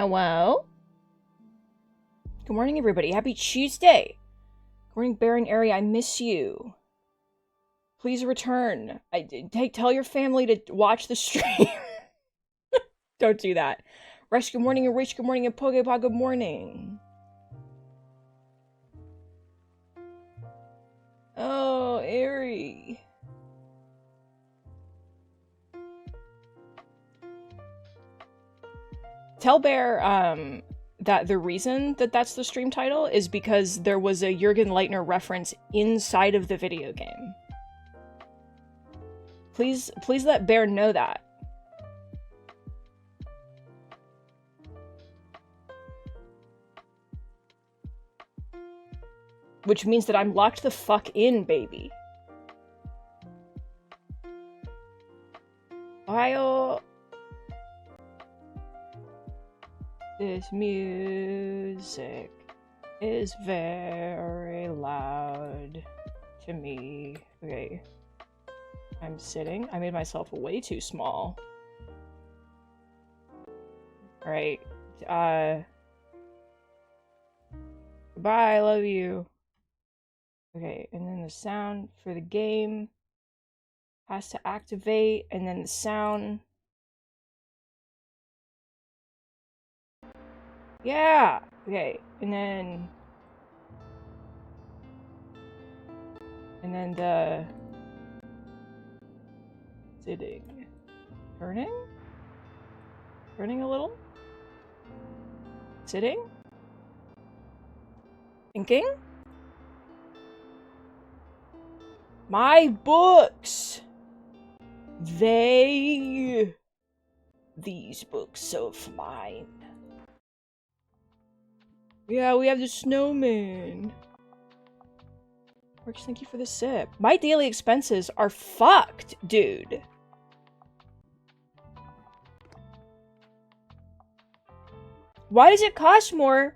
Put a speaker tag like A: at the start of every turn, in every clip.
A: Hello? Good morning, everybody. Happy Tuesday. Good morning, Baron Airy. I miss you. Please return. Tell your family to watch the stream. Don't do that. Rush, good morning, and Rich, good morning, and Pokepop, good morning. Oh, Airy. Tell Bear, that the reason that that's the stream title is because there was a Jürgen Leitner reference inside of the video game. Please let Bear know that. Which means that I'm locked the fuck in, baby. Ohio. This music is very loud to me. Okay. I'm sitting. I made myself way too small. Alright. Goodbye, I love you. Okay, and then the sound for the game has to activate, and then the sound... Yeah! Okay, and then the... Sitting. Turning? Turning a little? Sitting? Thinking? My books! These books of mine. Yeah, we have the snowman. Works, thank you for the sip. My daily expenses are fucked, dude. Why does it cost more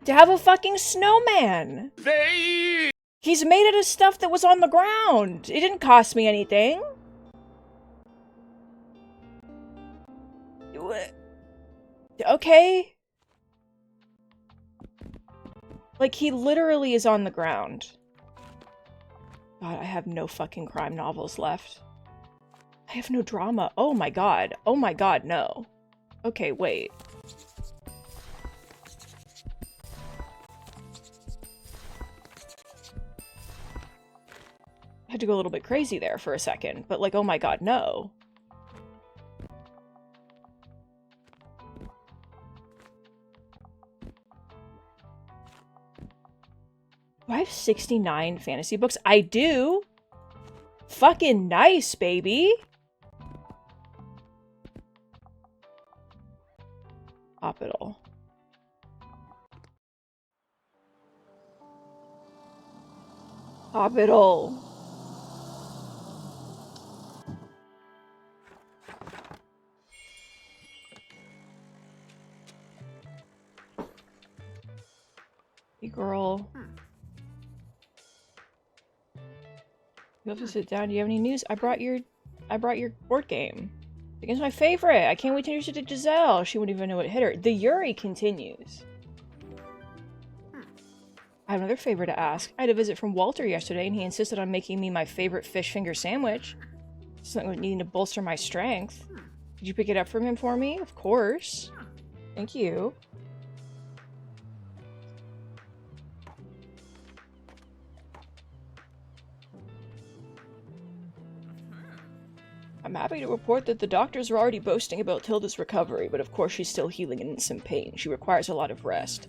A: to have a fucking snowman? He's made out of stuff that was on the ground. It didn't cost me anything. Okay. Like, he literally is on the ground. God, I have no fucking crime novels left. I have no drama. Oh my god. Oh my god, no. Okay, wait. I had to go a little bit crazy there for a second, but like, oh my god, no. Do I have 69 fantasy books? I do! Fucking nice, baby! Hospital. Hospital. Hey, girl. You have to sit down. Do you have any news? I brought your board game. The game's my favorite. I can't wait to introduce it to Giselle. She wouldn't even know what hit her. The Yuri continues. I have another favor to ask. I had a visit from Walter yesterday, and he insisted on making me my favorite fish finger sandwich. Something needing to bolster my strength. Did you pick it up from him for me? Of course. Thank you. I'm happy to report that the doctors are already boasting about Tilda's recovery, but of course she's still healing and in some pain. She requires a lot of rest.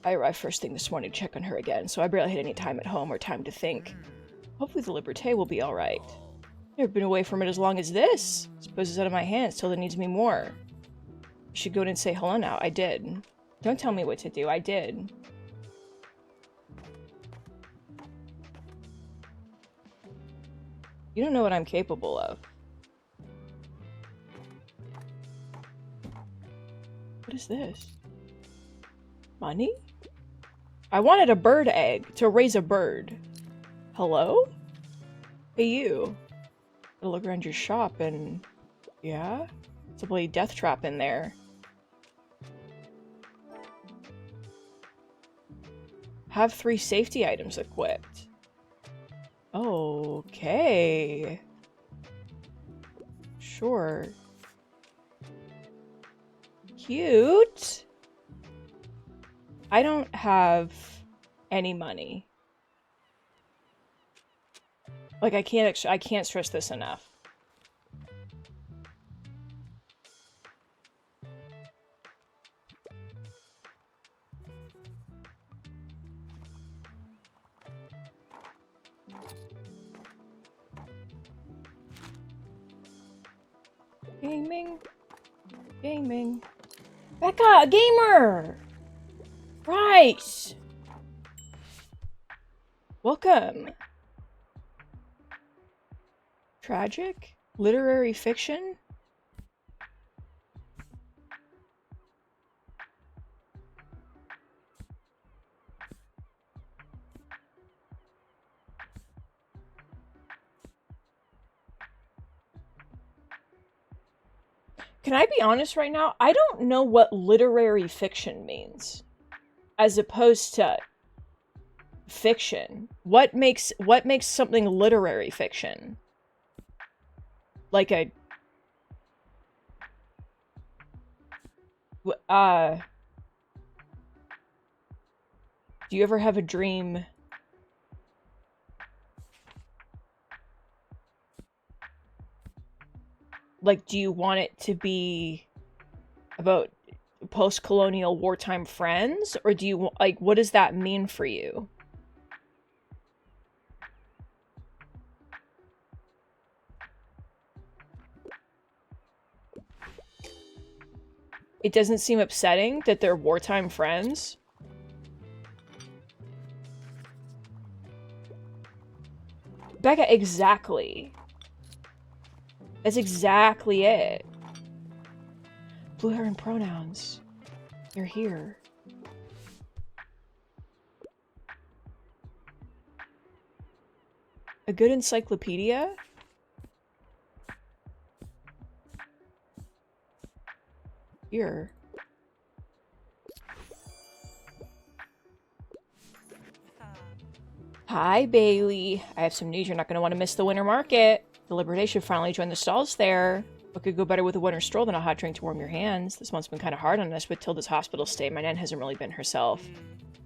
A: I arrived first thing this morning to check on her again, so I barely had any time at home or time to think. Hopefully the Liberté will be alright. I've been away from it as long as this. Suppose it's out of my hands. Tilda needs me more. You should go in and say hello now. I did. Don't tell me what to do. I did. You don't know what I'm capable of. What is this? Money? I wanted a bird egg to raise a bird. Hello? Hey, you. Gotta look around your shop and... Yeah? It's a bloody death trap in there. Have 3 safety items equipped. Okay. Sure. Cute. I don't have any money. Like, I can't stress this enough. Gaming. Gaming. Becca, a gamer! Right! Welcome. Tragic? Literary fiction? Can I be honest right now? I don't know what literary fiction means. As opposed to fiction. What makes something literary fiction? Like a do you ever have a dream like, do you want it to be about post-colonial wartime friends, or do you like, what does that mean for you? It doesn't seem upsetting that they're wartime friends. Becca, exactly. That's exactly it. Blue hair and pronouns. You're here. A good encyclopedia? Here. Hi, Bailey. I have some news. You're not going to want to miss the winter market. The Liberty should finally join the stalls there. What could go better with a winter stroll than a hot drink to warm your hands? This month's been kind of hard on us with Tilda's hospital stay. My nan hasn't really been herself.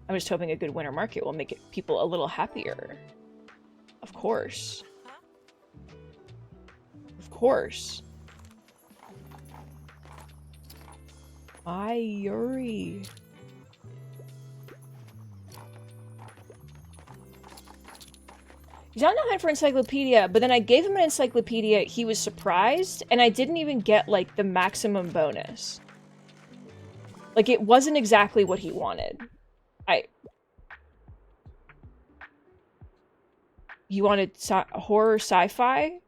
A: I'm just hoping a good winter market will make people a little happier. Of course. Of course. Hi, Yuri. He's on the hunt for encyclopedia, but then I gave him an encyclopedia, he was surprised, and I didn't even get, like, the maximum bonus. Like, it wasn't exactly what he wanted. He wanted horror sci-fi?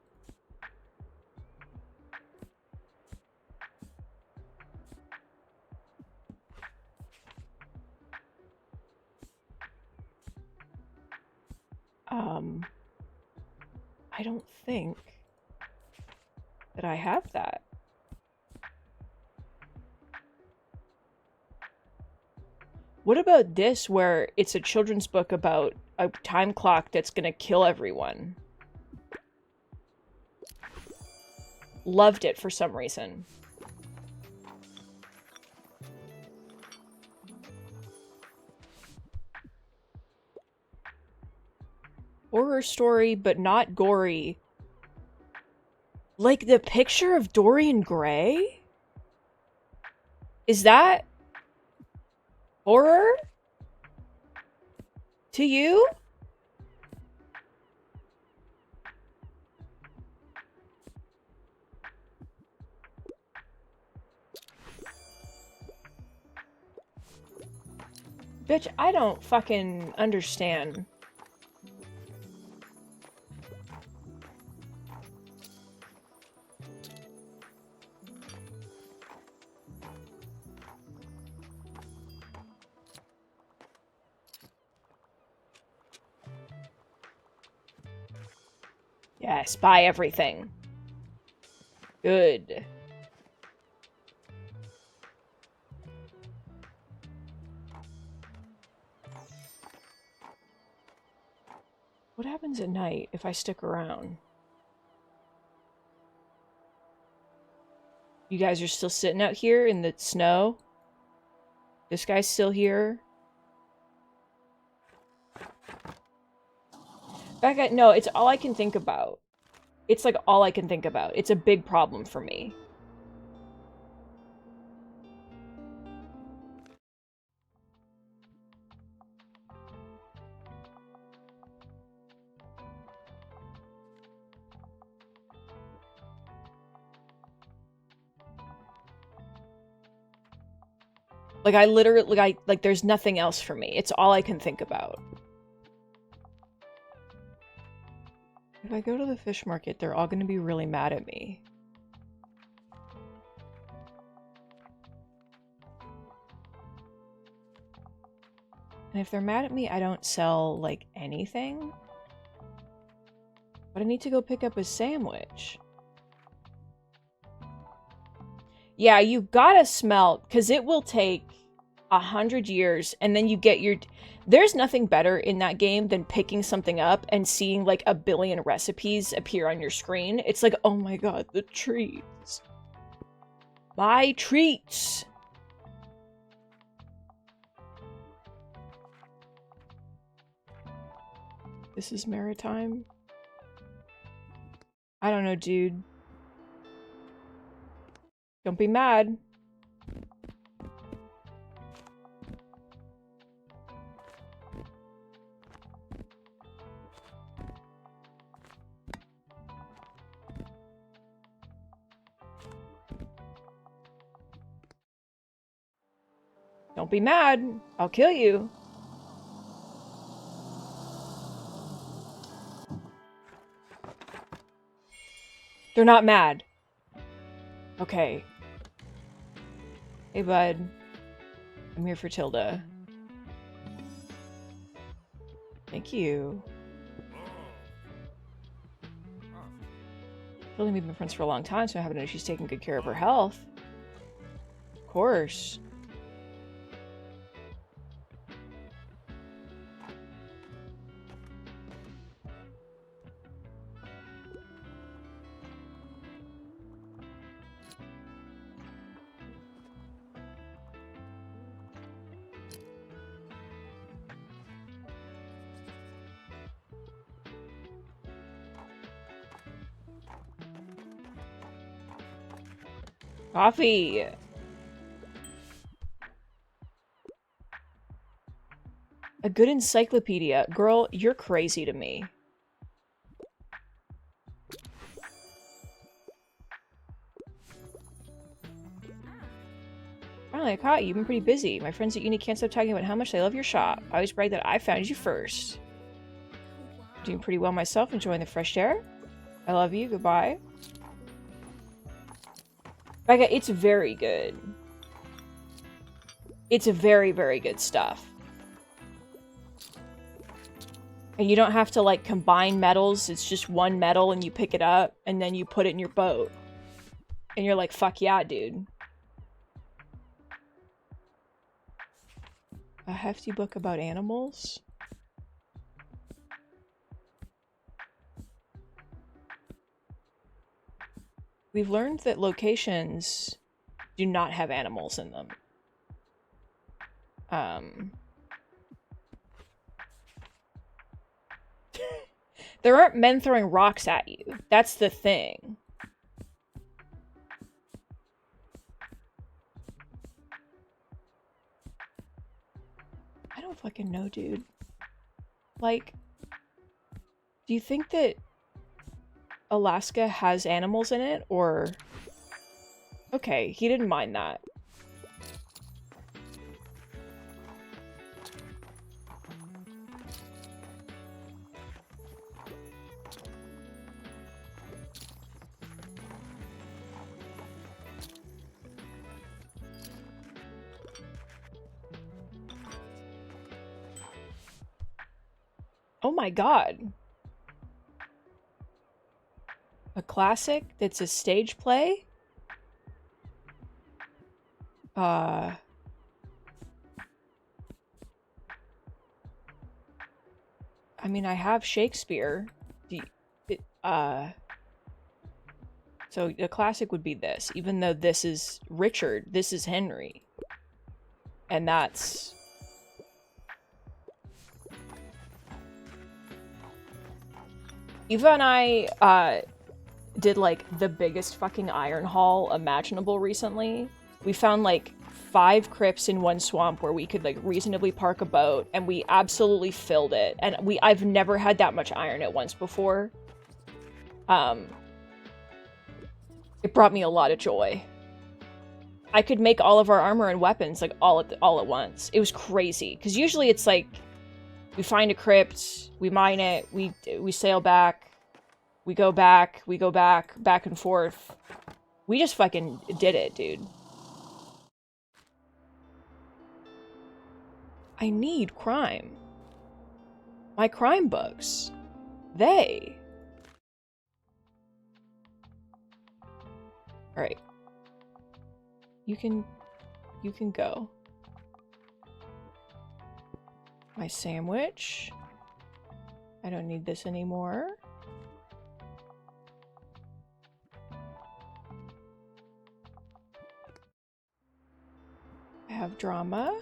A: I don't think that I have that. What about this, where it's a children's book about a time clock that's gonna kill everyone? Loved it for some reason. Horror story, but not gory. Like the picture of Dorian Gray? Is that horror? To you? Bitch, I don't fucking understand. Yes, buy everything. Good. What happens at night if I stick around? You guys are still sitting out here in the snow? This guy's still here? Becca, no, it's all I can think about. It's like all I can think about. It's a big problem for me. Like, I literally, like, there's nothing else for me. It's all I can think about. If I go to the fish market, they're all going to be really mad at me. And if they're mad at me, I don't sell, like, anything. But I need to go pick up a sandwich. Yeah, you gotta smelt, because it will take 100 years, and then you get your... There's nothing better in that game than picking something up and seeing, like, a billion recipes appear on your screen. It's like, oh my god, the treats. My treats! This is maritime? I don't know, dude. Don't be mad. Don't be mad. I'll kill you. They're not mad. Okay. Hey, bud. I'm here for Tilda. Thank you. Tilda and me have been friends for a long time, so I happen to know she's taking good care of her health. Of course. Coffee! A good encyclopedia. Girl, you're crazy to me. Finally, I caught you. You've been pretty busy. My friends at uni can't stop talking about how much they love your shop. I always brag that I found you first. Doing pretty well myself, enjoying the fresh air. I love you. Goodbye. Becca, it's very good. It's very, very good stuff. And you don't have to, like, combine metals. It's just one metal and you pick it up and then you put it in your boat. And you're like, fuck yeah, dude. A hefty book about animals? We've learned that locations do not have animals in them. There aren't men throwing rocks at you. That's the thing. I don't fucking know, dude. Like, do you think that Alaska has animals in it, or... Okay, he didn't mind that. Oh my god. A classic that's a stage play? I mean, I have Shakespeare. So the classic would be this. Even though this is Richard, this is Henry. And that's... Eva and I, did, like, the biggest fucking iron haul imaginable recently. We found, like, 5 crypts in one swamp where we could, like, reasonably park a boat, and we absolutely filled it. And I've never had that much iron at once before. It brought me a lot of joy. I could make all of our armor and weapons, like, all at once. It was crazy. Because usually it's, like, we find a crypt, we mine it, we sail back, we go back, back and forth. We just fucking did it, dude. I need crime. My crime books. They. Alright. You can go. My sandwich. I don't need this anymore. I have drama.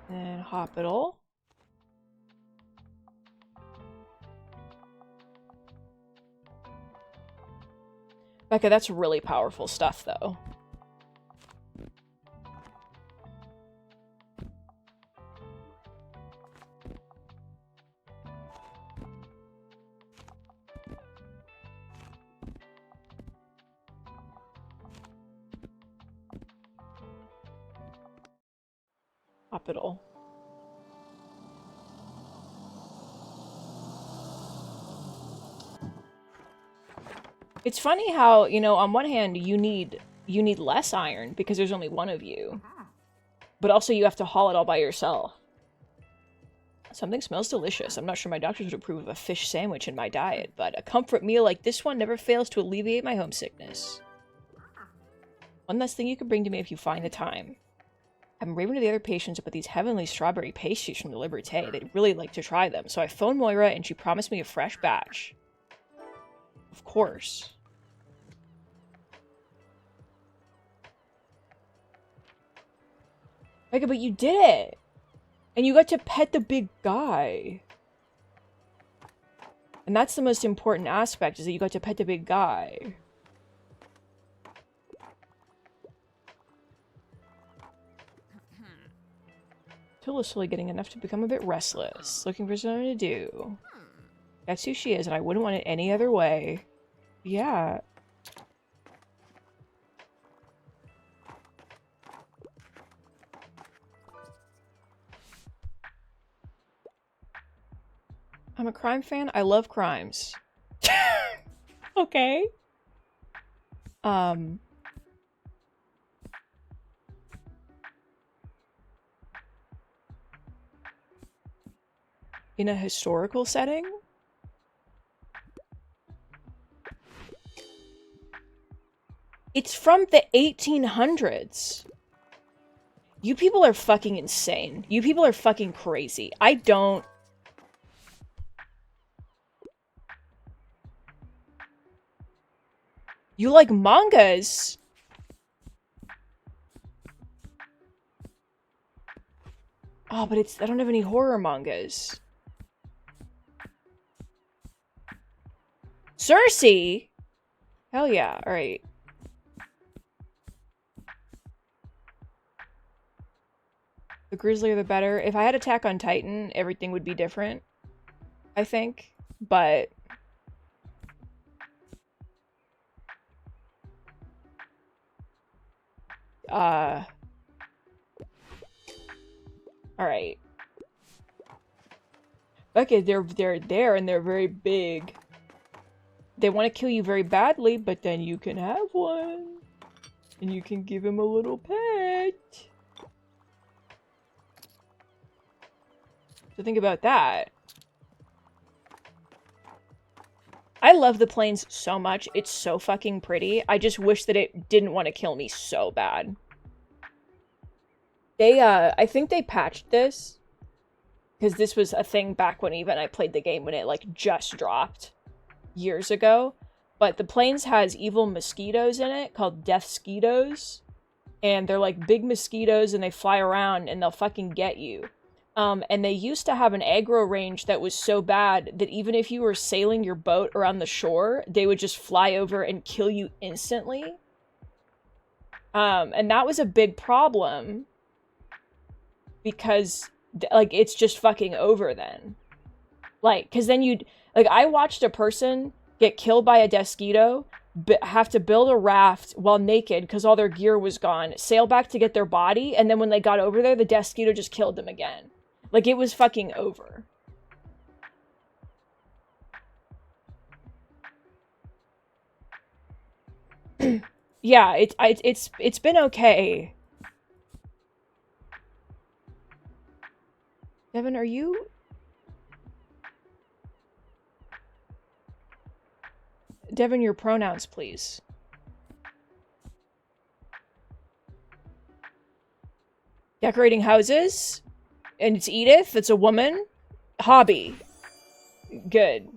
A: And hospital. Becca, that's really powerful stuff, though. Hospital. It's funny how, you know, on one hand, you need less iron because there's only one of you. But also you have to haul it all by yourself. Something smells delicious. I'm not sure my doctors would approve of a fish sandwich in my diet, but a comfort meal like this one never fails to alleviate my homesickness. One less thing you can bring to me if you find the time. I'm raving to the other patients about these heavenly strawberry pastries from the Liberté. They'd really like to try them, so I phoned Moira and she promised me a fresh batch. Of course. Micah, but you did it! And you got to pet the big guy. And that's the most important aspect, is that you got to pet the big guy. Tilla's slowly getting enough to become a bit restless, looking for something to do. That's who she is, and I wouldn't want it any other way. Yeah. I'm a crime fan. I love crimes. Okay. In a historical setting? It's from the 1800s. You people are fucking insane. You people are fucking crazy. I don't... You like mangas? Oh, but I don't have any horror mangas. Cersei? Hell yeah, alright. The grislier the better. If I had Attack on Titan, everything would be different, I think. But... Alright. Okay, they're there and they're very big. They want to kill you very badly, but then you can have one. And you can give him a little pet. So think about that. I love the plains so much. It's so fucking pretty. I just wish that it didn't want to kill me so bad. They, I think they patched this. Because this was a thing back when even I played the game when it, like, just dropped years ago. But the plains has evil mosquitoes in it called deathsquitos. And they're, like, big mosquitoes and they fly around and they'll fucking get you. And they used to have an aggro range that was so bad that even if you were sailing your boat around the shore, they would just fly over and kill you instantly. And that was a big problem. Because, like, it's just fucking over then. Like, because then you'd... Like, I watched a person get killed by a Desquito, have to build a raft while naked because all their gear was gone, sail back to get their body, and then when they got over there, the Desquito just killed them again. Like, it was fucking over. Yeah, it's been okay. Devin, are you... Devin, your pronouns, please. Decorating houses? And it's Edith? It's a woman? Hobby. Good.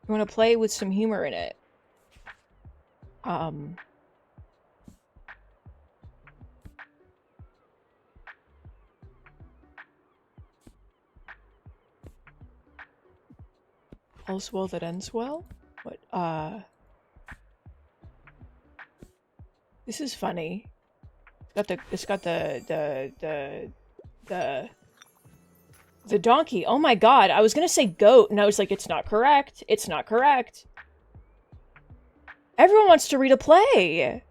A: You want to play with some humor in it. All's well that ends well? What, This is funny. It's got the donkey. Oh my god, I was gonna say goat, and I was like, it's not correct. It's not correct. Everyone wants to read a play!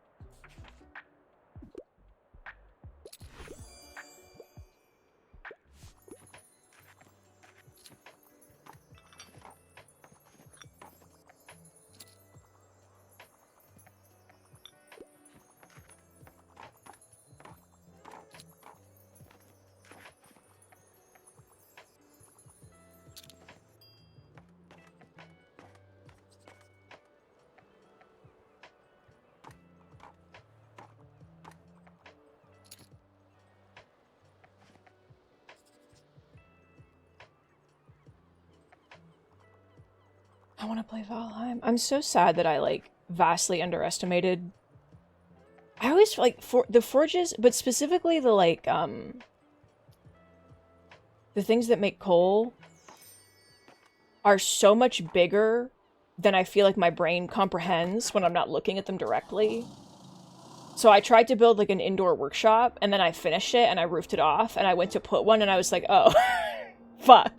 A: I want to play Valheim. I'm so sad that I, like, vastly underestimated... I always, like, the forges, but specifically the, like, the things that make coal are so much bigger than I feel like my brain comprehends when I'm not looking at them directly. So I tried to build, like, an indoor workshop, and then I finished it, and I roofed it off, and I went to put one, and I was like, oh, fuck.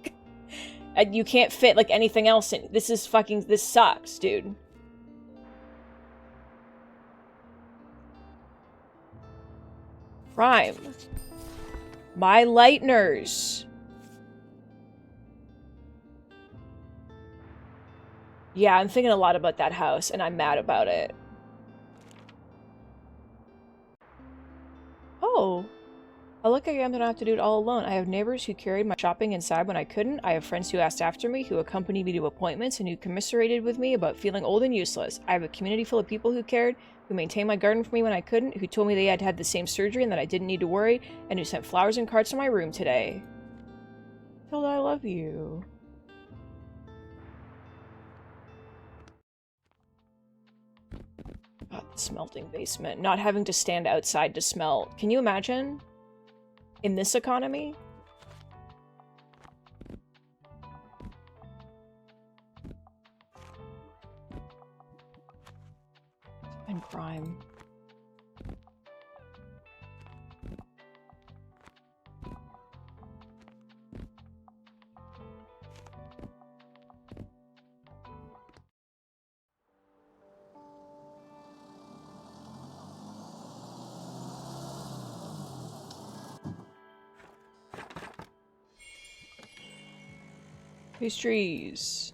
A: And you can't fit, like, anything else in. This is fucking... This sucks, dude. Prime. My Leitners. Yeah, I'm thinking a lot about that house, and I'm mad about it. Oh. Oh, look, I don't have to do it all alone. I have neighbors who carried my shopping inside when I couldn't. I have friends who asked after me, who accompanied me to appointments, and who commiserated with me about feeling old and useless. I have a community full of people who cared, who maintained my garden for me when I couldn't, who told me they had had the same surgery and that I didn't need to worry, and who sent flowers and cards to my room today. Tilda, I love you. God, the smelting basement. Not having to stand outside to smelt. Can you imagine? In this economy? And crime. Pastries.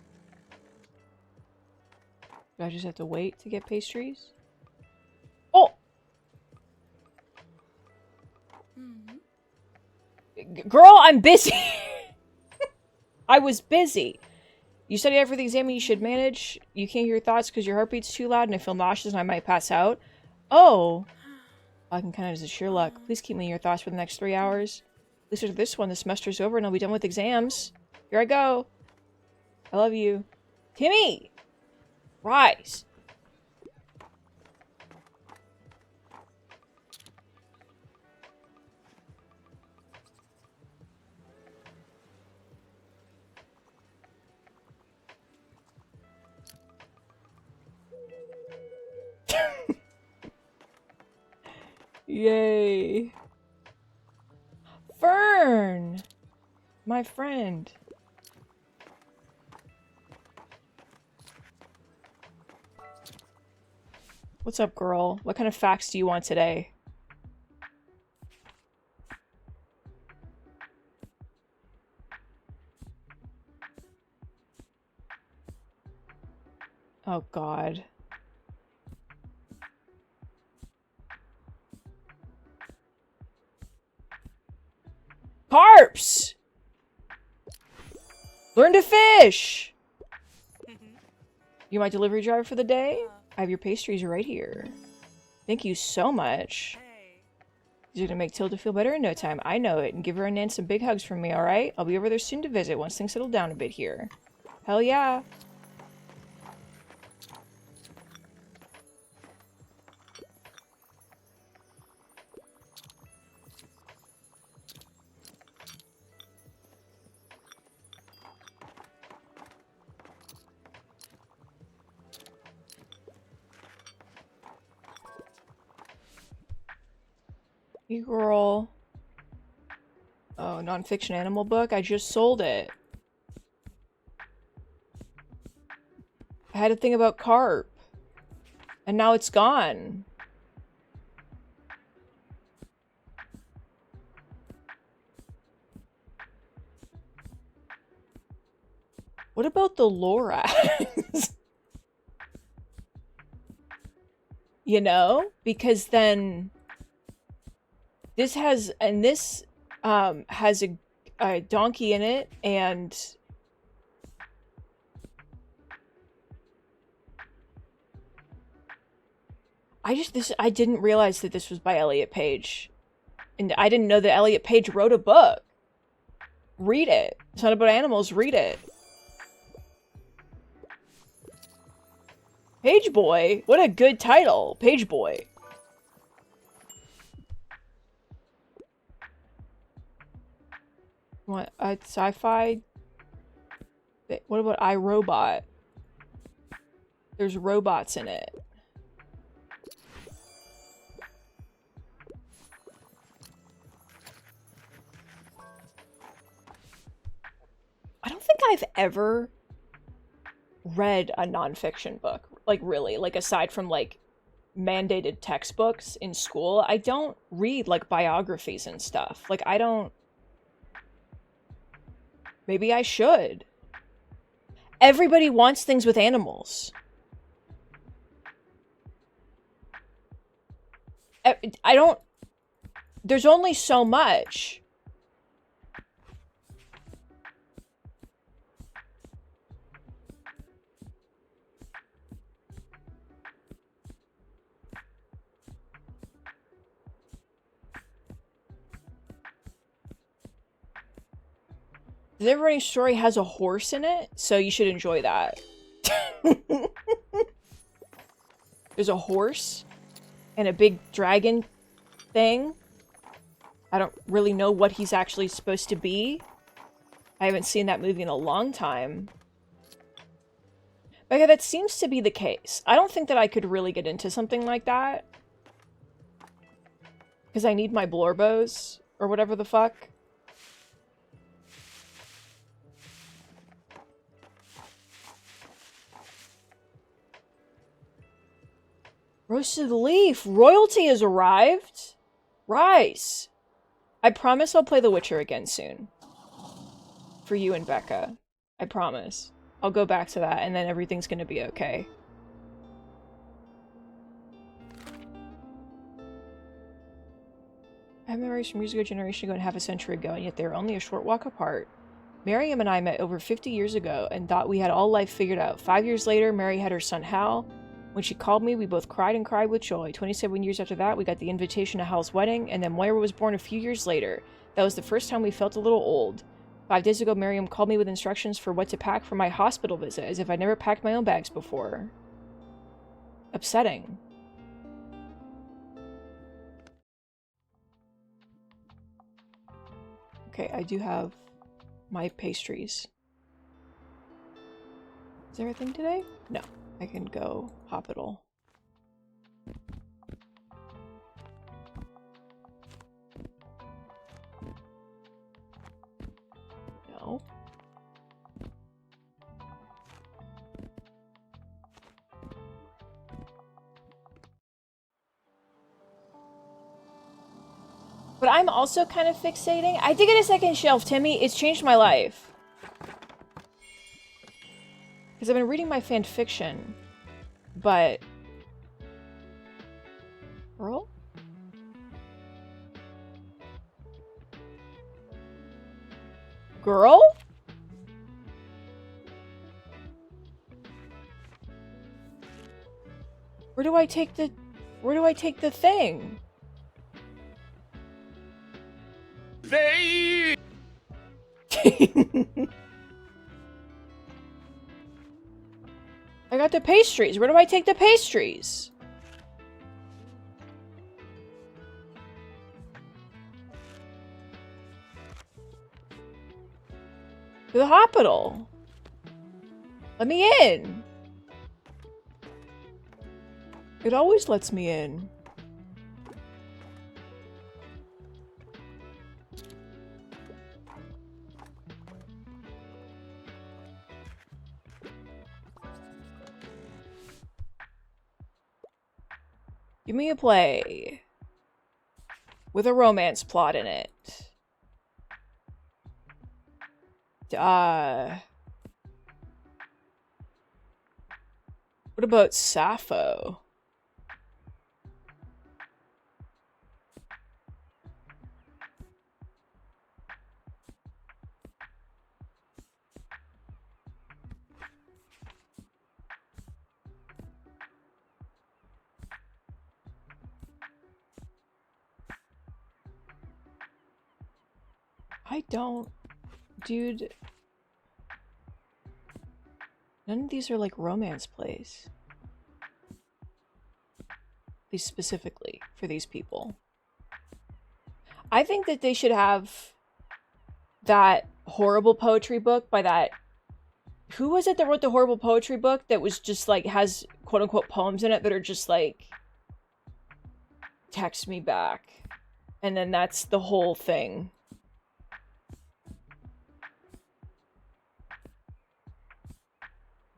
A: Do I just have to wait to get pastries? Oh! Girl, I'm busy! I was busy. You studied out for the exam and you should manage. You can't hear your thoughts because your heartbeat's too loud and I feel nauseous and I might pass out. Oh! I can count it as a sheer luck. Please keep me in your thoughts for the next 3 hours. At least after this one, the semester's over and I'll be done with exams. Here I go. I love you. Timmy! Rise! Yay. Fern! My friend. What's up, girl? What kind of facts do you want today? Oh, God. Carps! Learn to fish! You my delivery driver for the day? I have your pastries right here. Thank you so much. You're gonna make Tilda feel better in no time. I know it. And give her and Nan some big hugs from me, alright? I'll be over there soon to visit once things settle down a bit here. Hell yeah. Hey, girl. Oh, nonfiction animal book? I just sold it. I had a thing about carp. And now it's gone. What about the Lorax? You know? Because then... This has... And this has a donkey in it, and... I didn't realize that this was by Elliot Page. And I didn't know that Elliot Page wrote a book. Read it. It's not about animals, read it. Page Boy? What a good title. Page Boy. What? Sci-fi? What about iRobot? There's robots in it. I don't think I've ever read a nonfiction book. Like, really. Like, aside from, like, mandated textbooks in school, I don't read, like, biographies and stuff. Like, I don't... Maybe I should. Everybody wants things with animals. I don't... There's only so much. The Neverending Story has a horse in it, so you should enjoy that. There's a horse and a big dragon thing. I don't really know what he's actually supposed to be. I haven't seen that movie in a long time. But yeah, that seems to be the case. I don't think that I could really get into something like that. Because I need my Blorbos, or whatever the fuck. Roasted leaf! Royalty has arrived! Rise! I promise I'll play The Witcher again soon. For you and Becca. I promise. I'll go back to that and then everything's gonna be okay. have memories from years ago, a generation ago, and half a century ago, and yet they were only a short walk apart. Miriam and I met over 50 years ago and thought we had all life figured out. 5 years later, Mary had her son Hal. When she called me, we both cried and cried with joy. 27 years after that, we got the invitation to Hal's wedding, and then Moira was born a few years later. That was the first time we felt a little old. 5 days ago, Miriam called me with instructions for what to pack for my hospital visit, as if I'd never packed my own bags before. Upsetting. Okay, I do have my pastries. Is there a thing today? No. I can go hospital. No. But I'm also kind of fixating. I did get a second shelf, Timmy. It's changed my life. Because I've been reading my fan fiction, but... Girl? Girl? Where do I take the thing?
B: They...
A: I got the pastries. Where do I take the pastries? To the hospital. Let me in. It always lets me in. Give me a play with a romance plot in it. What about Sappho? I don't... Dude... None of these are like romance plays. These specifically for these people. I think that they should have that horrible poetry book by that... Who was it that wrote the horrible poetry book that was just like, has quote-unquote poems in it that are just like... Text me back. And then that's the whole thing.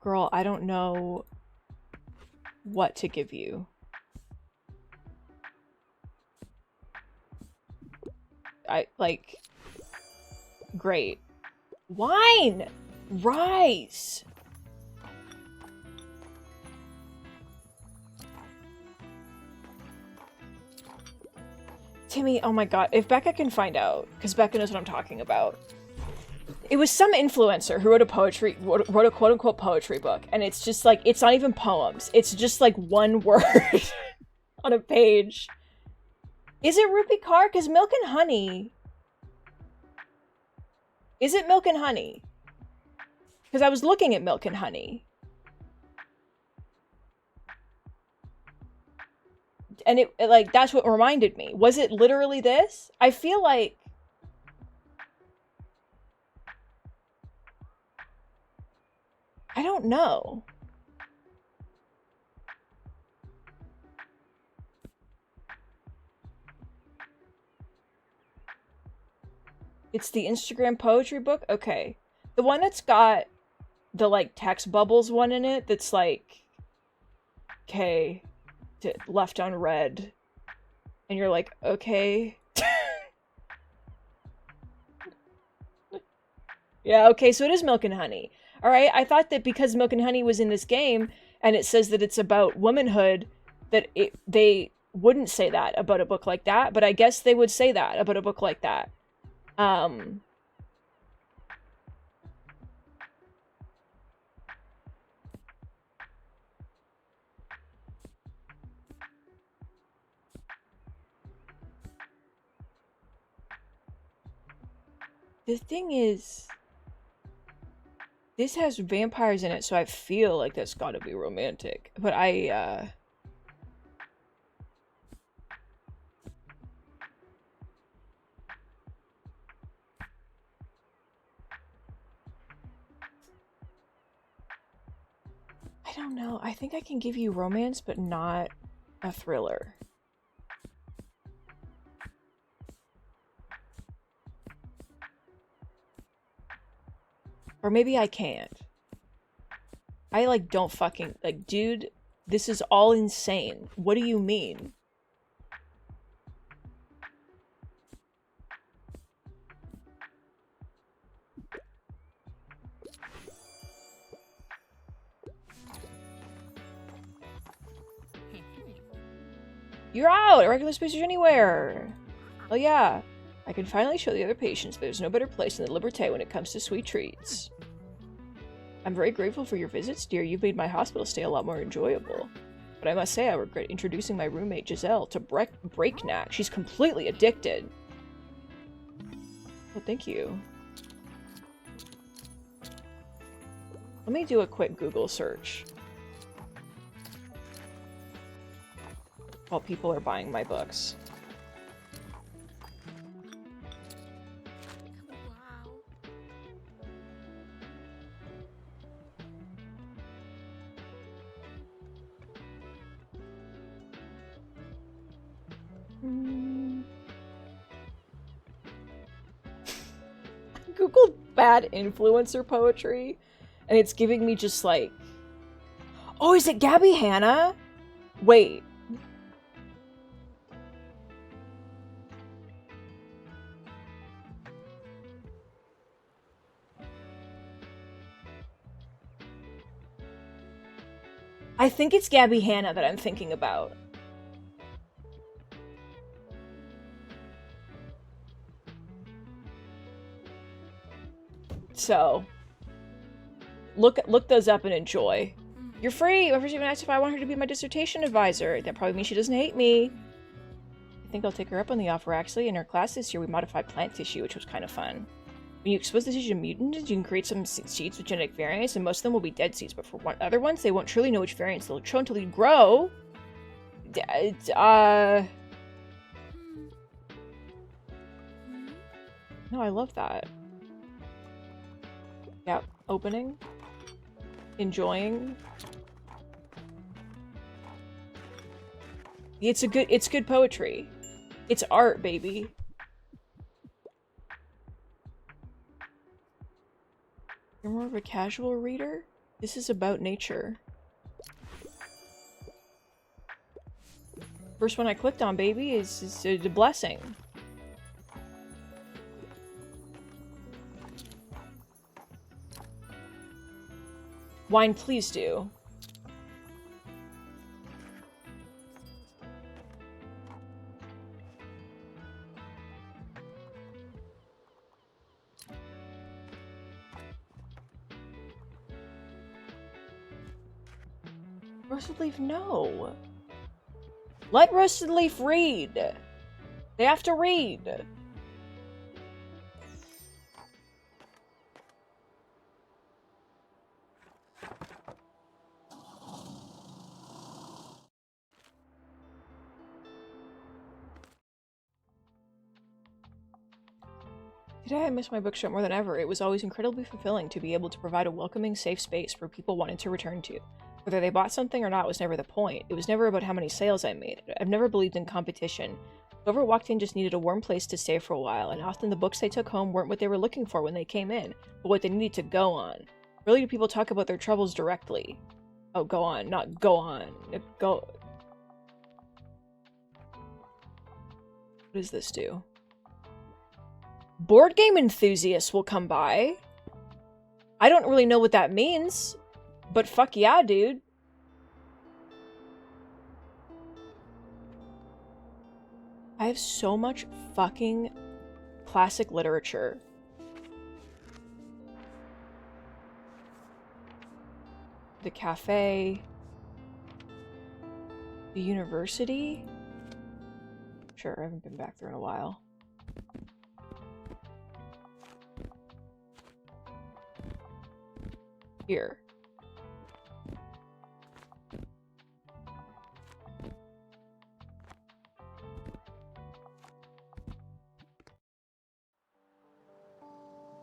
A: Girl, I don't know what to give you. Great. Wine! Rice! Timmy, oh my god, if Becca can find out, because Becca knows what I'm talking about. It was some influencer who wrote a quote-unquote poetry book, and it's just like, it's not even poems. It's just like one word on a page. Is it Rupi Kaur? Because Milk and Honey... Is it Milk and Honey? Because I was looking at Milk and Honey. And it like, that's what reminded me. Was it literally this? I feel like... I don't know. It's the Instagram poetry book? Okay. The one that's got the, like, text bubbles one in it that's, like, okay, left unread. And you're like, okay. Yeah, okay, so it is Milk and Honey. Alright, I thought that because Milk and Honey was in this game, and it says that it's about womanhood, that they wouldn't say that about a book like that, but I guess they would say that about a book like that. The thing is, this has vampires in it, so I feel like that's gotta be romantic. But I don't know. I think I can give you romance, but not a thriller. Or maybe I can't. I, like, don't fucking... Like, dude, this is all insane. What do you mean? You're out! Irregular spaces anywhere! Oh yeah. I can finally show the other patients there's no better place than the Liberté when it comes to sweet treats. I'm very grateful for your visits, dear. You've made my hospital stay a lot more enjoyable. But I must say I regret introducing my roommate Giselle to Breakneck. She's completely addicted. Oh, thank you. Let me do a quick Google search. While people are buying my books. Googled bad influencer poetry, and it's giving me just like... Oh, is it Gabby Hanna? Wait. I think it's Gabby Hanna that I'm thinking about. So, look those up and enjoy. You're free! My first even asked if I want her to be my dissertation advisor. That probably means she doesn't hate me. I think I'll take her up on the offer, actually. In her class this year, we modified plant tissue, which was kind of fun. When you expose the tissue to mutants, you can create some seeds with genetic variants, and most of them will be dead seeds, but for other ones, they won't truly know which variants they'll show until you grow. No, I love that. Yep, opening. Enjoying. It's good poetry. It's art, baby. You're more of a casual reader? This is about nature. First one I clicked on, baby, is a blessing. Wine, please do. Roasted Leaf, no. Let Roasted Leaf read. They have to read. Today I miss my bookshop more than ever. It was always incredibly fulfilling to be able to provide a welcoming, safe space for people wanting to return to. Whether they bought something or not was never the point. It was never about how many sales I made. I've never believed in competition. Whoever walked in just needed a warm place to stay for a while, and often the books they took home weren't what they were looking for when they came in, but what they needed to go on. Rarely do people talk about their troubles directly. Oh, go on, not go on. Go... What does this do? Board game enthusiasts will come by. I don't really know what that means, but fuck yeah, dude. I have so much fucking classic literature. The cafe. The university? Sure, I haven't been back there in a while. Here.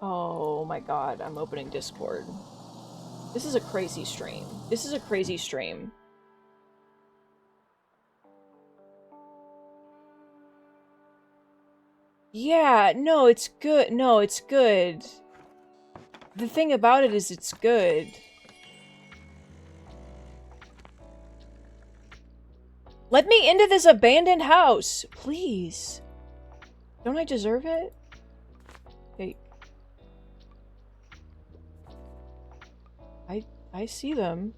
A: Oh my god, I'm opening Discord. This is a crazy stream. This is a crazy stream. Yeah, no, it's good. No, it's good. The thing about it is it's good. Let me into this abandoned house, please. Don't I deserve it? Hey. I see them.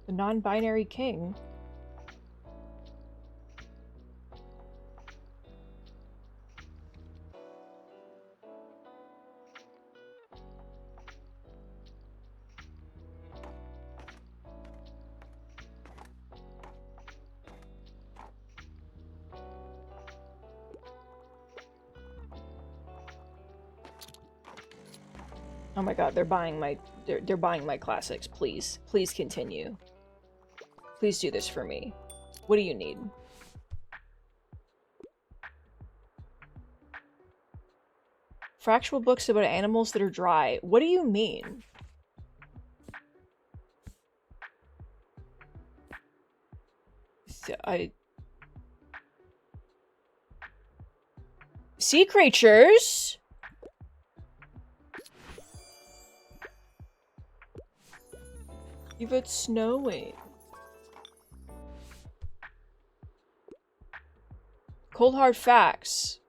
A: The non-binary king. Oh my god, they're buying my classics. Please. Please continue. Please do this for me. What do you need? Factual books about animals that are dry. What do you mean? Sea creatures? If it's snowing. Cold hard facts.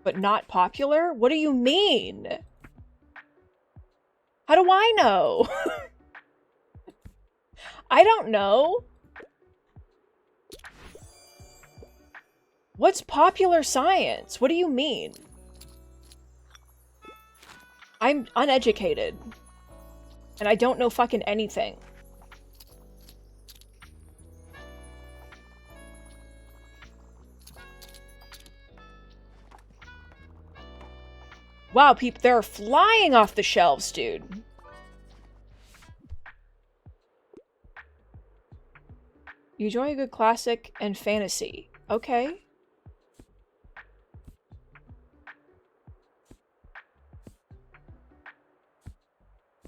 A: But not popular? What do you mean? How do I know? I don't know. What's popular science? What do you mean? I'm uneducated. And I don't know fucking anything. Wow, people, they're flying off the shelves, dude. You enjoy a good classic and fantasy. Okay.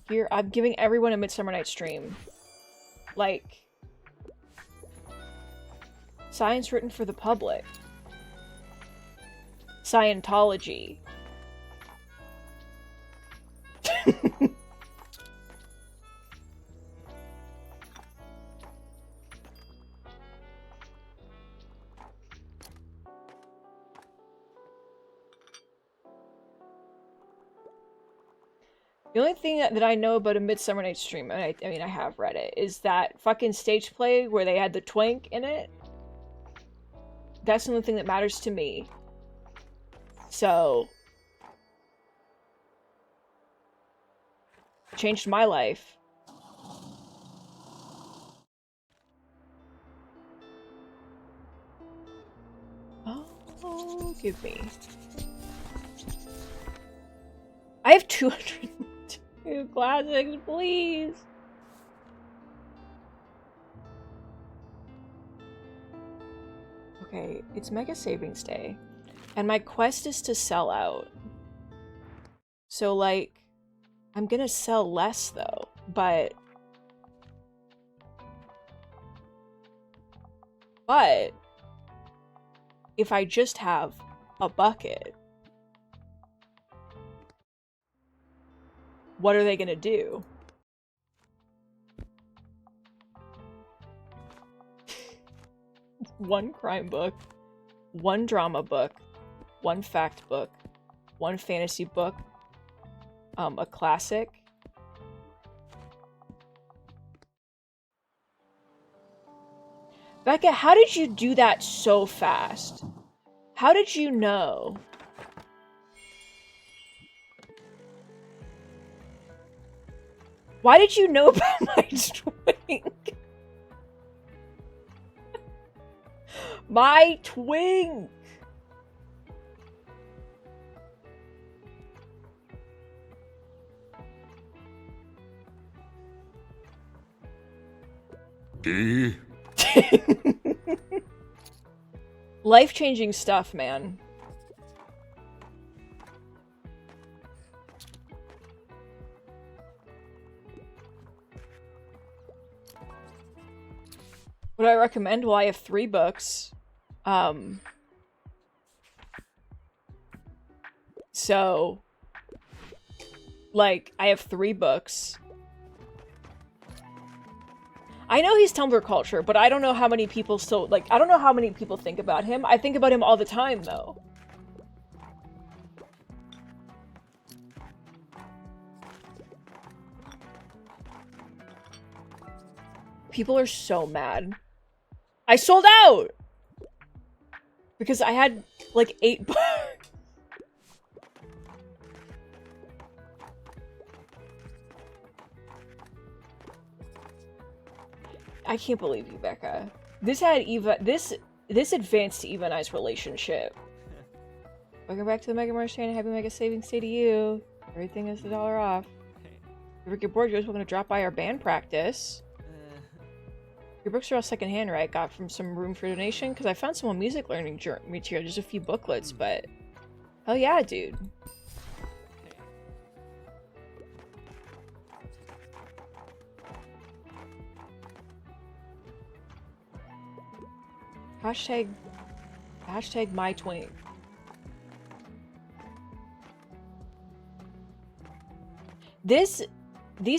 A: Here, I'm giving everyone a Midsummer Night's Dream. Like... science written for the public. Scientology. The only thing that I know about A Midsummer Night's Dream, and I mean, I have read it, is that fucking stage play where they had the twink in it. That's the only thing that matters to me. So... changed my life. Oh, give me. I have 202 classics, please. Okay, it's Mega Savings Day. And my quest is to sell out. So, like, I'm gonna sell less, though. But if I just have a bucket, what are they gonna do? One crime book, one drama book, one fact book, one fantasy book, a classic. Becca, how did you do that so fast? How did you know? Why did you know about my twink? My twink! Life-changing stuff, man. Would I recommend? Well, I have 3 books. So, like, I have 3 books. I know he's Tumblr culture, but I don't know how many people still, like, I don't know how many people think about him. I think about him all the time, though. People are so mad. I sold out! Because I had, like, 8 books. I can't believe you, Becca. This had Eva. This advanced Eva and I's relationship. Welcome back to the Mega Mart stand. Happy Mega Savings Day to you. Everything is $1 off. If you get bored, you're just welcome to drop by our band practice. Your books are all secondhand, right? Got from some room for donation? Because I found some music learning material, just a few booklets, but hell yeah, dude. Hashtag my twink. These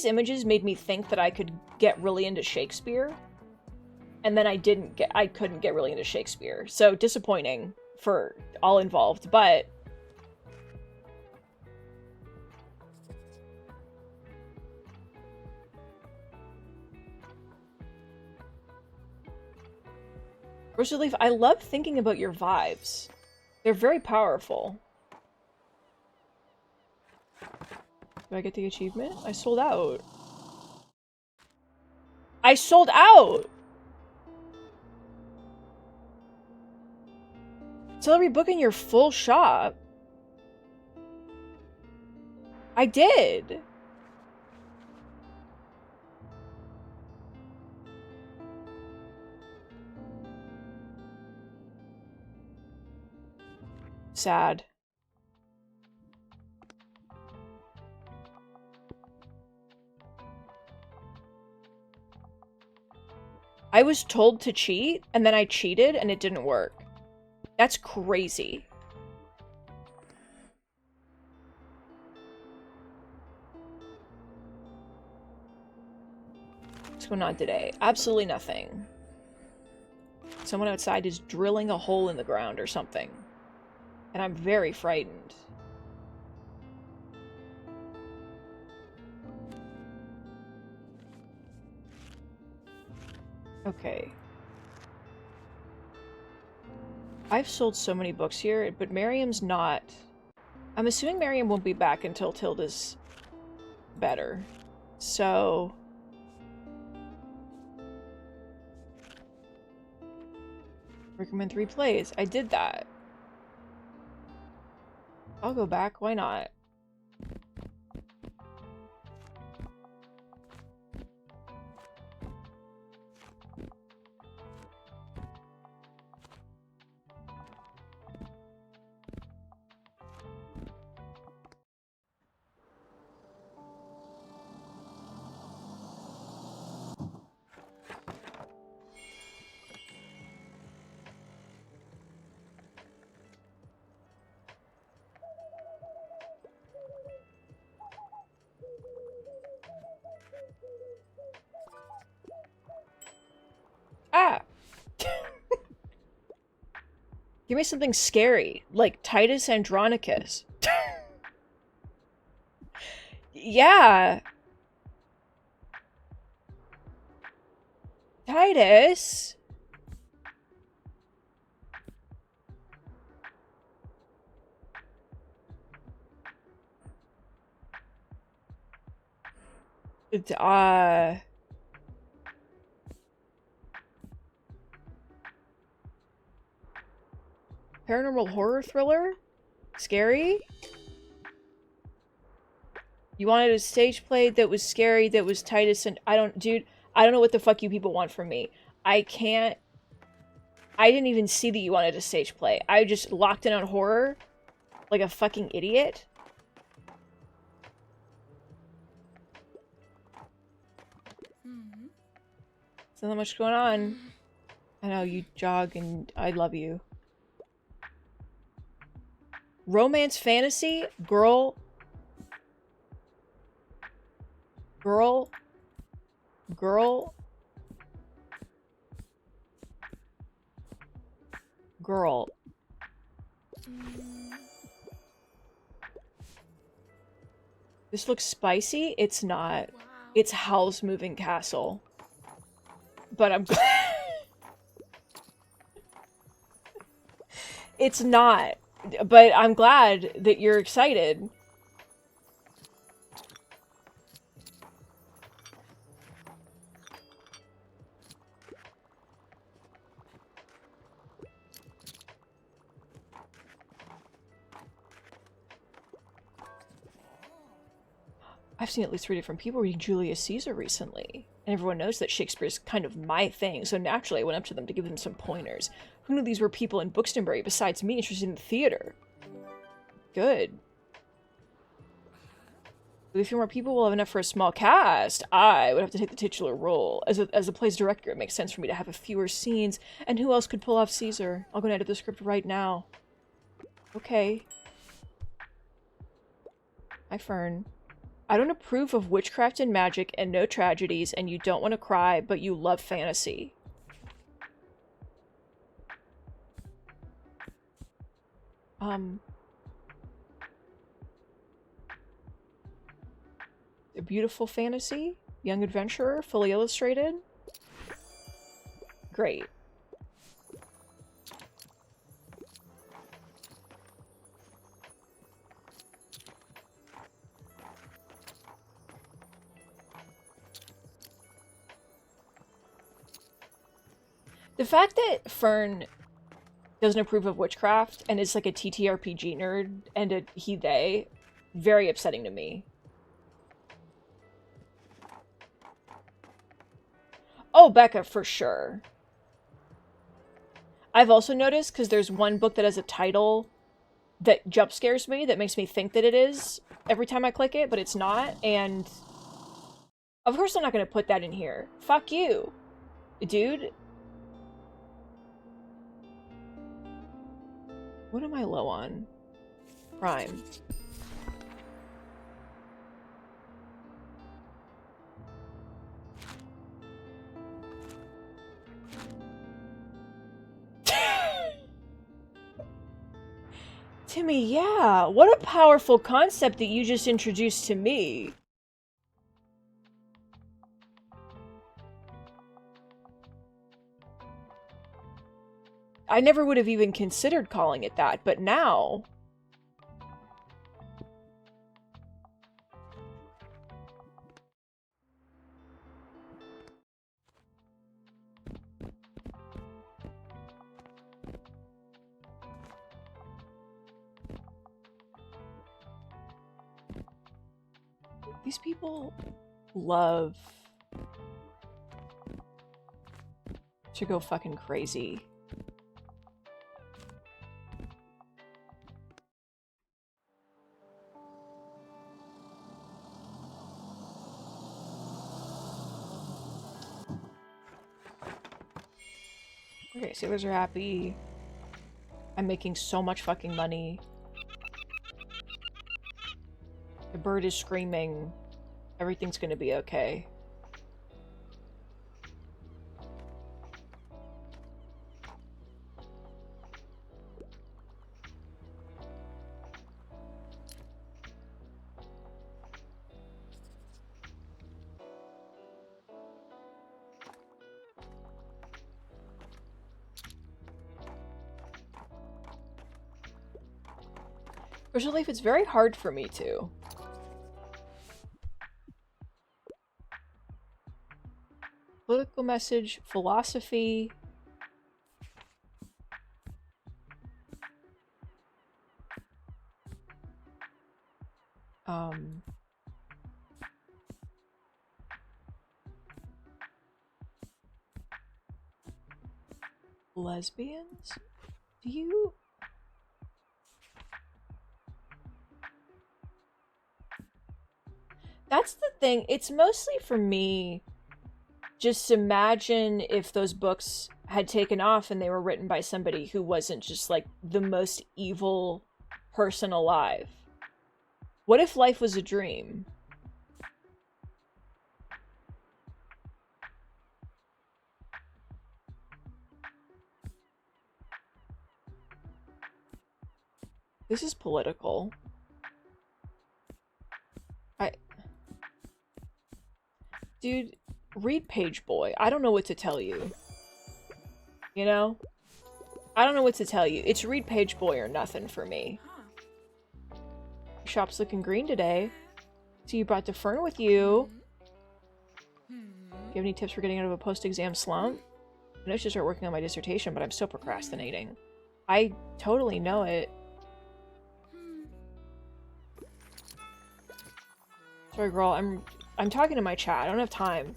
A: images made me think that I could get really into Shakespeare, and then I couldn't get really into Shakespeare. So disappointing for all involved, but Roasted Leaf, I love thinking about your vibes. They're very powerful. Do I get the achievement? I sold out. I sold out! Celery booking your full shop. I did. Sad. I was told to cheat, and then I cheated, and it didn't work. That's crazy. What's going on today? Absolutely nothing. Someone outside is drilling a hole in the ground or something. And I'm very frightened. Okay. I've sold so many books here, but Miriam's not. I'm assuming Miriam won't be back until Tilda's better. So... recommend 3 plays. I did that. I'll go back. Why not? Ah! Give me something scary, like Titus Andronicus. Yeah. Titus? It's, paranormal horror thriller? Scary? You wanted a stage play that was scary, that was Titus, and dude, I don't know what the fuck you people want from me. I didn't even see that you wanted a stage play. I just locked in on horror like a fucking idiot. There's not much going on. I know, you jog and I love you. Romance fantasy? Girl. Girl. Girl. Girl. This looks spicy? It's not. Wow. It's Howl's Moving Castle. But I'm It's not. But I'm glad that you're excited. I've seen at least 3 different people reading Julius Caesar recently. And everyone knows that Shakespeare's kind of my thing, so naturally I went up to them to give them some pointers. Who knew these were people in Buxtonbury besides me interested in the theater? Good. With a few more people, we'll have enough for a small cast. I would have to take the titular role. As a play's director, it makes sense for me to have a fewer scenes. And who else could pull off Caesar? I'll go and edit the script right now. Okay. Hi, Fern. I don't approve of witchcraft and magic and no tragedies, and you don't want to cry, but you love fantasy. A beautiful fantasy? Young adventurer? Fully illustrated? Great. The fact that Fern doesn't approve of witchcraft and is like a TTRPG nerd and a he-they, very upsetting to me. Oh, Becca, for sure. I've also noticed, because there's one book that has a title that jump scares me, that makes me think that it is every time I click it, but it's not, and of course I'm not going to put that in here. Fuck you, dude. What am I low on? Prime. Timmy, yeah. What a powerful concept that you just introduced to me. I never would have even considered calling it that, but now... These people love to go fucking crazy. Okay, sailors are happy. I'm making so much fucking money. The bird is screaming. Everything's gonna be okay. Personally, it's very hard for me to. political message, philosophy. Lesbians? Do you... That's the thing. It's mostly for me. Just imagine if those books had taken off and they were written by somebody who wasn't just like the most evil person alive. What if life was a dream? This is political. Dude, read Page Boy. I don't know what to tell you. You know? I don't know what to tell you. It's read Page Boy or nothing for me. Shop's looking green today. So you brought DeFern with you. Do you have any tips for getting out of a post-exam slump? I know I should start working on my dissertation, but I'm still procrastinating. I totally know it. Sorry, girl. I'm talking to my chat. I don't have time.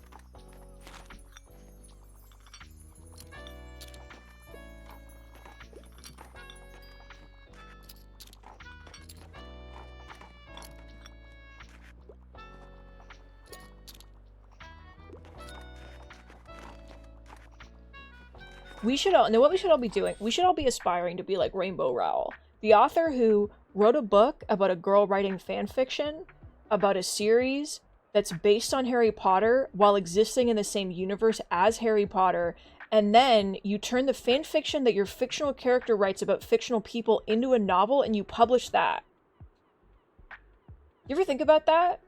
A: We should all know what we should all be doing. We should all be aspiring to be like Rainbow Rowell, the author who wrote a book about a girl writing fan fiction about a series that's based on Harry Potter while existing in the same universe as Harry Potter, and then you turn the fan fiction that your fictional character writes about fictional people into a novel and you publish that. You ever think about that?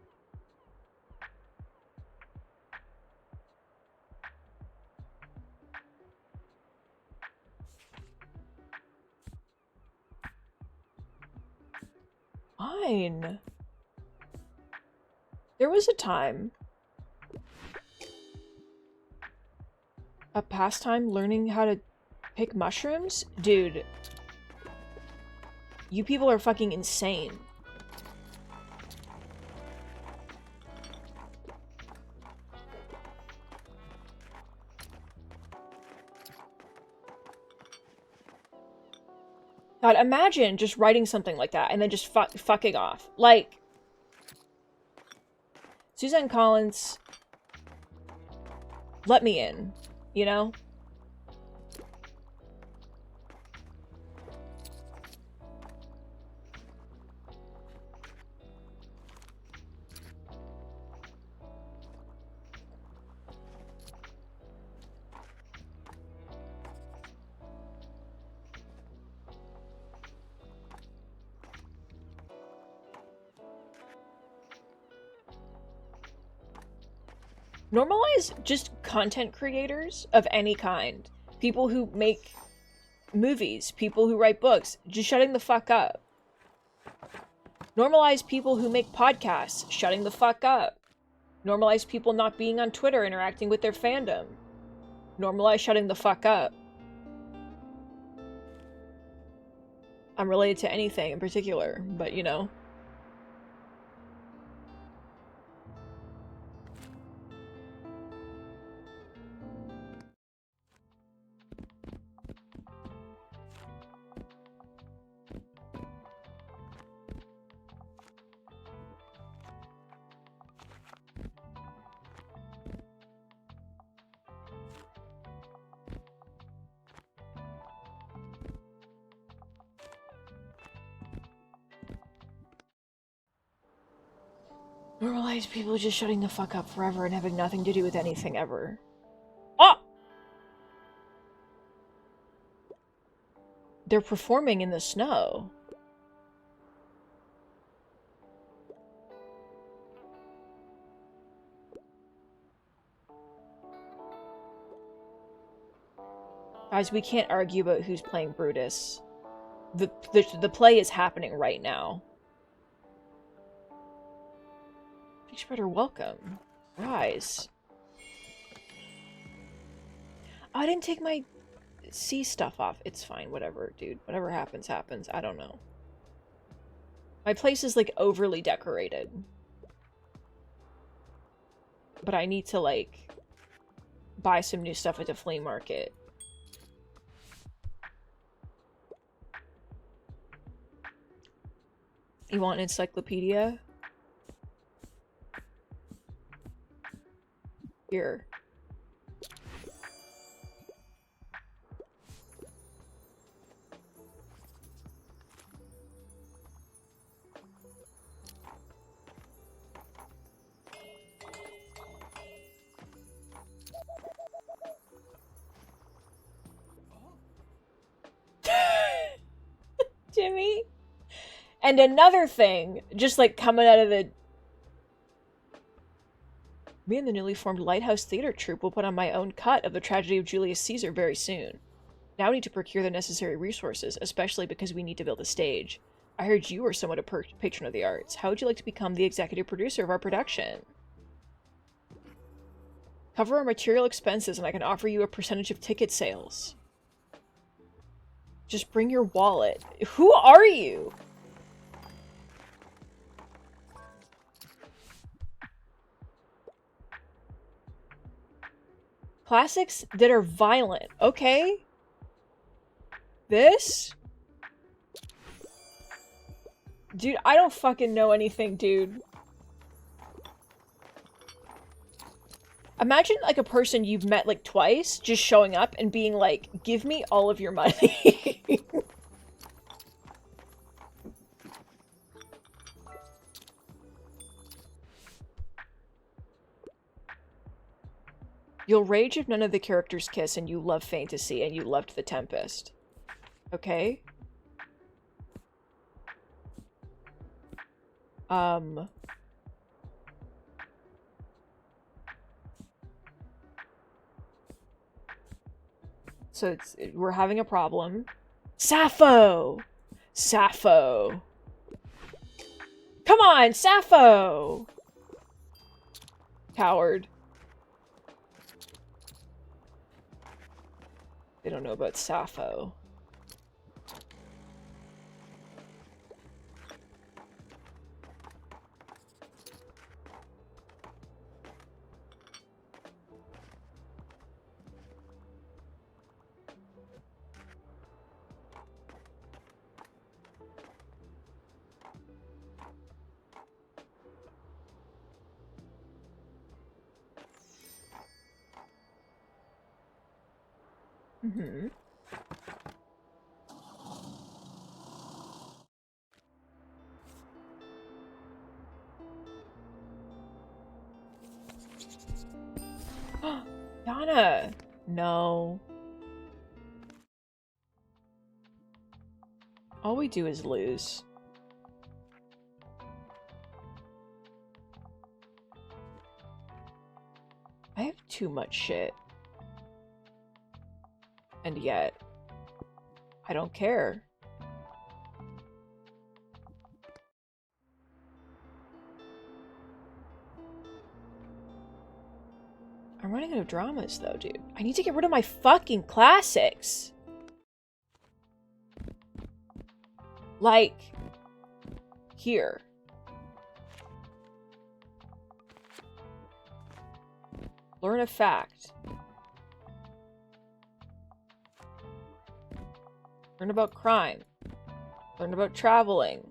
A: Fine. There was a time. A pastime learning how to pick mushrooms? Dude. You people are fucking insane. God, imagine just writing something like that and then just fucking off. Like, Suzanne Collins, let me in, you know? Normalize just content creators of any kind. People who make movies, people who write books, just shutting the fuck up. Normalize people who make podcasts, shutting the fuck up. Normalize people not being on Twitter interacting with their fandom. Normalize shutting the fuck up. I'm related to anything in particular, but you know. Normalize people just shutting the fuck up forever and having nothing to do with anything ever. Oh! They're performing in the snow. Guys, we can't argue about who's playing Brutus. The play is happening right now. Spreader, welcome. Rise. I didn't take my sea stuff off. It's fine. Whatever, dude. Whatever happens, happens. I don't know. My place is, like, overly decorated. But I need to, like, buy some new stuff at the flea market. You want an encyclopedia? Here. Jimmy? And another thing, just like coming out of the... Me and the newly formed Lighthouse Theater Troupe will put on my own cut of the tragedy of Julius Caesar very soon. Now we need to procure the necessary resources, especially because we need to build a stage. I heard you were somewhat a patron of the arts. How would you like to become the executive producer of our production? Cover our material expenses and I can offer you a percentage of ticket sales. Just bring your wallet. Who are you? Classics that are violent. Okay. This? Dude, I don't fucking know anything, dude. Imagine, like, a person you've met, like, twice just showing up and being like, give me all of your money. You'll rage if none of the characters kiss, and you love fantasy, and you loved The Tempest. Okay? So we're having a problem. Sappho! Sappho! Come on, Sappho! Coward. They don't know about Sappho. Mm-hmm. Yana! No. All we do is lose. I have too much shit. And yet, I don't care. I'm running out of dramas, though, dude. I need to get rid of my fucking classics! Like, here. Learn a fact. Learn about crime. Learn about traveling.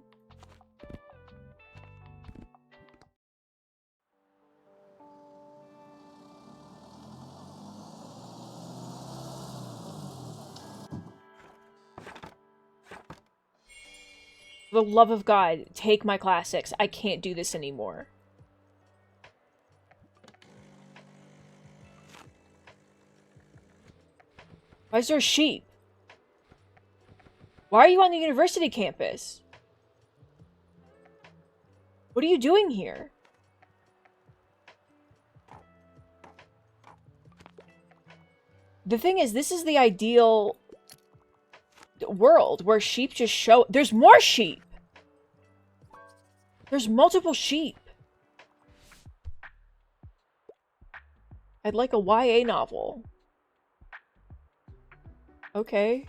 A: For the love of God, take my classics. I can't do this anymore. Why is there a sheep? Why are you on the university campus? What are you doing here? The thing is, this is the ideal world where sheep just show... There's more sheep! There's multiple sheep. I'd like a YA novel. Okay.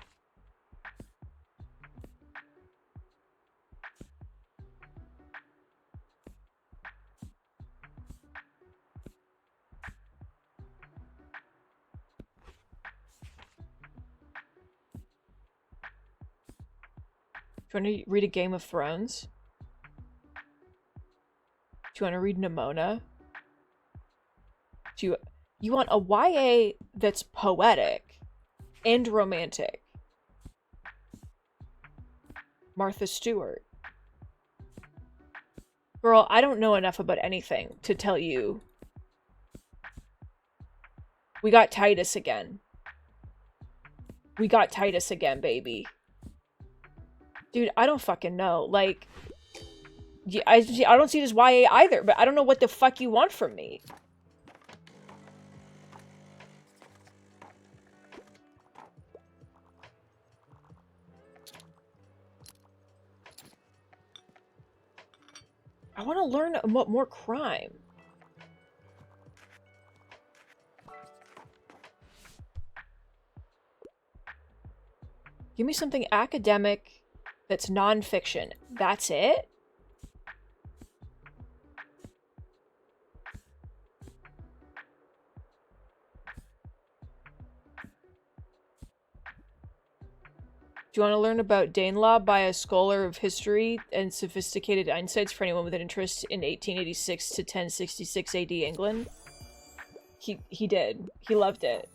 A: Do you want to read a Game of Thrones? Do you want to read Nimona? You want a YA that's poetic and romantic? Martha Stewart. Girl, I don't know enough about anything to tell you. We got Titus again. We got Titus again, baby. Dude, I don't fucking know. Like, I don't see this YA either, but I don't know what the fuck you want from me. I want to learn more crime. Give me something academic that's non-fiction. That's it? Do you want to learn about Danelaw by a scholar of history and sophisticated insights for anyone with an interest in 1886 to 1066 AD England? He did. He loved it.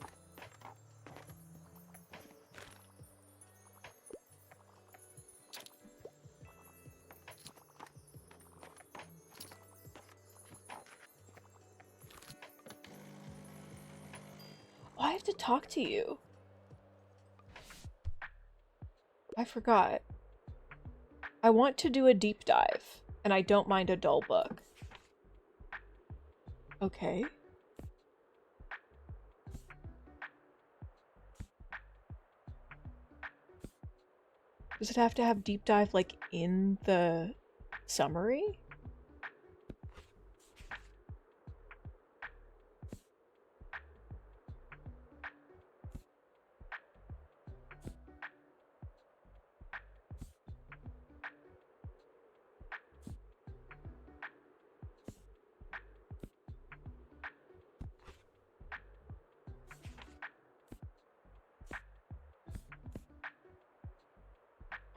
A: Oh, I have to talk to you. I forgot. I want to do a deep dive, and I don't mind a dull book. Okay. Does it have to have deep dive, like, in the summary?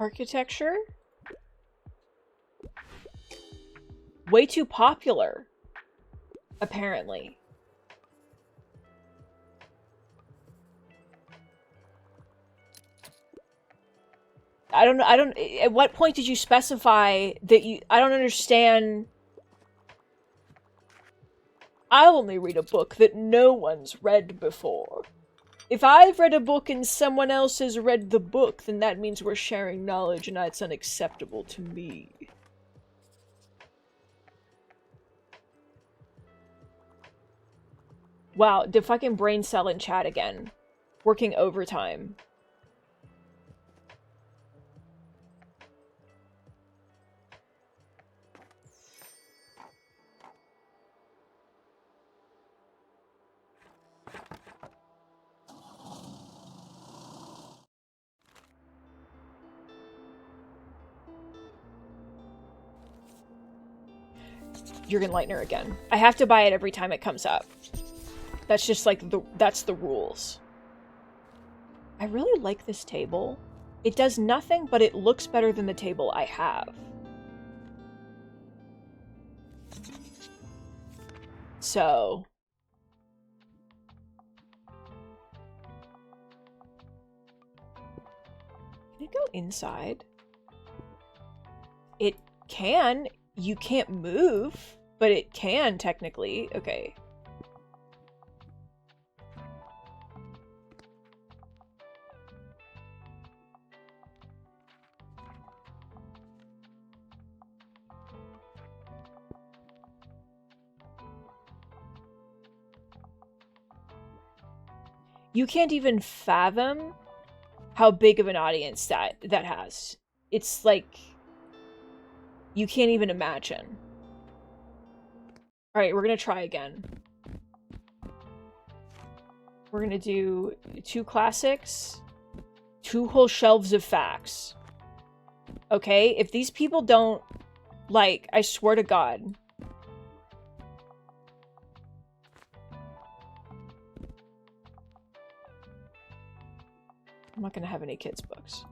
A: Architecture? Way too popular. Apparently. I don't know. At what point did you specify that you... I don't understand. I'll only read a book that no one's read before. If I've read a book and someone else has read the book, then that means we're sharing knowledge and that's unacceptable to me. Wow, the fucking brain cell in chat again. Working overtime. Jürgen Leitner again. I have to buy it every time it comes up. That's just like that's the rules. I really like this table. It does nothing, but it looks better than the table I have. So... Can it go inside? It can. You can't move, but it can technically. Okay. You can't even fathom how big of an audience that has. It's like... You can't even imagine. Alright, we're gonna try again. We're gonna do 2 classics. 2 whole shelves of facts. Okay? If these people don't, like, I swear to God. I'm not gonna have any kids' books.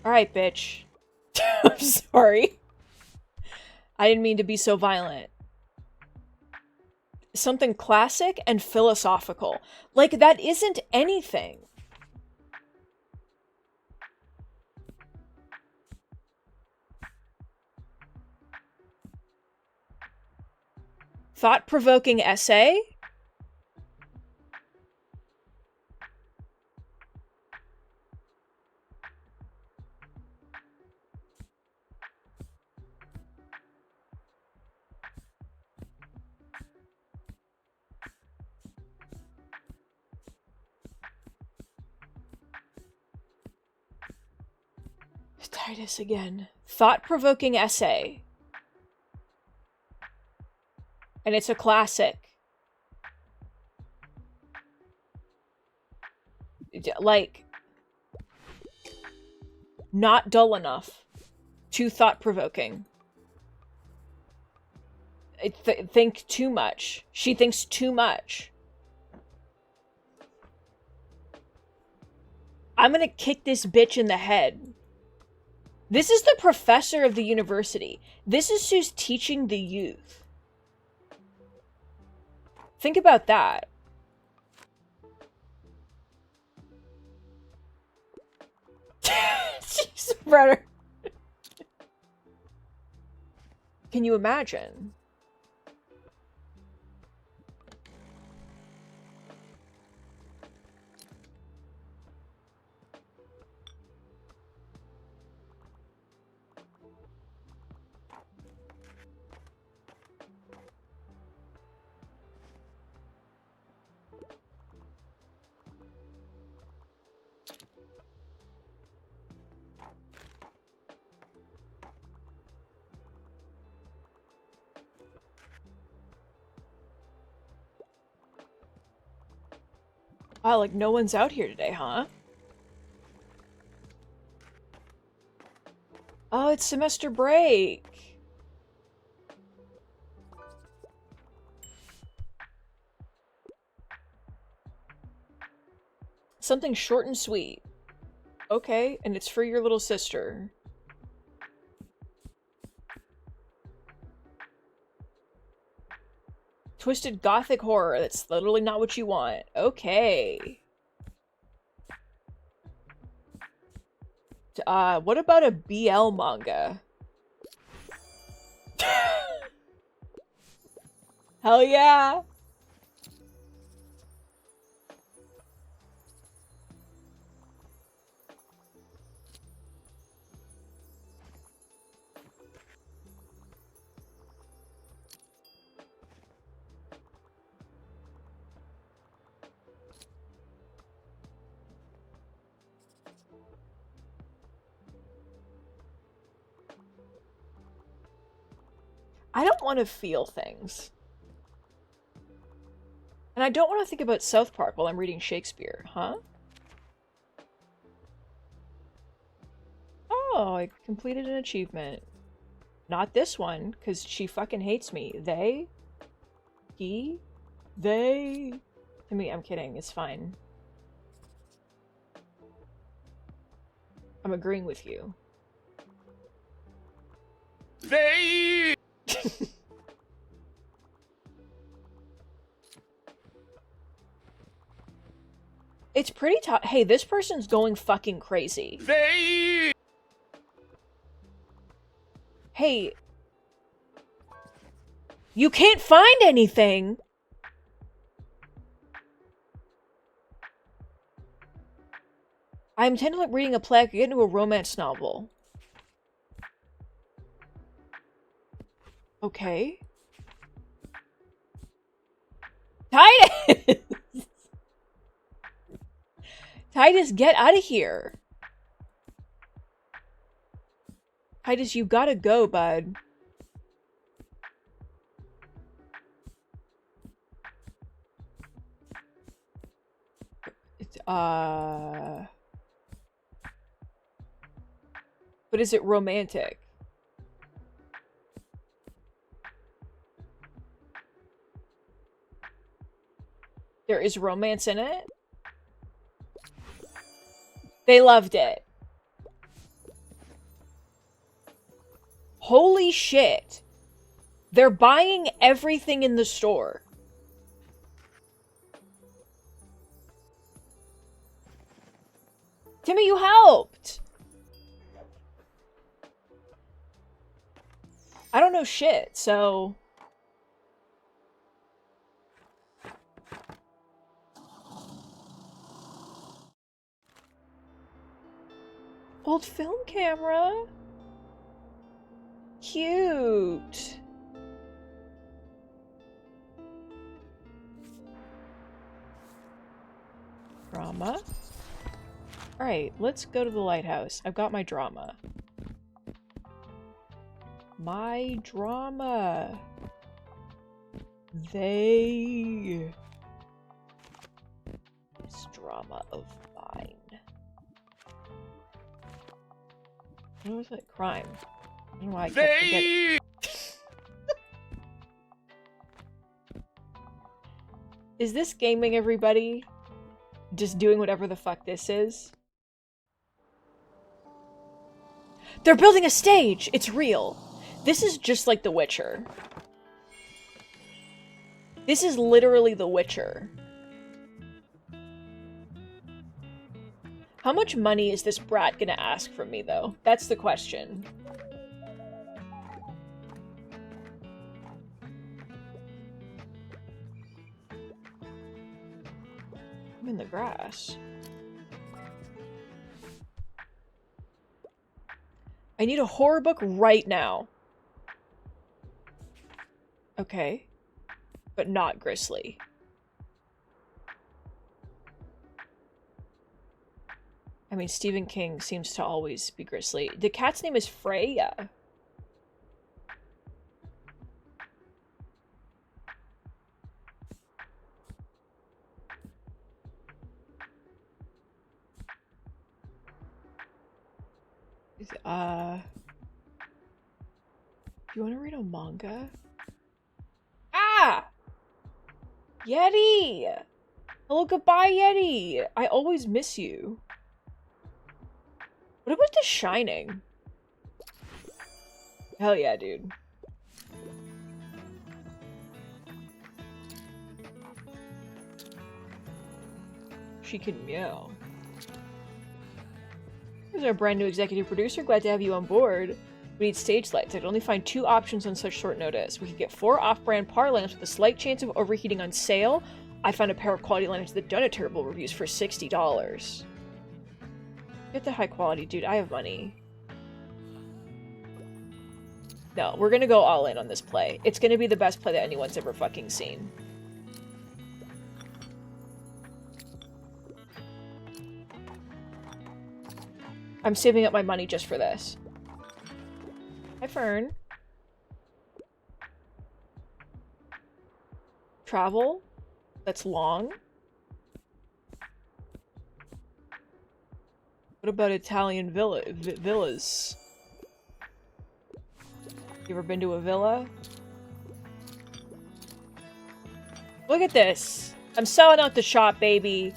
A: Alright, bitch. I'm sorry. I didn't mean to be so violent. Something classic and philosophical. Like, that isn't anything. Thought-provoking essay? Titus again. Thought-provoking essay. And it's a classic. Like, not dull enough. Too thought-provoking. Think too much. She thinks too much. I'm gonna kick this bitch in the head. This is the professor of the university. This is who's teaching the youth. Think about that. Jeez, brother. Can you imagine? Wow, like no one's out here today, huh? Oh, it's semester break. Something short and sweet. Okay, and it's for your little sister. Twisted gothic horror. That's literally not what you want. Okay. What about a BL manga? Hell yeah! I don't want to feel things. And I don't want to think about South Park while I'm reading Shakespeare, huh? Oh, I completed an achievement. Not this one, because she fucking hates me. They? He? They? To me, I'm kidding. It's fine. I'm agreeing with you. They! It's pretty tough. Hey, this person's going fucking crazy. They! Hey. You can't find anything! I intend on reading a play. I could get into a romance novel. Okay. Titus! Titus, get out of here. Titus, you gotta go, bud. It's, but is it romantic? There is romance in it? They loved it. Holy shit. They're buying everything in the store. Timmy, you helped! I don't know shit, so... Old film camera? Cute. Drama. Alright, let's go to the lighthouse. I've got my drama. My drama. This drama of mine. What was that? Crime. I don't know why I kept forgetting. Is this gaming, everybody? Just doing whatever the fuck this is? They're building a stage! It's real! This is just like The Witcher. This is literally The Witcher. How much money is this brat gonna ask from me, though? That's the question. I'm in the grass. I need a horror book right now. Okay. But not grisly. I mean, Stephen King seems to always be grisly. The cat's name is Freya. Do you want to read a manga? Ah! Yeti! Hello, goodbye, Yeti! I always miss you. What about The Shining? Hell yeah, dude. She can meow. Here's our brand new executive producer. Glad to have you on board. We need stage lights. I could only find 2 options on such short notice. We could get 4 off-brand par lamps with a slight chance of overheating on sale. I found a pair of quality lamps that done a terrible reviews for $60. Get the high quality, dude. I have money. No, we're gonna go all in on this play. It's gonna be the best play that anyone's ever fucking seen. I'm saving up my money just for this. Hi, Fern. Travel? That's long? What about Italian villas? You ever been to a villa? Look at this! I'm selling out the shop, baby!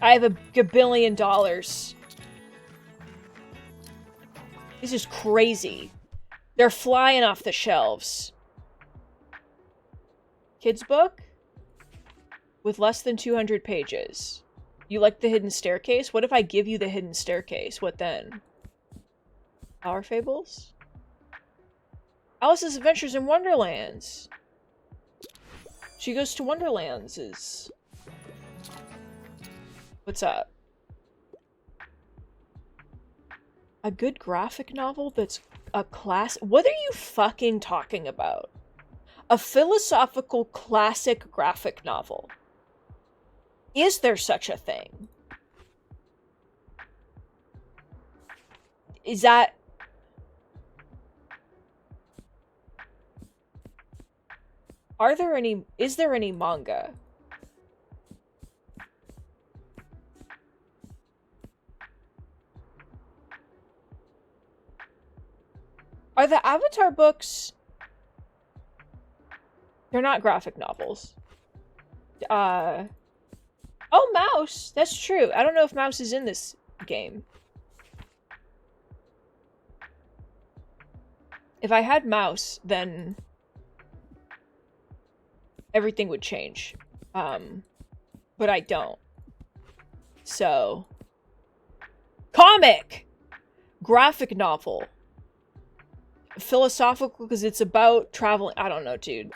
A: I have a gabillion dollars. This is crazy. They're flying off the shelves. Kids book? With less than 200 pages. You like the hidden staircase? What if I give you the hidden staircase? What then? Flower Fables? Alice's Adventures in Wonderlands. She Goes to Wonderlands is... What's up? A good graphic novel that's a class... What are you fucking talking about? A philosophical classic graphic novel. Is there such a thing? Is that... Is there any manga? Are the Avatar books... They're not graphic novels. Oh, Mouse! That's true. I don't know if Mouse is in this game. If I had Mouse, then everything would change. But I don't. So... Comic! Graphic novel. Philosophical because it's about traveling. I don't know, dude.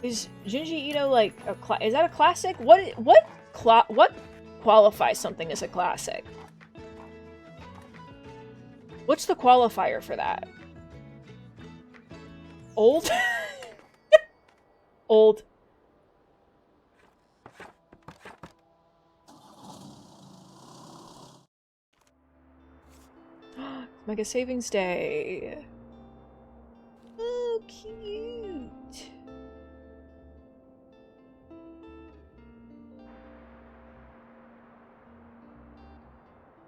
A: Is Junji Ito like a is that a classic? What qualifies something as a classic? What's the qualifier for that? Old? Old. Mega Savings Day. Oh, cute.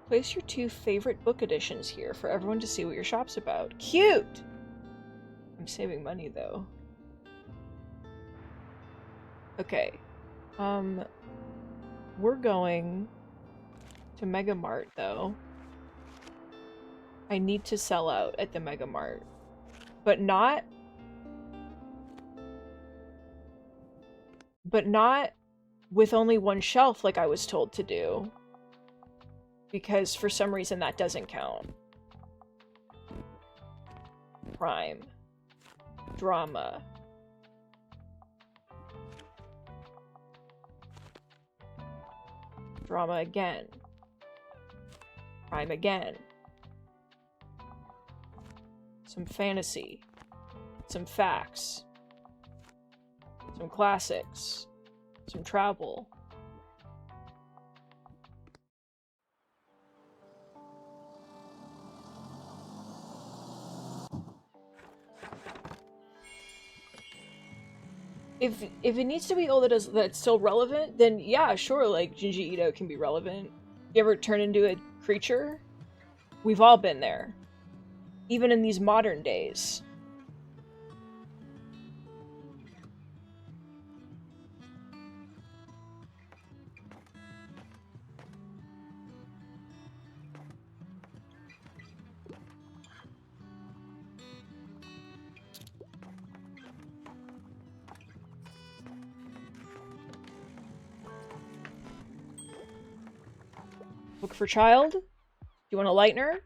A: Place your 2 favorite book editions here for everyone to see what your shop's about. Cute! I'm saving money, though. Okay. We're going to Mega Mart, though. I need to sell out at the Mega Mart. But not with only one shelf like I was told to do. Because for some reason that doesn't count. Crime. Drama. Drama again. Crime again. Some fantasy. Some facts. Some classics. Some travel. If it needs to be all that's still relevant, then yeah, sure, like Junji Ito can be relevant. You ever turn into a creature? We've all been there. Even in these modern days. Book for child? Do you want a Leitner?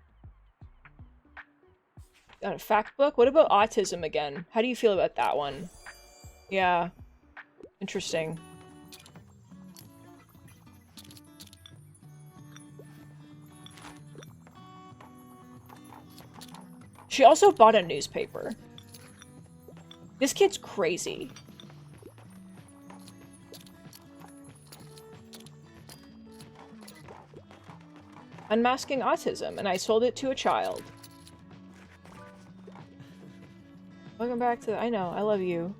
A: Got a fact book? What about autism again? How do you feel about that one? Yeah. Interesting. She also bought a newspaper. This kid's crazy. Unmasking Autism, and I sold it to a child. Welcome back to I know, I love you.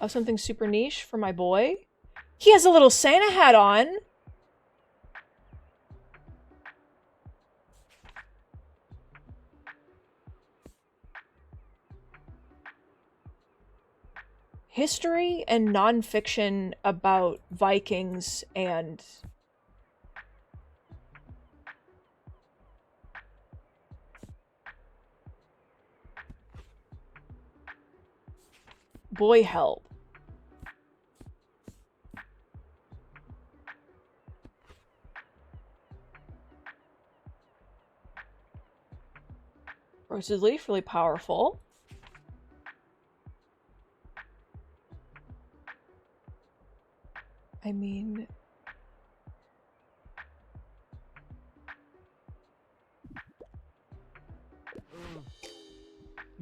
A: Oh, something super niche for my boy? He has a little Santa hat on! History and nonfiction about Vikings and boy help. Roasted leaf, really powerful. I mean...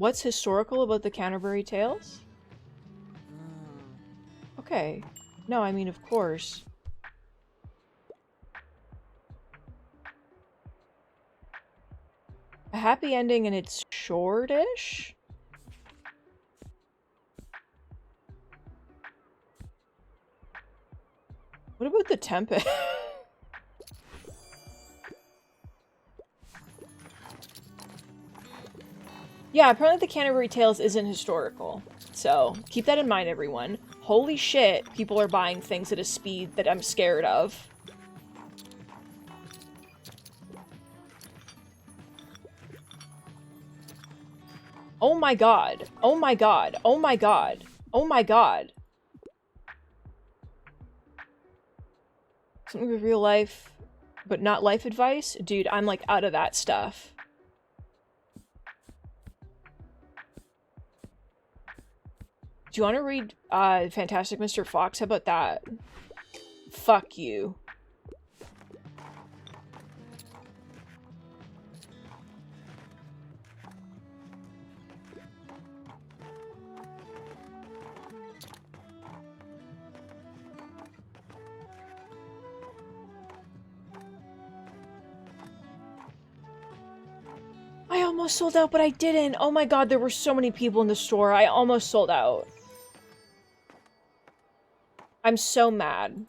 A: What's historical about the Canterbury Tales? Okay. No, I mean, of course. A happy ending and it's shortish? What about the Tempest? Yeah, apparently the Canterbury Tales isn't historical. So, keep that in mind, everyone. Holy shit, people are buying things at a speed that I'm scared of. Oh my god. Oh my god. Oh my god. Oh my god. Something with real life, but not life advice? Dude, I'm like out of that stuff. Do you want to read Fantastic Mr. Fox? How about that? Fuck you. I almost sold out, but I didn't. Oh my god, there were so many people in the store. I almost sold out. I'm so mad.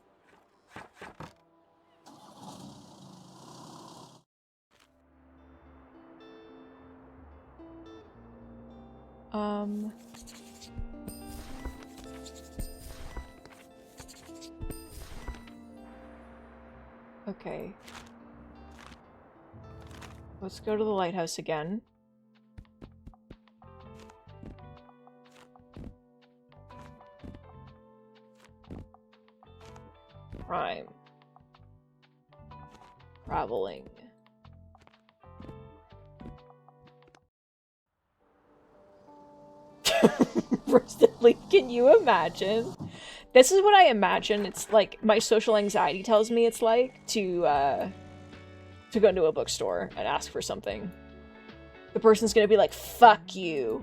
A: Okay. Let's go to the lighthouse again. Prime. Traveling. Instantly, can you imagine? This is what I imagine it's like, my social anxiety tells me it's like to go into a bookstore and ask for something. The person's gonna be like, fuck you.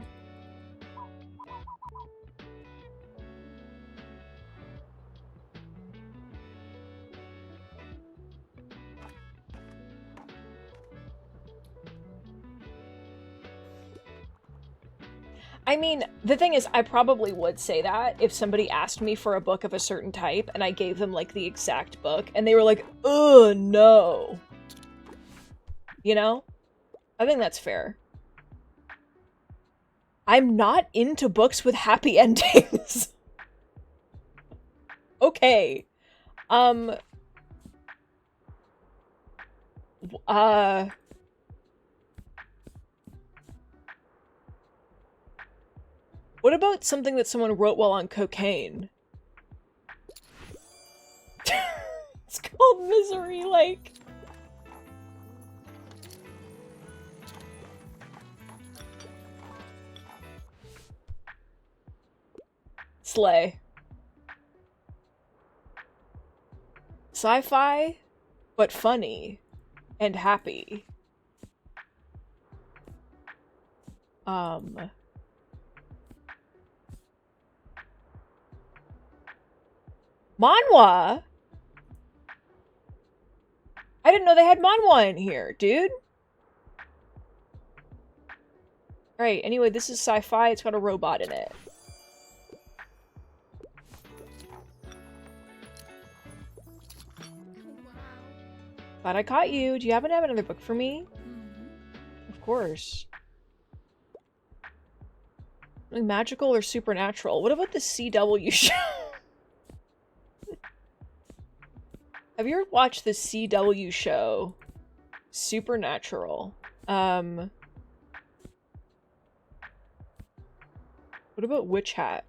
A: I mean, the thing is, I probably would say that if somebody asked me for a book of a certain type and I gave them, like, the exact book, and they were like, ugh, no. You know? I think that's fair. I'm not into books with happy endings. Okay. What about something that someone wrote while on cocaine? It's called Misery, like... Slay. Sci-fi, but funny. And happy. Manhwa? I didn't know they had manhwa in here, dude. Alright, anyway, this is sci-fi. It's got a robot in it. Glad I caught you. Do you happen to have another book for me? Of course. Something magical or supernatural? What about the CW show? Have you ever watched the CW show? Supernatural. What about Witch Hat?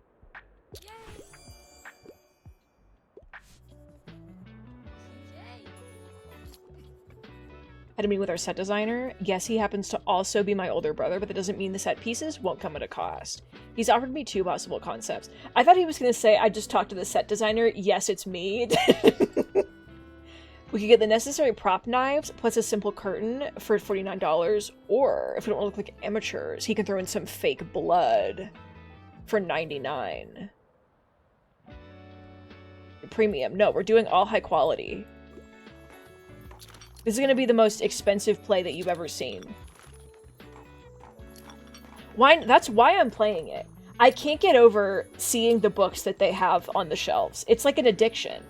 A: Had a meeting with our set designer. Yes, he happens to also be my older brother, but that doesn't mean the set pieces won't come at a cost. He's offered me 2 possible concepts. I thought he was going to say, I just talked to the set designer. Yes, it's me. We could get the necessary prop knives plus a simple curtain for $49, or if we don't want to look like amateurs, he can throw in some fake blood for $99. Premium. No, we're doing all high quality. This is going to be the most expensive play that you've ever seen. That's why I'm playing it. I can't get over seeing the books that they have on the shelves. It's like an addiction.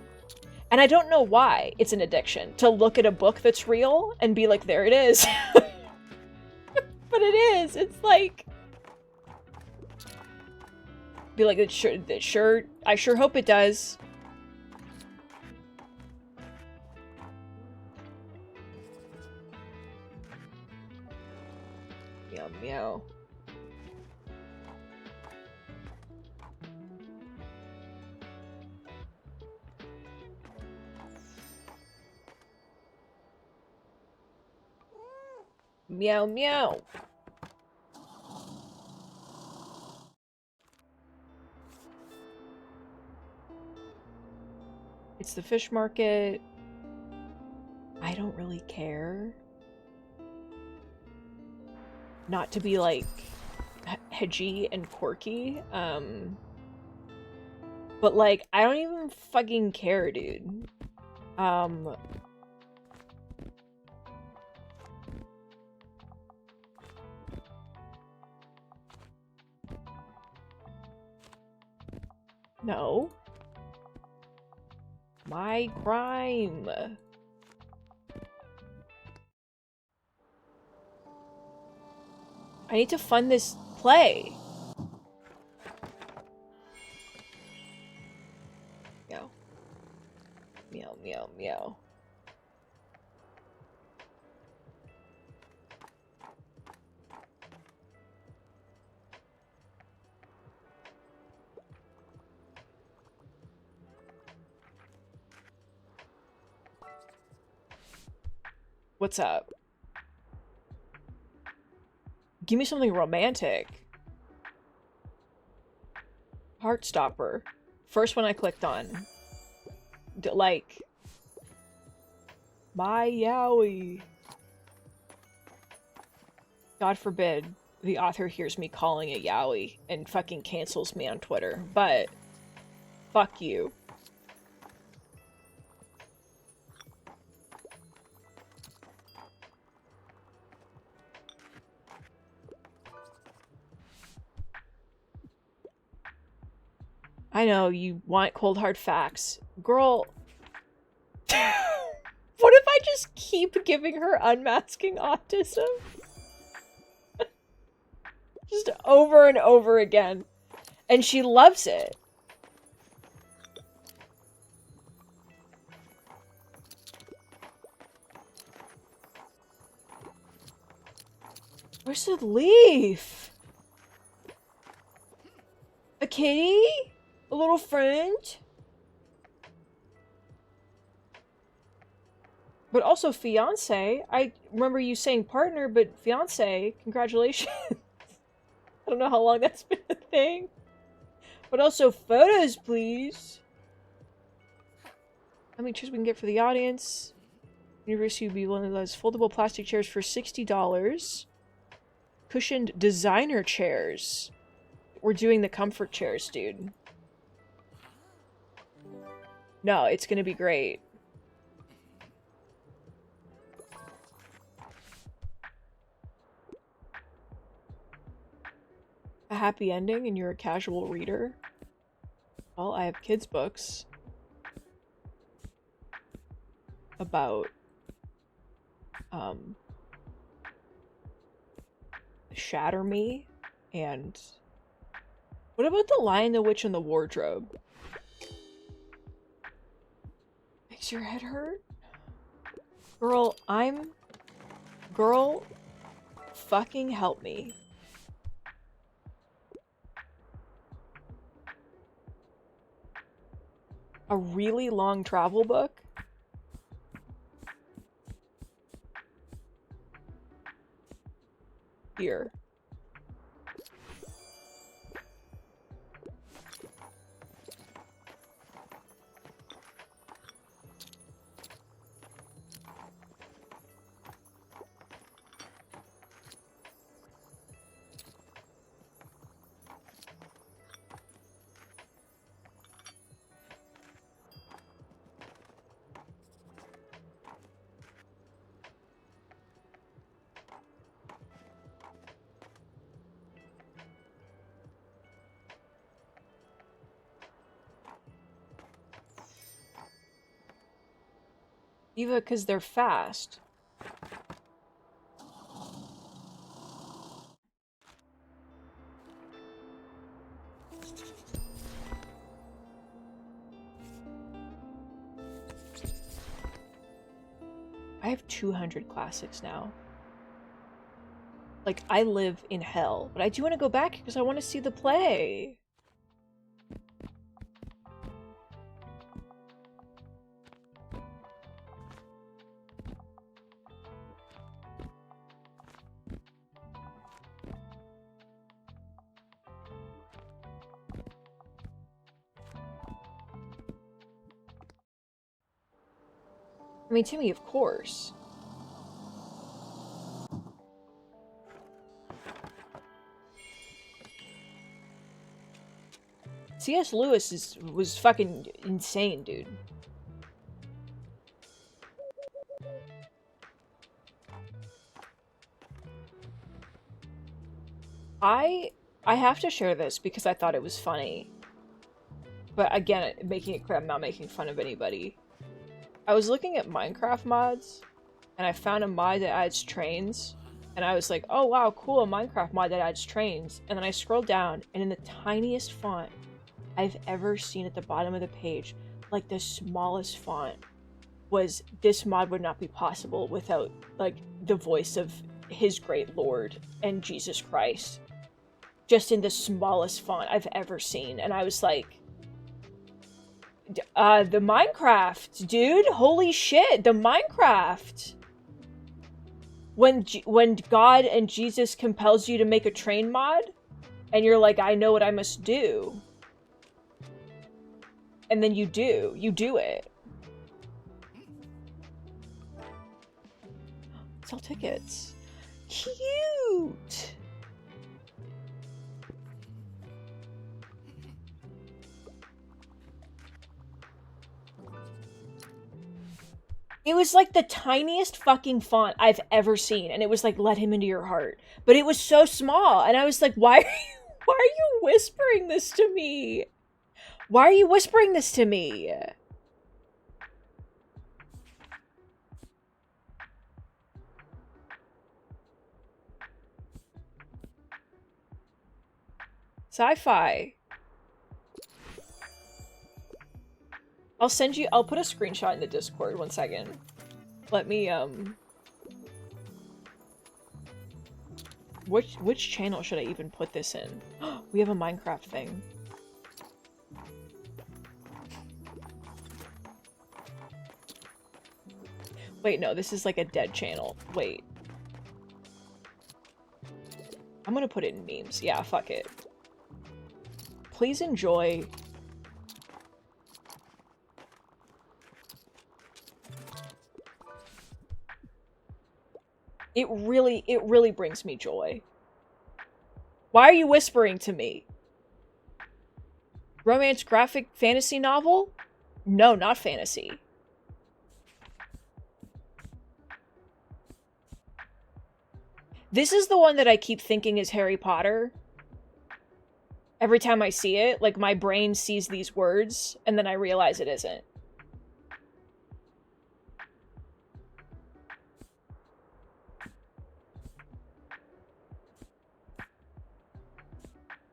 A: And I don't know why it's an addiction to look at a book that's real and be like, there it is. But it is. It's like... Be like, I sure hope it does. Meow, meow. Meow, meow. It's the fish market. I don't really care. Not to be, like, hedgy and quirky. But, like, I don't even fucking care, dude. No. My crime. I need to fund this play. Meow. Meow, meow, meow. What's up? Give me something romantic. Heartstopper. First one I clicked on. Like... My yowie. God forbid the author hears me calling it yaoi and fucking cancels me on Twitter. But... Fuck you. I know, you want cold hard facts. Girl... What if I just keep giving her unmasking autism? Just over and over again. And she loves it. Where's the leaf? A kitty? A little friend? But also fiance. I remember you saying partner, but fiance. Congratulations. I don't know how long that's been a thing. But also photos, please. How many chairs we can get for the audience? University will be one of those foldable plastic chairs for $60. Cushioned designer chairs. We're doing the comfort chairs, dude. No, it's gonna be great. A happy ending and you're a casual reader? Well, I have kids' books about Shatter Me and what about The Lion, the Witch, and the Wardrobe? Makes your head hurt? Girl, Girl, fucking help me. A really long travel book? Here. Eva, because they're fast. I have 200 classics now. Like, I live in hell, but I do want to go back because I want to see the play. I mean, Timmy, of course. C.S. Lewis was fucking insane, dude. I have to share this because I thought it was funny. But again, making it clear I'm not making fun of anybody. I was looking at Minecraft mods, and I found a mod that adds trains, and I was like, oh wow, cool, a Minecraft mod that adds trains. And then I scrolled down, and in the tiniest font I've ever seen at the bottom of the page, like the smallest font, was this mod would not be possible without, like, the voice of his great lord and Jesus Christ. Just in the smallest font I've ever seen. And I was like, the Minecraft, dude! Holy shit, the Minecraft! When God and Jesus compels you to make a train mod, and you're like, I know what I must do. And then you do it. Sell tickets. Cute! It was like the tiniest fucking font I've ever seen, and it was like, let him into your heart. But it was so small, and I was like, why are you whispering this to me? Why are you whispering this to me? Sci-fi. I'll put a screenshot in the Discord, 1 second. Let me, Which channel should I even put this in? We have a Minecraft thing. Wait, no, this is like a dead channel. Wait. I'm gonna put it in memes. Yeah, fuck it. Please enjoy. It really brings me joy. Why are you whispering to me? Romance graphic fantasy novel? No, not fantasy. This is the one that I keep thinking is Harry Potter. Every time I see it, like, my brain sees these words, and then I realize it isn't.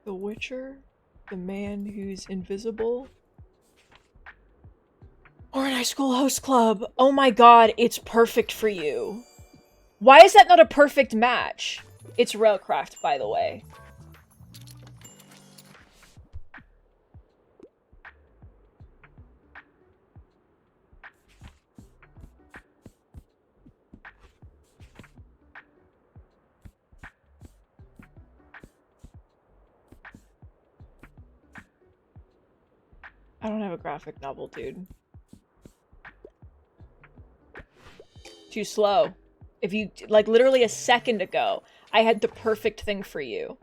A: The Witcher? The man who's invisible? Or an high school host club. Oh my god, it's perfect for you. Why is that not a perfect match? It's Railcraft, by the way. I don't have a graphic novel, dude. Too slow. If you, like, literally a second ago, I had the perfect thing for you.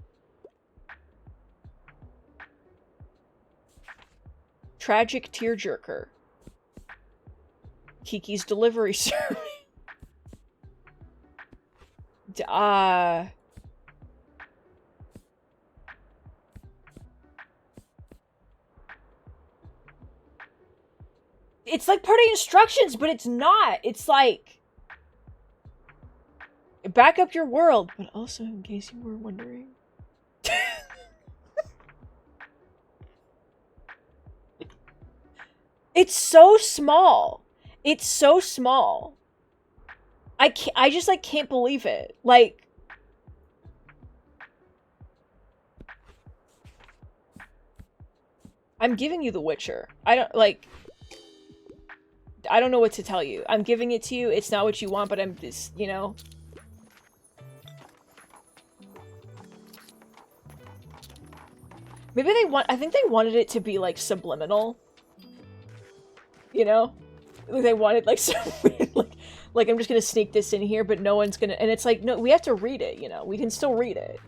A: Tragic tearjerker. Kiki's delivery service. It's like part of the instructions, but it's not. It's like, back up your world, but also in case you were wondering. It's so small. It's so small. I just like can't believe it. Like, I'm giving you The Witcher. I don't know what to tell you. I'm giving it to you. It's not what you want, but I'm just, you know. Maybe I think they wanted it to be like subliminal. You know? Like they wanted like some weird, like I'm just gonna sneak this in here, but no one's gonna, and it's like, no, we have to read it, you know? We can still read it.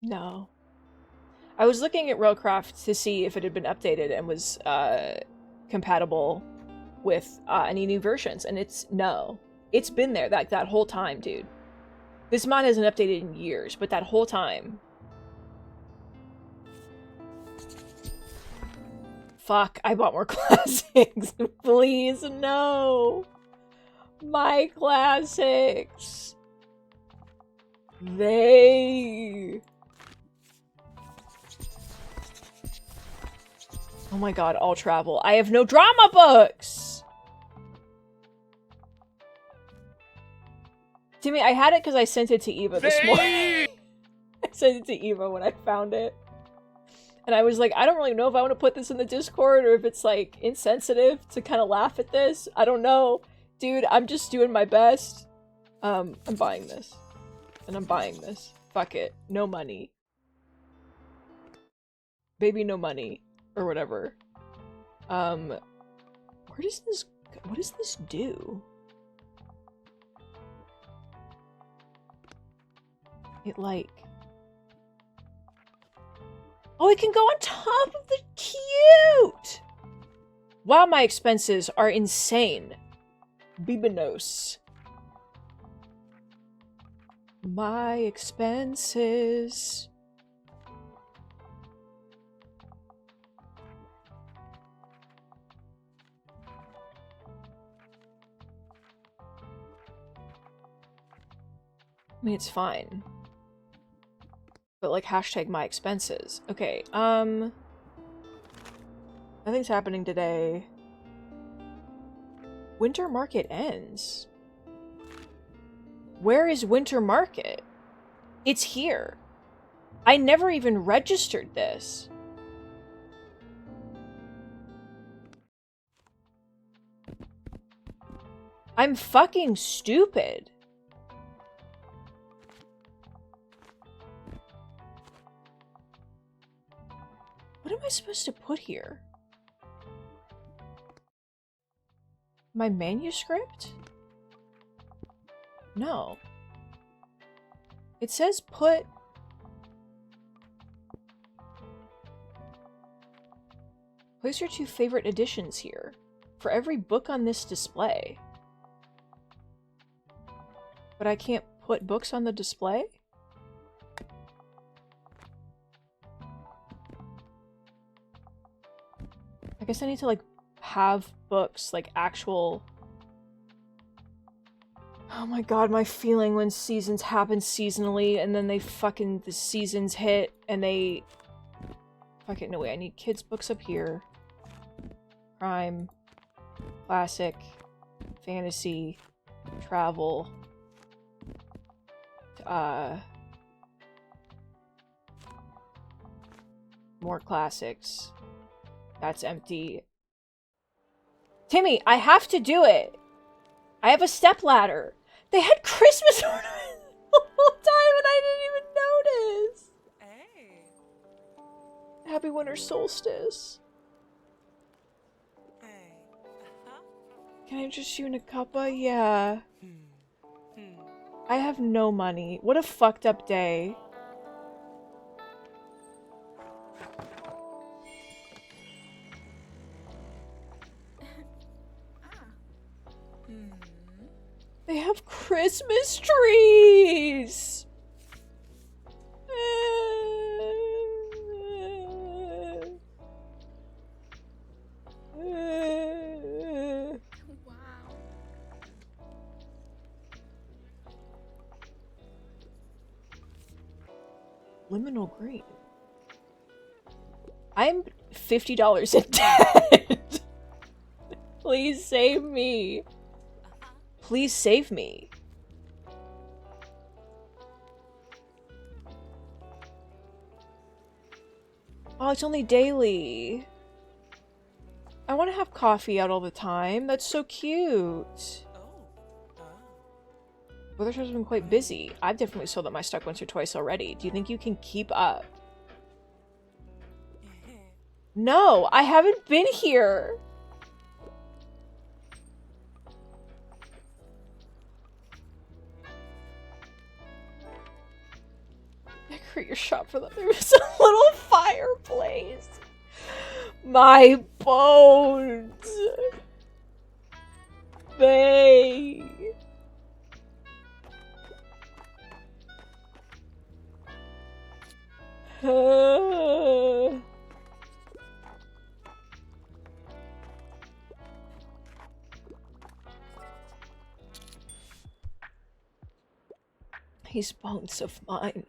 A: No. I was looking at Railcraft to see if it had been updated and was compatible with any new versions, and it's no. It's been there that whole time, dude. This mod hasn't updated in years, but that whole time. Fuck, I bought more classics. Please, no. My classics. Oh my god, all travel. I have no drama books! Timmy, I had it because I sent it to Eva this morning. I sent it to Eva when I found it. And I was like, I don't really know if I want to put this in the Discord or if it's like insensitive to kind of laugh at this. I don't know. Dude, I'm just doing my best. I'm buying this. And I'm buying this. Fuck it. No money. Baby, no money. Or whatever. Where does this... What does this do? It like... Oh, it can go on top of the... Cute! Wow, my expenses are insane. Bibanos. My expenses... I mean, it's fine. But, like, hashtag my expenses. Okay, nothing's happening today. Winter Market ends. Where is Winter Market? It's here. I never even registered this. I'm fucking stupid. What am I supposed to put here? My manuscript? No. It says put... Place your 2 favorite editions here. For every book on this display. But I can't put books on the display? I guess I need to, like, have books, like, actual... Oh my god, my feeling when seasons happen seasonally, and then they fucking... the seasons hit, and they... Fuck it, no way, I need kids' books up here. Crime. Classic. Fantasy. Travel. More classics. That's empty. Timmy, I have to do it! I have a stepladder. They had Christmas ornaments the whole time and I didn't even notice! Hey. Happy winter solstice. Hey. Can I interest you in a cuppa? Yeah. I have no money. What a fucked up day. They have Christmas trees!
B: Wow.
A: Liminal green. I'm $50 in debt. Please save me. Please save me. Oh, it's only daily. I want to have coffee out all the time. That's so cute. Weather shows have been quite busy. I've definitely sold out my stock once or twice already. Do you think you can keep up? No, I haven't been here. Decorate your shop for them. There was a little fireplace. My bones. They. These bones of mine.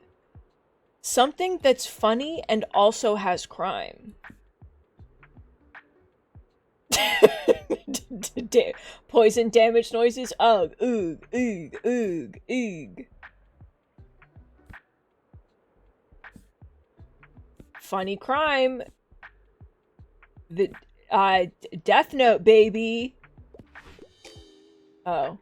A: Something that's funny and also has crime. Poison damage noises. Ugh, oog, oog, oog, oog. Funny crime. The Death Note, baby. Oh.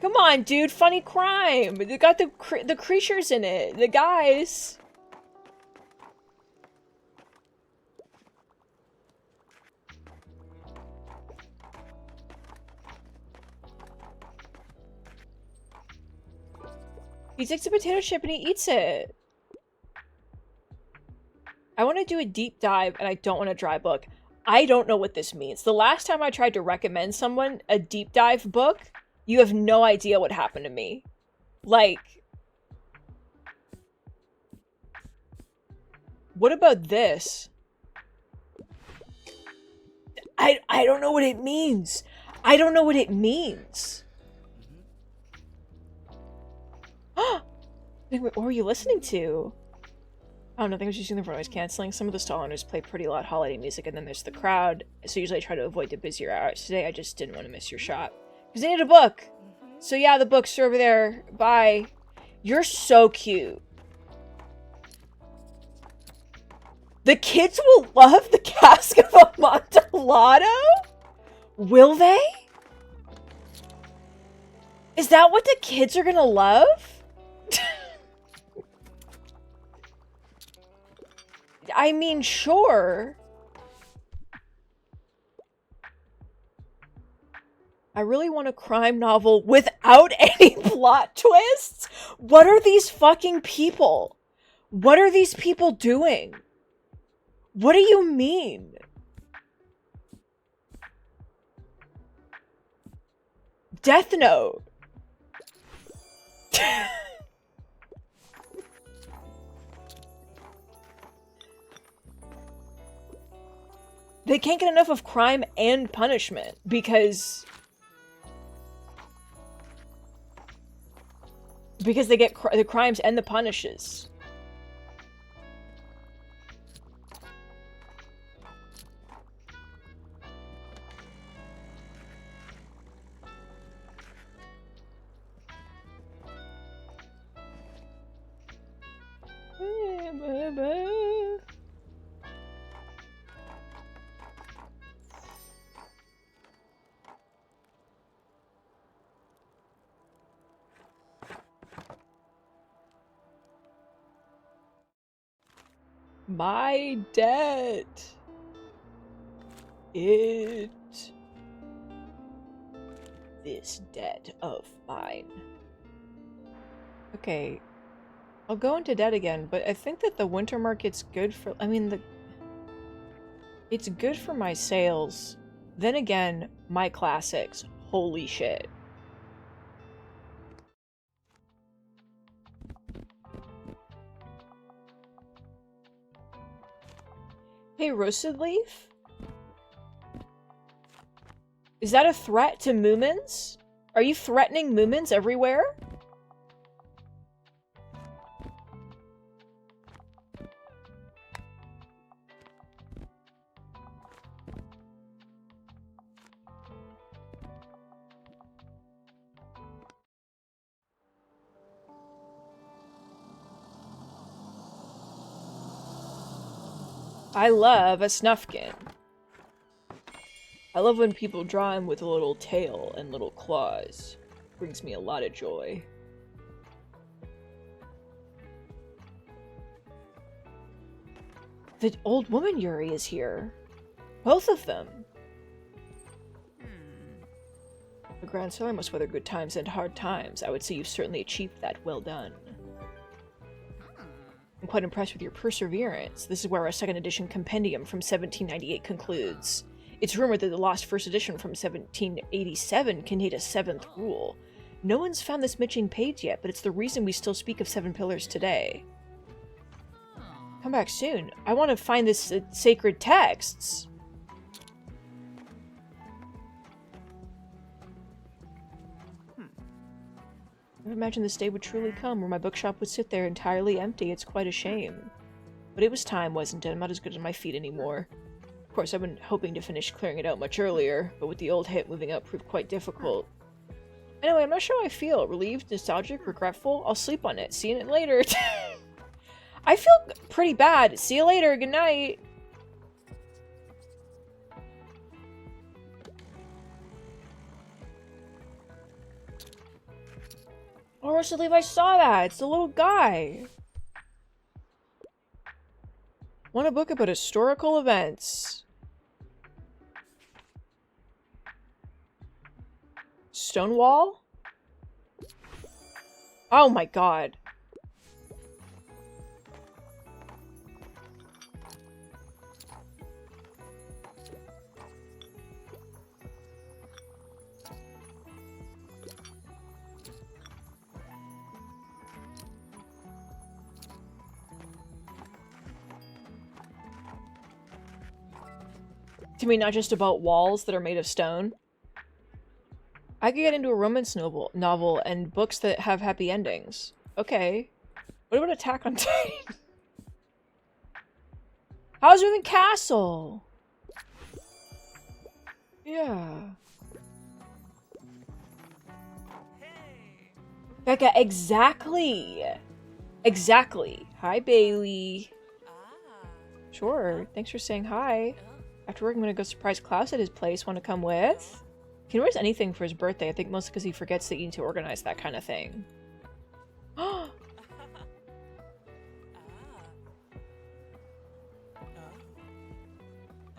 A: Come on, dude. Funny crime. They got the creatures in it. The guys. He takes a potato chip and he eats it. I want to do a deep dive and I don't want a dry book. I don't know what this means. The last time I tried to recommend someone a deep dive book, you have no idea what happened to me. Like, what about this? I don't know what it means. I don't know what it means. What were you listening to? Oh, nothing. I was just using the noise canceling. Some of the stall owners play pretty loud holiday music, and then there's the crowd. So usually I try to avoid the busier hours. Today I just didn't want to miss your shop. Because I need a book. So yeah, the books are over there. Bye. You're so cute. The kids will love the Cask of Amontillado? Will they? Is that what the kids are gonna love? I mean, sure. I really want a crime novel without any plot twists? What are these fucking people? What are these people doing? What do you mean? Death Note. They can't get enough of crime and punishment because they get the crimes and the punishes. My debt. This debt of mine. Okay. I'll go into debt again, but I think that the winter market's good for, I mean, it's good for my sales. Then again, my classics. Holy shit. Hey, Roasted Leaf? Is that a threat to Moomins? Are you threatening Moomins everywhere? I love a Snufkin. I love when people draw him with a little tail and little claws. Brings me a lot of joy. The old woman Yuri is here. Both of them. A Grand Sailor must weather good times and hard times. I would say you've certainly achieved that. Well done. I'm quite impressed with your perseverance. This is where our second edition compendium from 1798 concludes. It's rumored that the lost first edition from 1787 contained a seventh rule. No one's found this missing page yet, but it's the reason we still speak of seven pillars today. Come back soon. I want to find this sacred texts. I never imagined this day would truly come, where my bookshop would sit there entirely empty. It's quite a shame. But it was time, wasn't it? I'm not as good on my feet anymore. Of course, I've been hoping to finish clearing it out much earlier, but with the old hit, moving up proved quite difficult. Anyway, I'm not sure how I feel. Relieved, nostalgic, regretful? I'll sleep on it. See you later. I feel pretty bad. See you later. Good night. Oh, Roasted Leaf, I saw that! It's the little guy! Want a book about historical events. Stonewall? Oh my god. To me, not just about walls that are made of stone. I could get into a romance novel and books that have happy endings. Okay. What about Attack on Titan? How's Moving Castle? Yeah. Becca, exactly! Exactly. Hi, Bailey. Sure, thanks for saying hi. After work, I'm gonna go surprise Klaus at his place. Want to come with? He wears anything for his birthday, I think mostly because he forgets that you need to organize that kind of thing.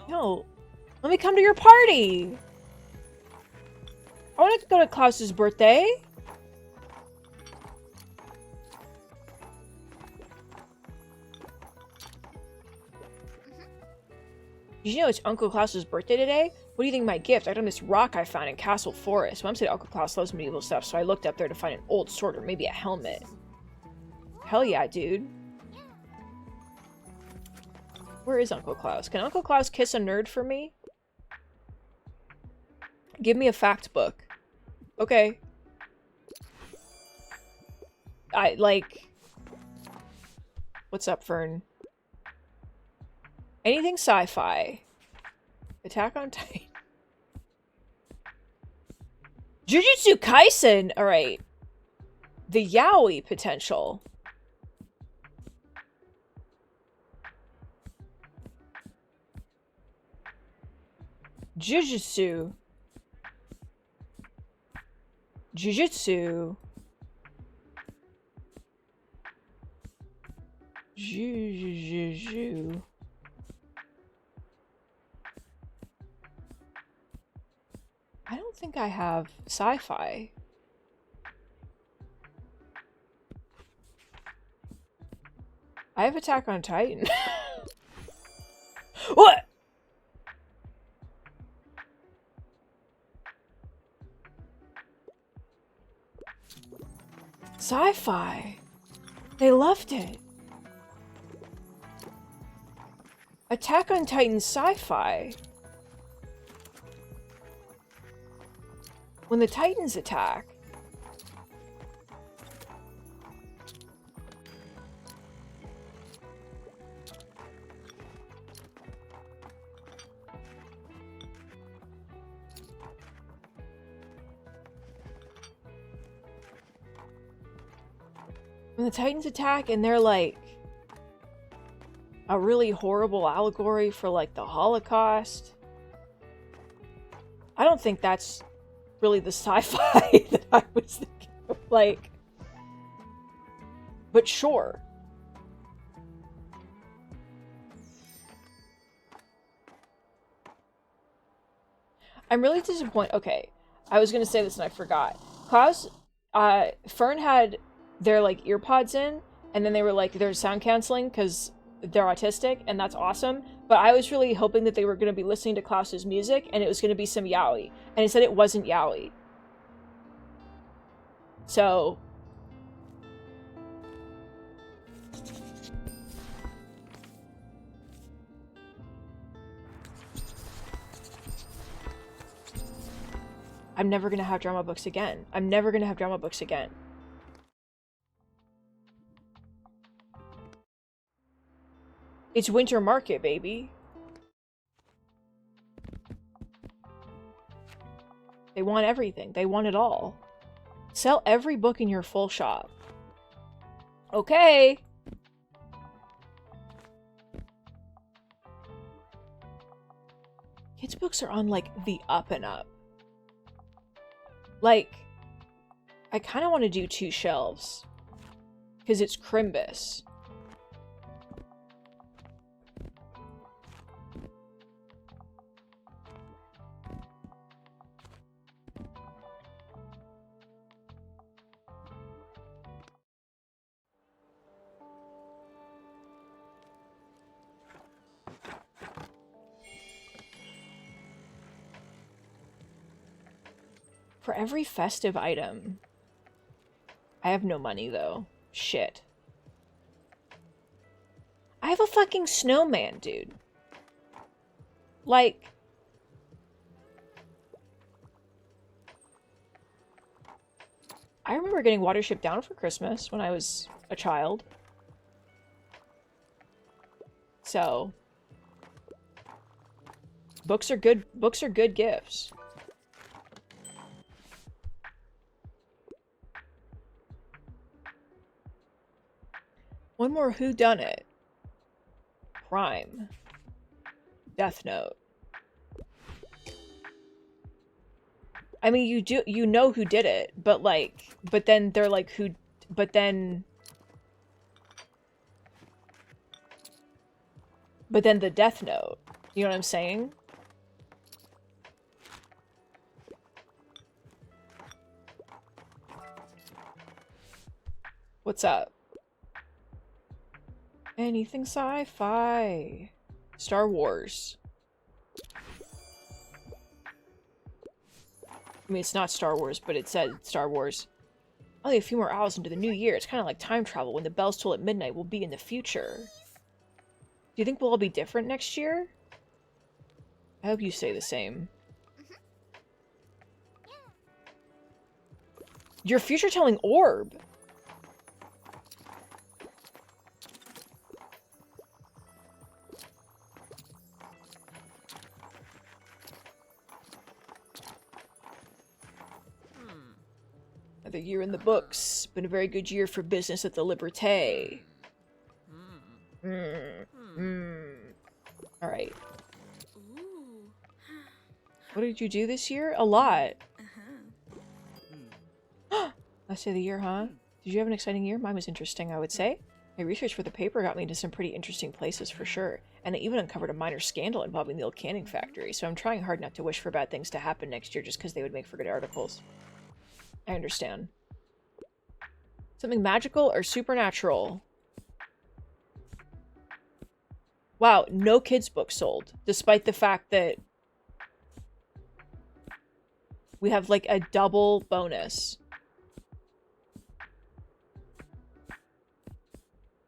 A: No, let me come to your party! I want to go to Klaus's birthday! Did you know it's Uncle Klaus's birthday today? What do you think of my gift? I got him this rock I found in Castle Forest. Mom said Uncle Klaus loves medieval stuff, so I looked up there to find an old sword or maybe a helmet. Hell yeah, dude. Where is Uncle Klaus? Can Uncle Klaus kiss a nerd for me? Give me a fact book. Okay. What's up, Fern? Anything sci-fi. Attack on Titan. Jujutsu Kaisen! Alright. The yaoi potential. Jujutsu. Jujutsu. Jujutsu. I don't think I have sci-fi. I have Attack on Titan. What? Sci-fi. They loved it. Attack on Titan sci-fi. When the Titans attack. When the Titans attack and they're like a really horrible allegory for like the Holocaust. I don't think that's really the sci-fi that I was thinking of, like, but sure. I'm really disappointed. Okay, I was gonna say this and I forgot. Klaus, Fern had their like earpods in, and then they were like they're sound canceling because they're autistic, and that's awesome. But I was really hoping that they were gonna be listening to Klaus's music, and it was gonna be some yaoi, and he said it wasn't yaoi. So. I'm never gonna have drama books again. I'm never gonna have drama books again. It's winter market, baby. They want everything. They want it all. Sell every book in your full shop. Okay. Kids' books are on, like, the up and up. Like, I kind of want to do 2 shelves. Because it's Crimbus. For every festive item. I have no money, though. Shit. I have a fucking snowman, dude. Like... I remember getting Watership Down for Christmas when I was a child. So... Books are good gifts. One more whodunit. Crime. Death Note. I mean, you know who did it, but like, but then they're like, but then the Death Note. You know what I'm saying? What's up? Anything sci-fi. Star Wars. I mean, it's not Star Wars, but it said Star Wars. Only a few more hours into the new year. It's kind of like time travel. When the bells toll at midnight, we'll be in the future. Do you think we'll all be different next year? I hope you say the same. Your future-telling orb! Another year in the books. Been a very good year for business at the Liberté. Alright. What did you do this year? A lot. Last day of the year, huh? Did you have an exciting year? Mine was interesting, I would say. My research for the paper got me into some pretty interesting places for sure. And I even uncovered a minor scandal involving the old canning factory, so I'm trying hard not to wish for bad things to happen next year just because they would make for good articles. I understand. Something magical or supernatural? Wow, no kids' books sold, despite the fact that we have like a double bonus.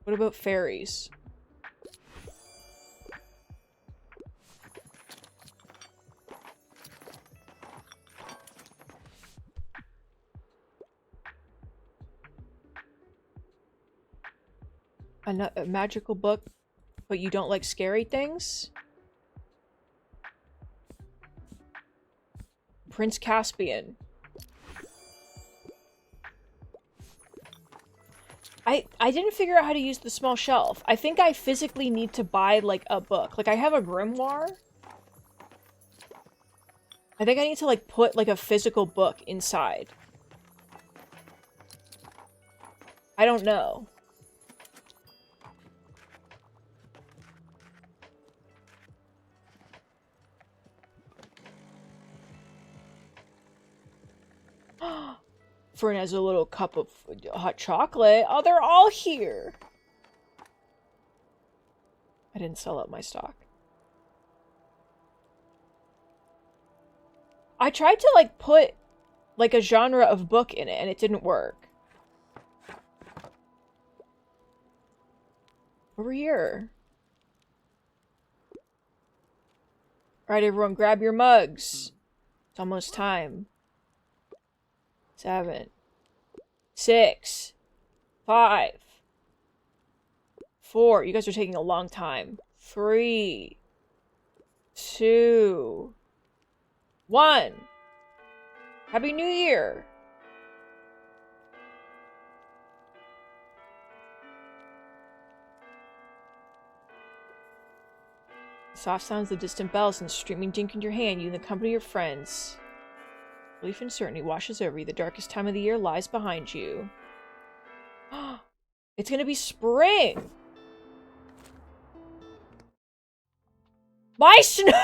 A: What about fairies? A magical book, but you don't like scary things? Prince Caspian. I didn't figure out how to use the small shelf. I think I physically need to buy, like, a book. Like, I have a grimoire. I think I need to, like, put, like, a physical book inside. I don't know. Fern has a little cup of hot chocolate. Oh, they're all here. I didn't sell out my stock. I tried to, like, put, like, a genre of book in it, and it didn't work. Over here. Alright, everyone, grab your mugs. It's almost time. 7, 6, 5, 4. You guys are taking a long time. 3, 2, 1. Happy New Year. Soft sounds of distant bells and streaming drink in your hand, you in the company of your friends. Relief and certainty washes over you. The darkest time of the year lies behind you. It's gonna be spring! My snowman!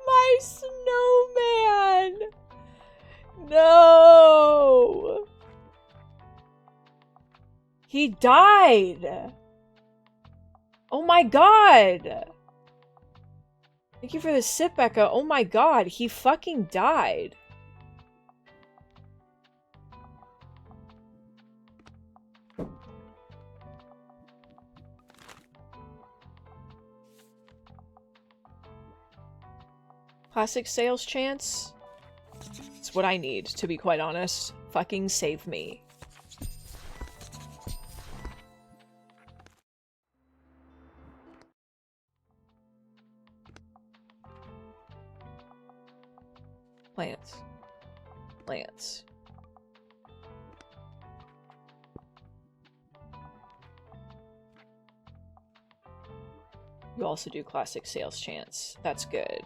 A: My snowman! No! He died! Oh my god! Thank you for the sip, Becca. Oh my god, he fucking died. Classic sales chance? It's what I need, to be quite honest. Fucking save me. Plants. Plants. You also do classic sales chance. That's good.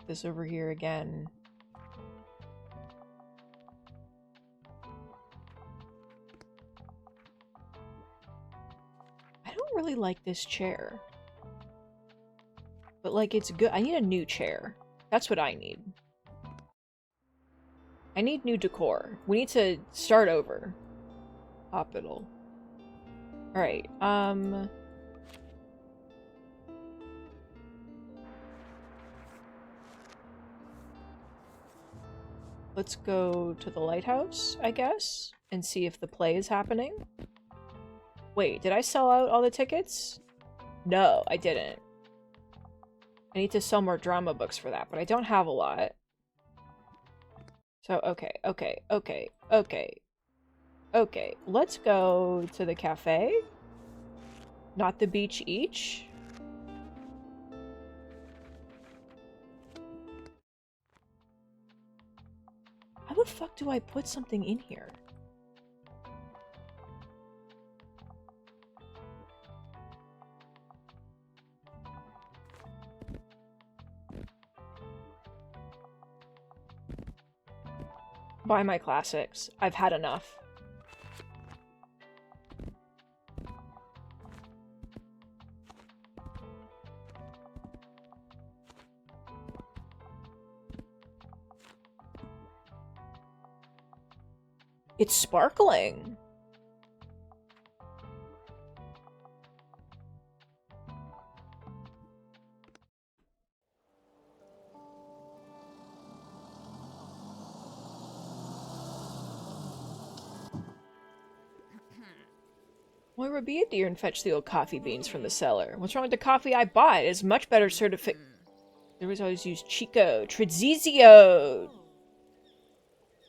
A: This over here again. I don't really like this chair. But, like, it's good. I need a new chair. That's what I need. I need new decor. We need to start over. Hospital. Alright, let's go to the lighthouse, I guess, and see if the play is happening. Wait, did I sell out all the tickets? No, I didn't. I need to sell more drama books for that, but I don't have a lot. So, okay. Okay, let's go to the cafe. Not the beach each. How the fuck do I put something in here? Buy my classics. I've had enough. It's sparkling. Moira, be a dear and fetch the old coffee beans from the cellar. What's wrong with the coffee I bought? It's much better certificate. There was always used Chico. Trizizio!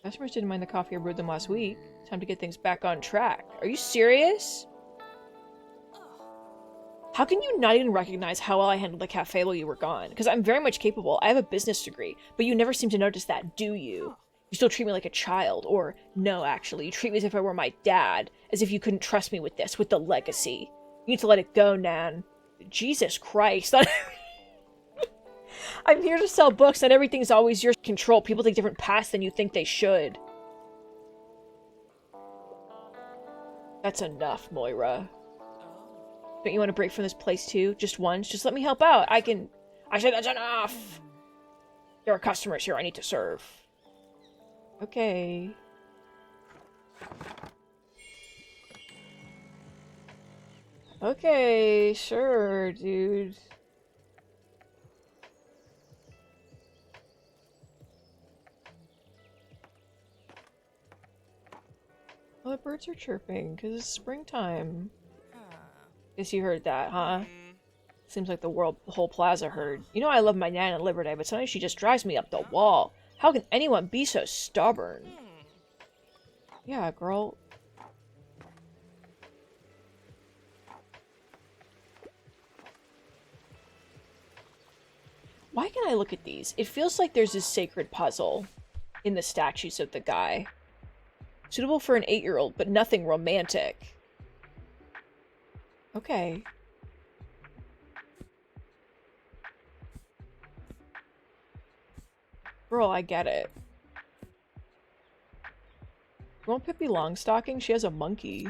A: Customers didn't mind the coffee I brewed them last week. Time to get things back on track. Are you serious? How can you not even recognize how well I handled the cafe while you were gone? Because I'm very much capable. I have a business degree, but you never seem to notice that, do you? You still treat me like a child. Or, no, actually, you treat me as if I were my dad. As if you couldn't trust me with this, with the legacy. You need to let it go, Nan. Jesus Christ. I'm here to sell books and everything's always your control. People take different paths than you think they should. That's enough, Moira. Don't you want a break from this place too? Just once? Just let me help out. I said that's enough! There are customers here I need to serve. Okay. Okay, sure, dude. Well, the birds are chirping, because it's springtime. Guess you heard that, huh? Seems like the whole plaza heard. You know I love my Nana Liberty, but sometimes she just drives me up the wall. How can anyone be so stubborn? Yeah, girl. Why can I look at these? It feels like there's this sacred puzzle in the statues of the guy. Suitable for an 8-year-old, but nothing romantic. Okay. Girl, I get it. You want Pippi Longstocking? She has a monkey.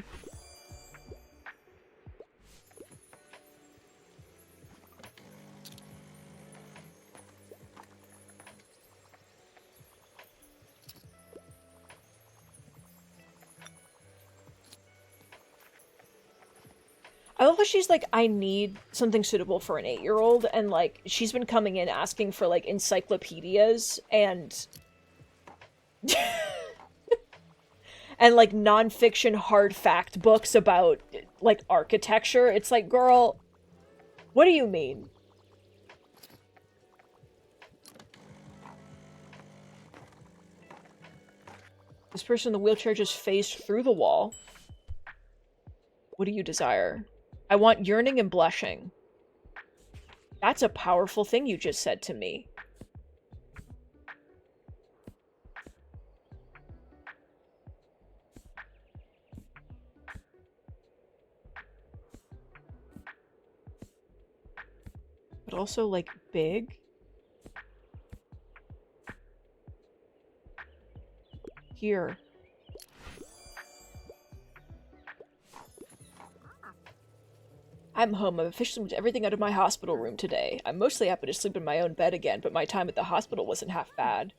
A: I love how she's like, I need something suitable for an 8-year-old, and like, she's been coming in asking for like encyclopedias and and like non-fiction hard fact books about like architecture. It's like, girl, what do you mean? This person in the wheelchair just phased through the wall. What do you desire? I want yearning and blushing. That's a powerful thing you just said to me. But also, like, big? Here. I'm home. I've officially moved everything out of my hospital room today. I'm mostly happy to sleep in my own bed again, but my time at the hospital wasn't half bad.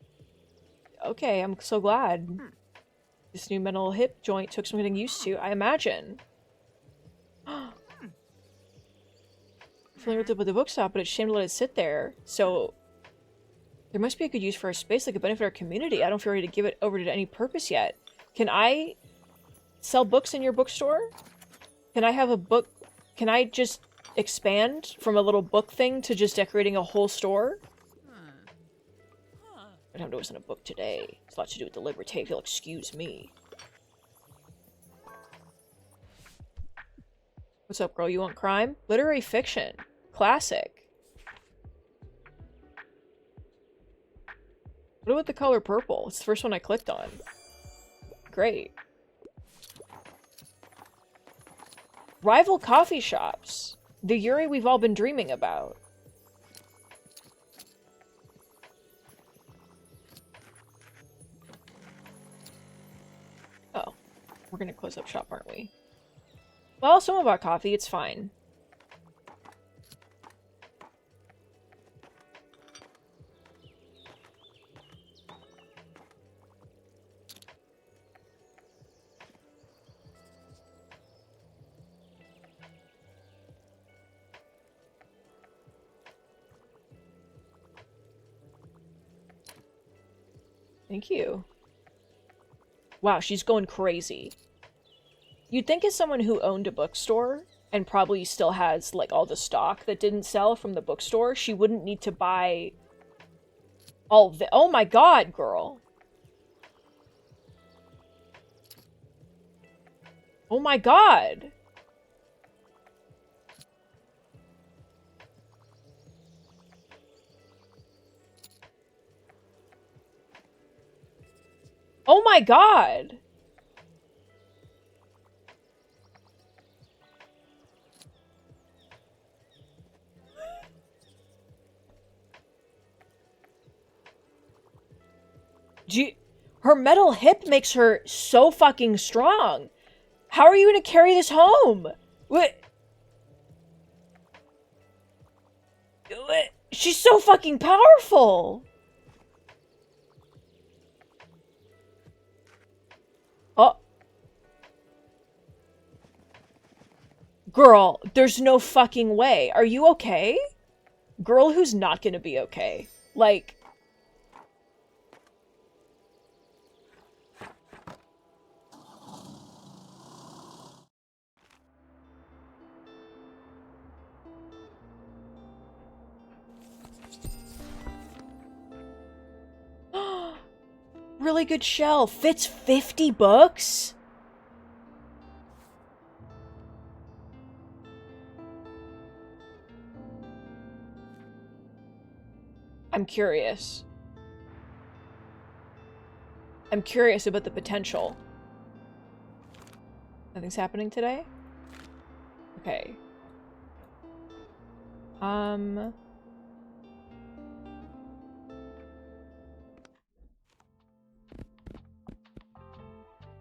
A: Okay, I'm so glad. This new metal hip joint took some getting used to, I imagine. Familiar with the bookshop, but it's a shame to let it sit there. So, there must be a good use for our space that could benefit our community. I don't feel ready to give it over to any purpose yet. Can I sell books in your bookstore? Can I have a book? Can I just expand from a little book thing to just decorating a whole store? I don't have to listen to a book today. It's a lot to do with the liberté, if you'll excuse me. What's up, girl? You want crime? Literary fiction. Classic. What about the color purple? It's the first one I clicked on. Great. Rival coffee shops. The Yuri we've all been dreaming about. Oh. We're gonna close up shop, aren't we? Well, someone bought coffee. It's fine. Thank you. Wow, she's going crazy. You'd think as someone who owned a bookstore and probably still has, like, all the stock that didn't sell from the bookstore, she wouldn't need to buy all the— oh my god, girl. Oh my god. Oh my god. Her metal hip makes her so fucking strong. How are you gonna carry this home? What? She's so fucking powerful. Oh. Girl, there's no fucking way. Are you okay? Girl who's not gonna be okay. Like... really good shelf. Fits 50 books? I'm curious. I'm curious about the potential. Nothing's happening today? Okay.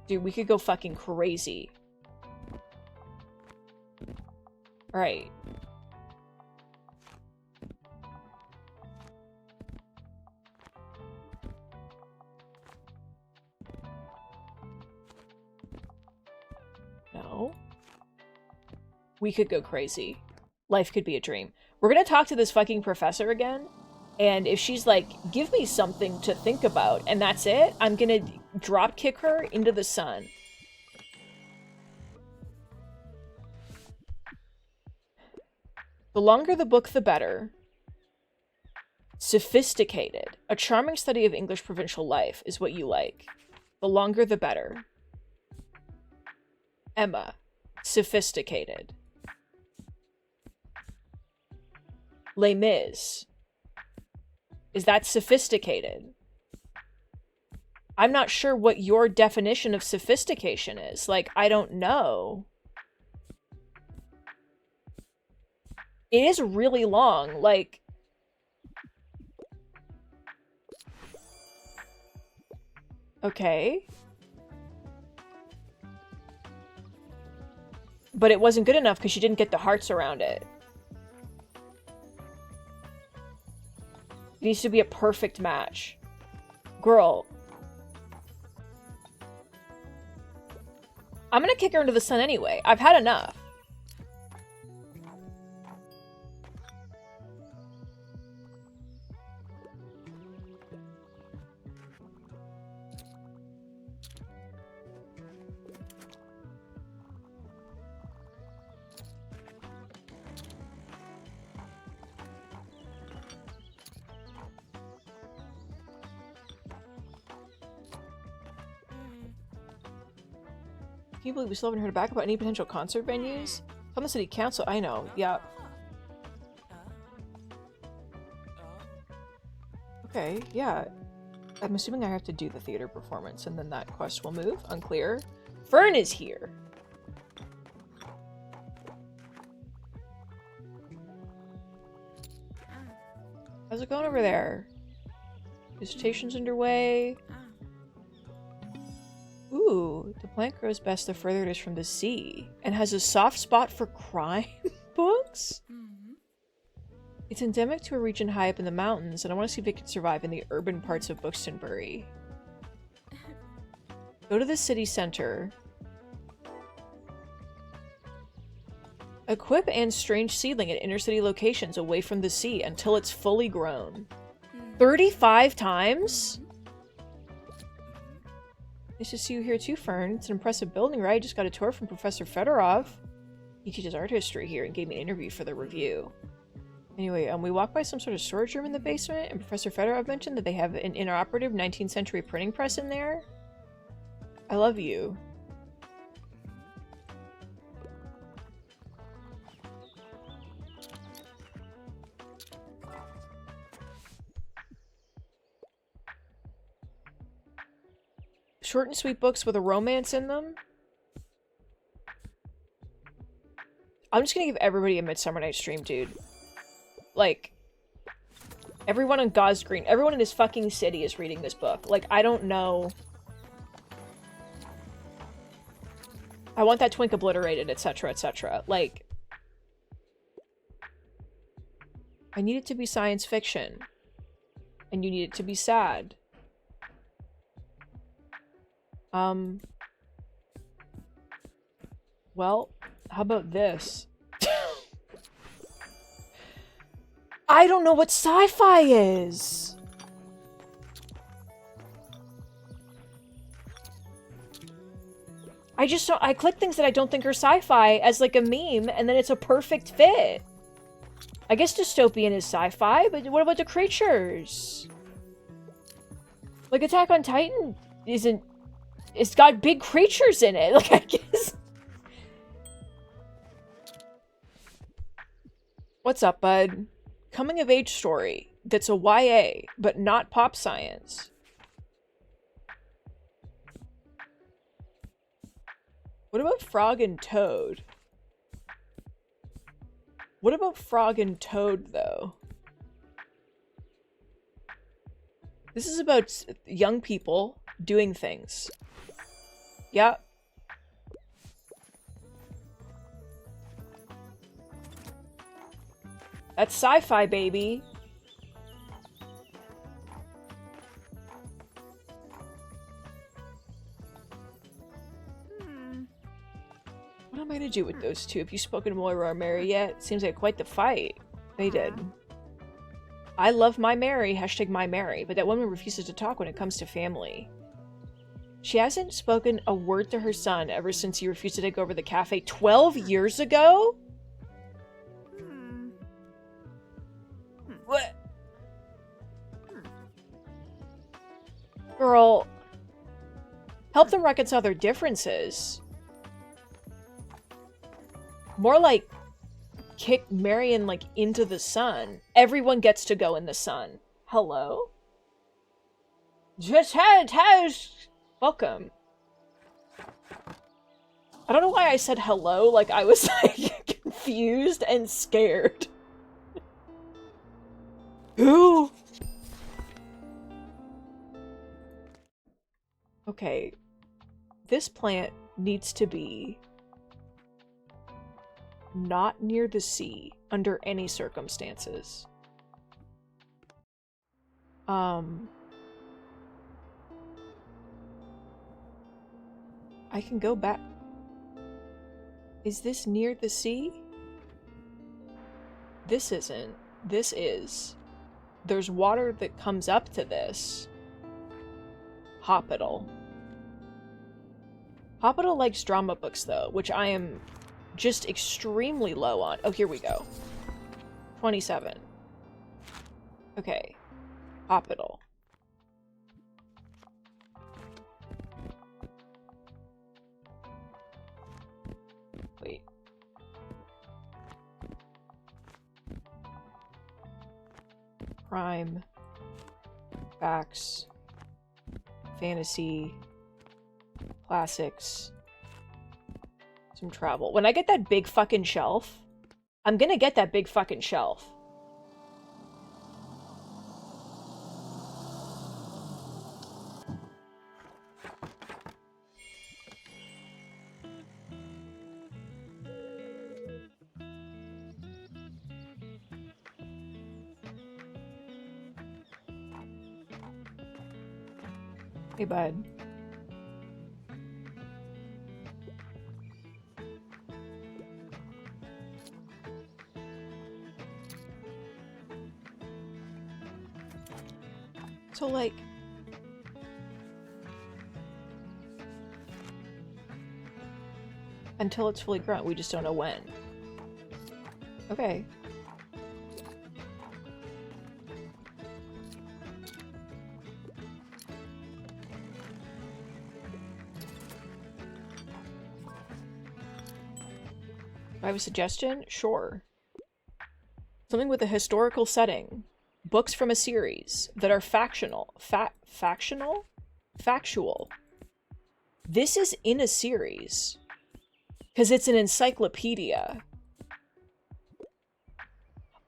A: Dude, we could go fucking crazy. Alright. No. We could go crazy. Life could be a dream. We're gonna talk to this fucking professor again. And if she's like, give me something to think about, and that's it, I'm gonna drop kick her into the sun. The longer the book, the better. Sophisticated. A charming study of English provincial life is what you like. The longer, the better. Emma. Sophisticated. Les Mis. Is that sophisticated? I'm not sure what your definition of sophistication is. Like, I don't know. It is really long. Like... okay. But it wasn't good enough because she didn't get the hearts around it. It needs to be a perfect match. Girl. I'm gonna kick her into the sun anyway. I've had enough. Can you believe we still haven't heard back about any potential concert venues? From the city council, I know, yeah. Okay, yeah. I'm assuming I have to do the theater performance and then that quest will move. Unclear. Fern is here! How's it going over there? Visitation's underway. Ooh, the plant grows best the further it is from the sea, and has a soft spot for crime books? It's endemic to a region high up in the mountains, and I want to see if it can survive in the urban parts of Buxtonbury. Go to the city center. Equip and strange seedling at inner city locations away from the sea until it's fully grown. 35 times? Nice to see you here too, Fern. It's an impressive building, right? Just got a tour from Professor Fedorov. He teaches art history here and gave me an interview for the review. Anyway, we walked by some sort of storage room in the basement, and Professor Fedorov mentioned that they have an inoperative 19th century printing press in there. I love you. Short and sweet books with a romance in them. I'm just gonna give everybody a Midsummer Night's Dream, dude. Like, everyone on God's Green, everyone in this fucking city is reading this book. Like, I don't know. I want that twink obliterated, etc., etc. Like, I need it to be science fiction. And you need it to be sad. Well, how about this? I don't know what sci-fi is! I just don't- I click things that I don't think are sci-fi as like a meme, and then it's a perfect fit. I guess dystopian is sci-fi, but what about the creatures? Like, Attack on Titan isn't... It's got big creatures in it, like, I guess... What's up, bud? Coming-of-age story that's a YA, but not pop science. What about Frog and Toad? What about Frog and Toad, though? This is about young people doing things. Yeah. That's sci-fi, baby. What am I gonna do with those two? Have you spoken to Moira or Mary yet? Seems like quite the fight. They did. I love my Mary, hashtag my Mary, but that woman refuses to talk when it comes to family. She hasn't spoken a word to her son ever since he refused to take over the cafe 12 years ago? What? Girl, help them reconcile their differences. More like kick Marion like into the sun. Everyone gets to go in the sun. Hello? Just had welcome. I don't know why I said hello, like I was like confused and scared. Who? Okay. This plant needs to be not near the sea under any circumstances. I can go back. Is this near the sea? This isn't. This is. There's water that comes up to this. Hospital. Hospital likes drama books, though, which I am just extremely low on. Oh, here we go. 27. Okay. Hospital. Wait. Crime. Facts. Fantasy. Classics. Some travel. When I get that big fucking shelf, I'm gonna get that big fucking shelf. Hey, bud. So, like, Until it's fully grown. We just don't know when. Okay. I have a suggestion? Sure. Something with a historical setting. Books from a series that are factional. Factional? Factual. This is in a series. Because it's an encyclopedia.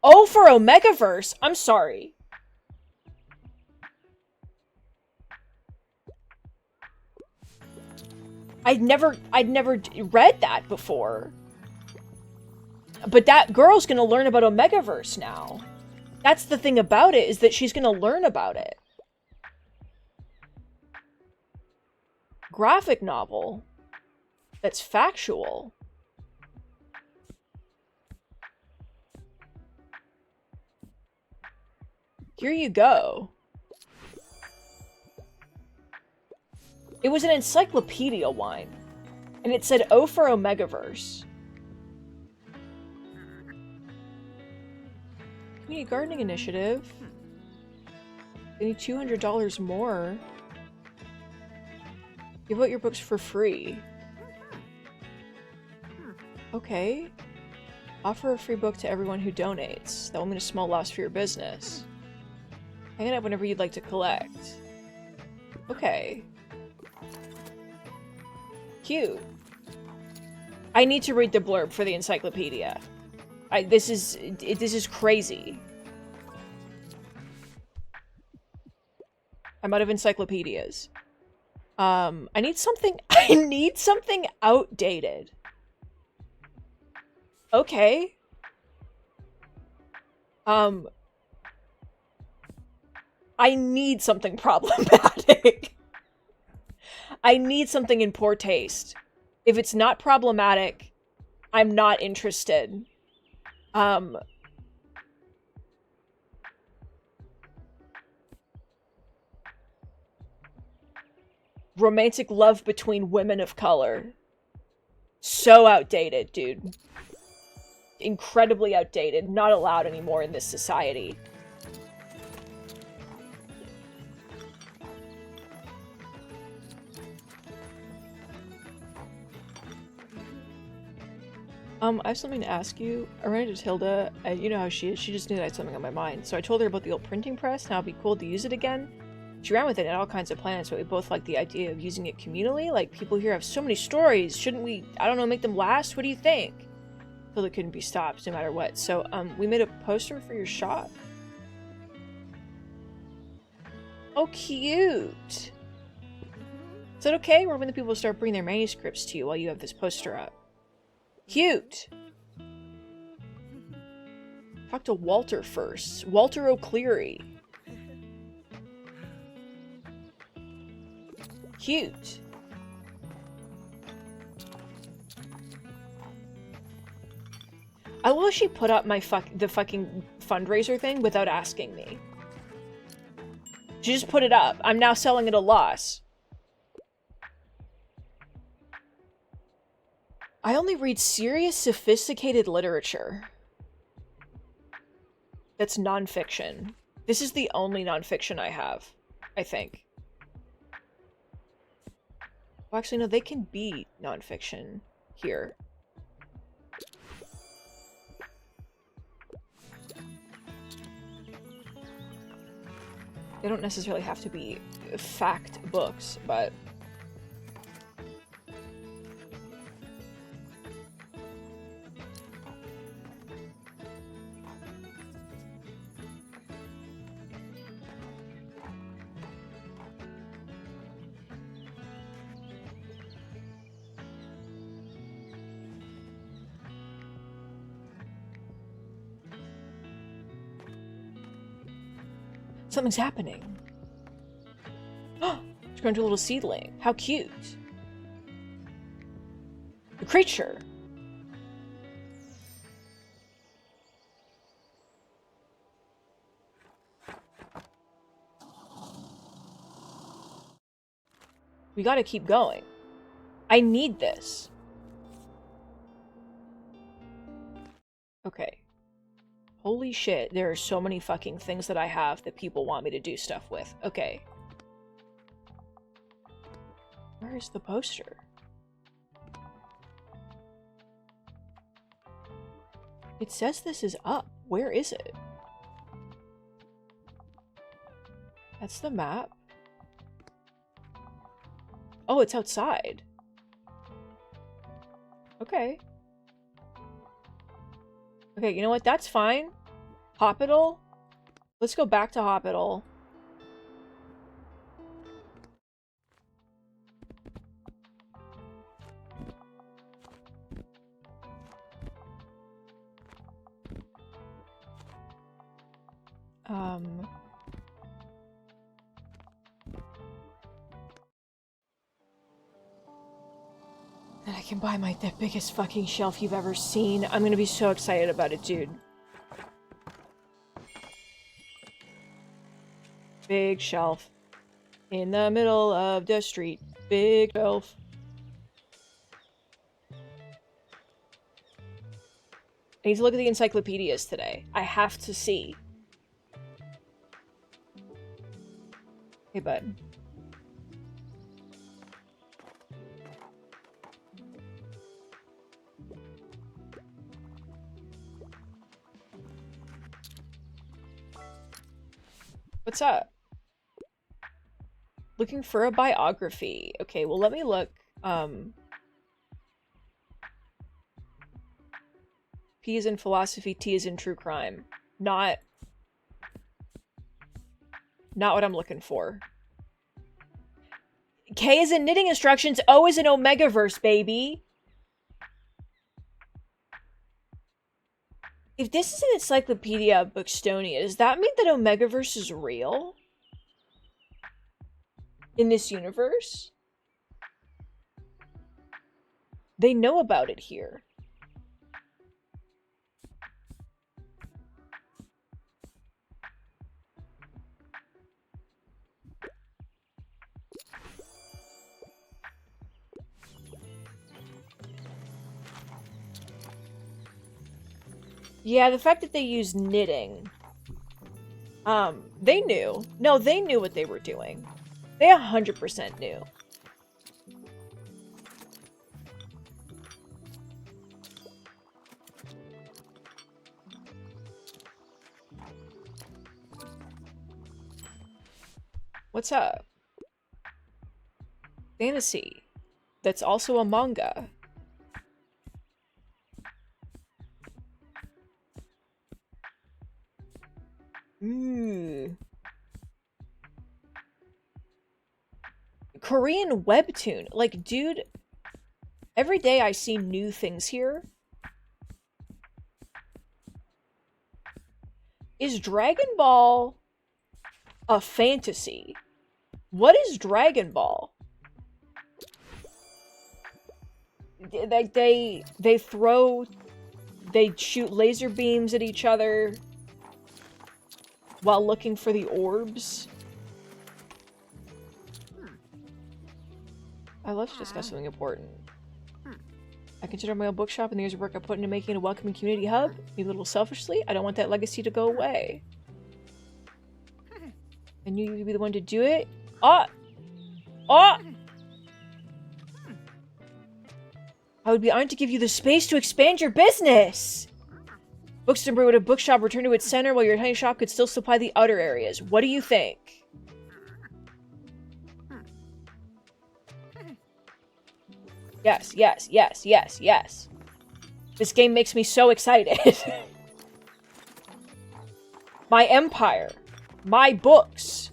A: Oh, for Omegaverse! I'm sorry. I'd never read that before. But that girl's gonna learn about Omegaverse now. That's the thing about it, is that she's gonna learn about it. Graphic novel that's factual. Here you go. It was an encyclopedia wine. And it said O for Omegaverse. Community Gardening Initiative. They need $200 more. Give out your books for free. Okay. Offer a free book to everyone who donates. That will mean a small loss for your business. Hang it up whenever you'd like to collect. Okay. Cute. I need to read the blurb for the encyclopedia. This is crazy. I'm out of encyclopedias. I need something outdated. Okay. I need something problematic. I need something in poor taste. If it's not problematic, I'm not interested. Romantic love between women of color. So outdated, dude. Incredibly outdated. Not allowed anymore in this society. I have something to ask you. I ran into Tilda, and you know how she is. She just knew that I had something on my mind. So I told her about the old printing press, and how it'd be cool to use it again. She ran with it at all kinds of plans, but we both like the idea of using it communally. Like, people here have so many stories. Shouldn't we, I don't know, make them last? What do you think? Tilda couldn't be stopped, no matter what. So, we made a poster for your shop. Oh, cute! Is that okay? Or when the people start bringing their manuscripts to you while you have this poster up? Cute! Talk to Walter first. Walter O'Cleary. Cute. I love how she put up the fucking fundraiser thing without asking me. She just put it up. I'm now selling at a loss. I only read serious, sophisticated literature. That's nonfiction. This is the only nonfiction I have, I think. Well, actually, no, they can be nonfiction here. They don't necessarily have to be fact books, but... Something's happening. It's grown to a little seedling. How cute. The creature. We gotta keep going. I need this. Holy shit, there are so many fucking things that I have that people want me to do stuff with. Okay. Where is the poster? It says this is up. Where is it? That's the map. Oh, it's outside. Okay. Okay, you know what? That's fine. Hospital? Let's go back to Hospital. Then I can buy the biggest fucking shelf you've ever seen. I'm gonna be so excited about it, dude. Big shelf. In the middle of the street. Big shelf. I need to look at the encyclopedias today. I have to see. Hey, bud. What's up? Looking for a biography. Okay, well, let me look. P is in philosophy, T is in true crime. Not what I'm looking for. K is in knitting instructions, O is in Omegaverse, baby! If this is an Encyclopedia of Bookstonia, does that mean that Omegaverse is real? In this universe? They know about it here. Yeah, the fact that they use knitting. They knew. No, they knew what they were doing. They 100% knew. What's up? Fantasy. That's also a manga. Ooh. Korean webtoon. Like, dude, every day I see new things here. Is Dragon Ball a fantasy? What is Dragon Ball? Like, they shoot laser beams at each other while looking for the orbs. Let's discuss something important. I consider my own bookshop and the years of work I put into making it a welcoming community hub. Maybe a little selfishly, I don't want that legacy to go away. I knew you'd be the one to do it. I would be honored to give you the space to expand your business! Bookstore would a bookshop return to its center while your tiny shop could still supply the outer areas. What do you think? Yes, yes, yes, yes, yes. This game makes me so excited. My empire. My books.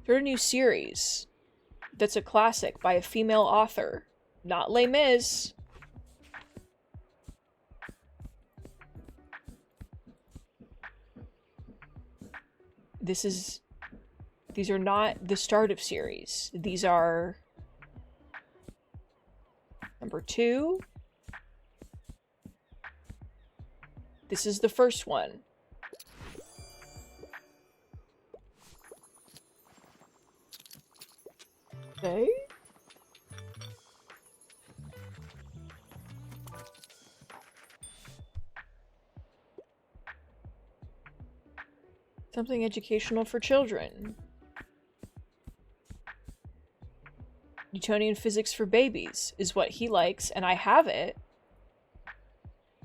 A: Start a new series. That's a classic by a female author. Not Les Mis. These are not the start of series. These are number 2. This is the first one. Okay. Something educational for children. Newtonian physics for babies is what he likes, and I have it.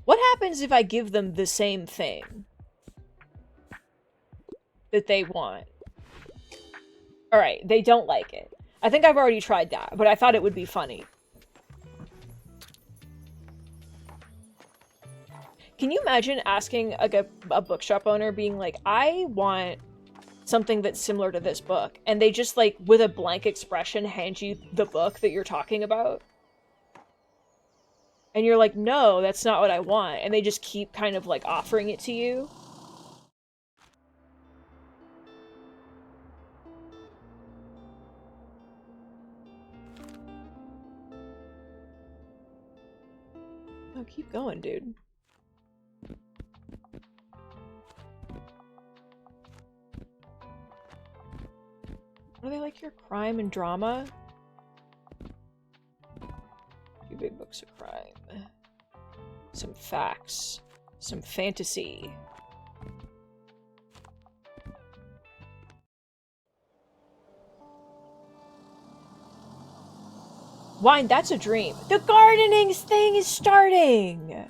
A: What happens if I give them the same thing that they want? Alright, they don't like it. I think I've already tried that, but I thought it would be funny. Can you imagine asking a bookshop owner being like, I want something that's similar to this book, and they just, like, with a blank expression hand you the book that you're talking about? And you're like, no, that's not what I want, and they just keep kind of, like, offering it to you? Oh, keep going, dude. Are they like your crime and drama? Two big books of crime. Some facts. Some fantasy. Wine, that's a dream. The gardening thing is starting!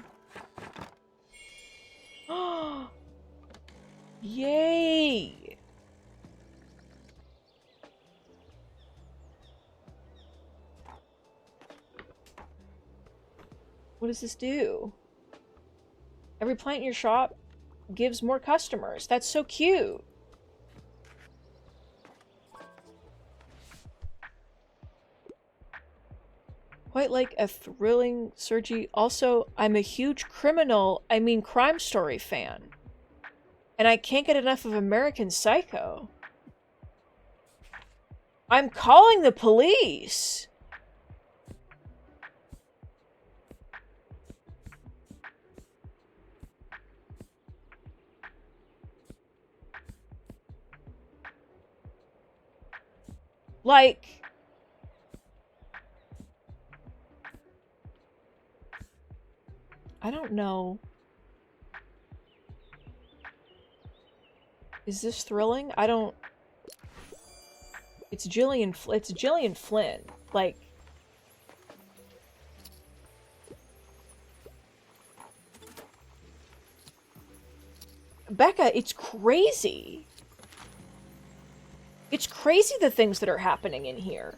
A: Yay! What does this do? Every plant in your shop gives more customers. That's so cute. Quite like a thrilling Sergi. Also, I'm a huge crime story fan. And I can't get enough of American Psycho. I'm calling the police! Like... I don't know. Is this thrilling? I don't... It's Gillian Flynn. Like... Becca, it's crazy. It's crazy the things that are happening in here.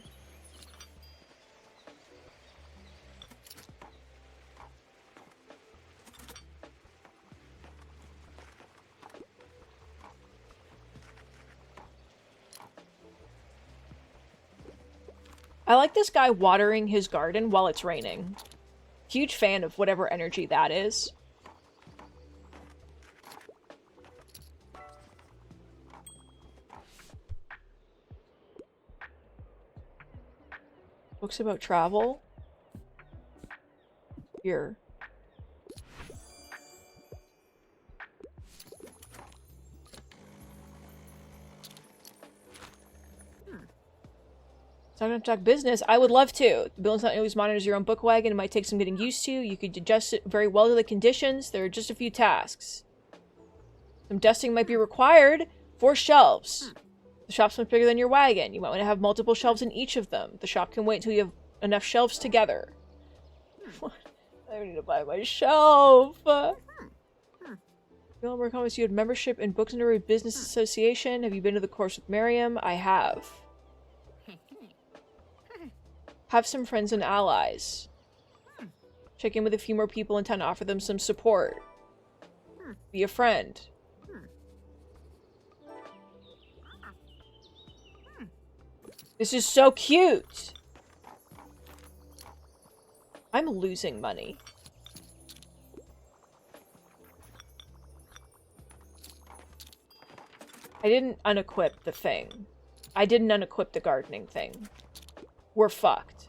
A: I like this guy watering his garden while it's raining. Huge fan of whatever energy that is. Books about travel. Here. Talking to talk business, I would love to. The building's not always monitored as your own book wagon. It might take some getting used to. You could adjust it very well to the conditions. There are just a few tasks. Some dusting might be required. 4 shelves. The shop's much bigger than your wagon. You might want to have multiple shelves in each of them. The shop can wait until you have enough shelves together. I need to buy my shelf. Gilmore comments, you had membership in Books and Array Business Association. Have you been to the course with Miriam? I have. Have some friends and allies. Check in with a few more people in town to offer them some support. Be a friend. This is so cute! I'm losing money. I didn't unequip the thing. I didn't unequip the gardening thing. We're fucked.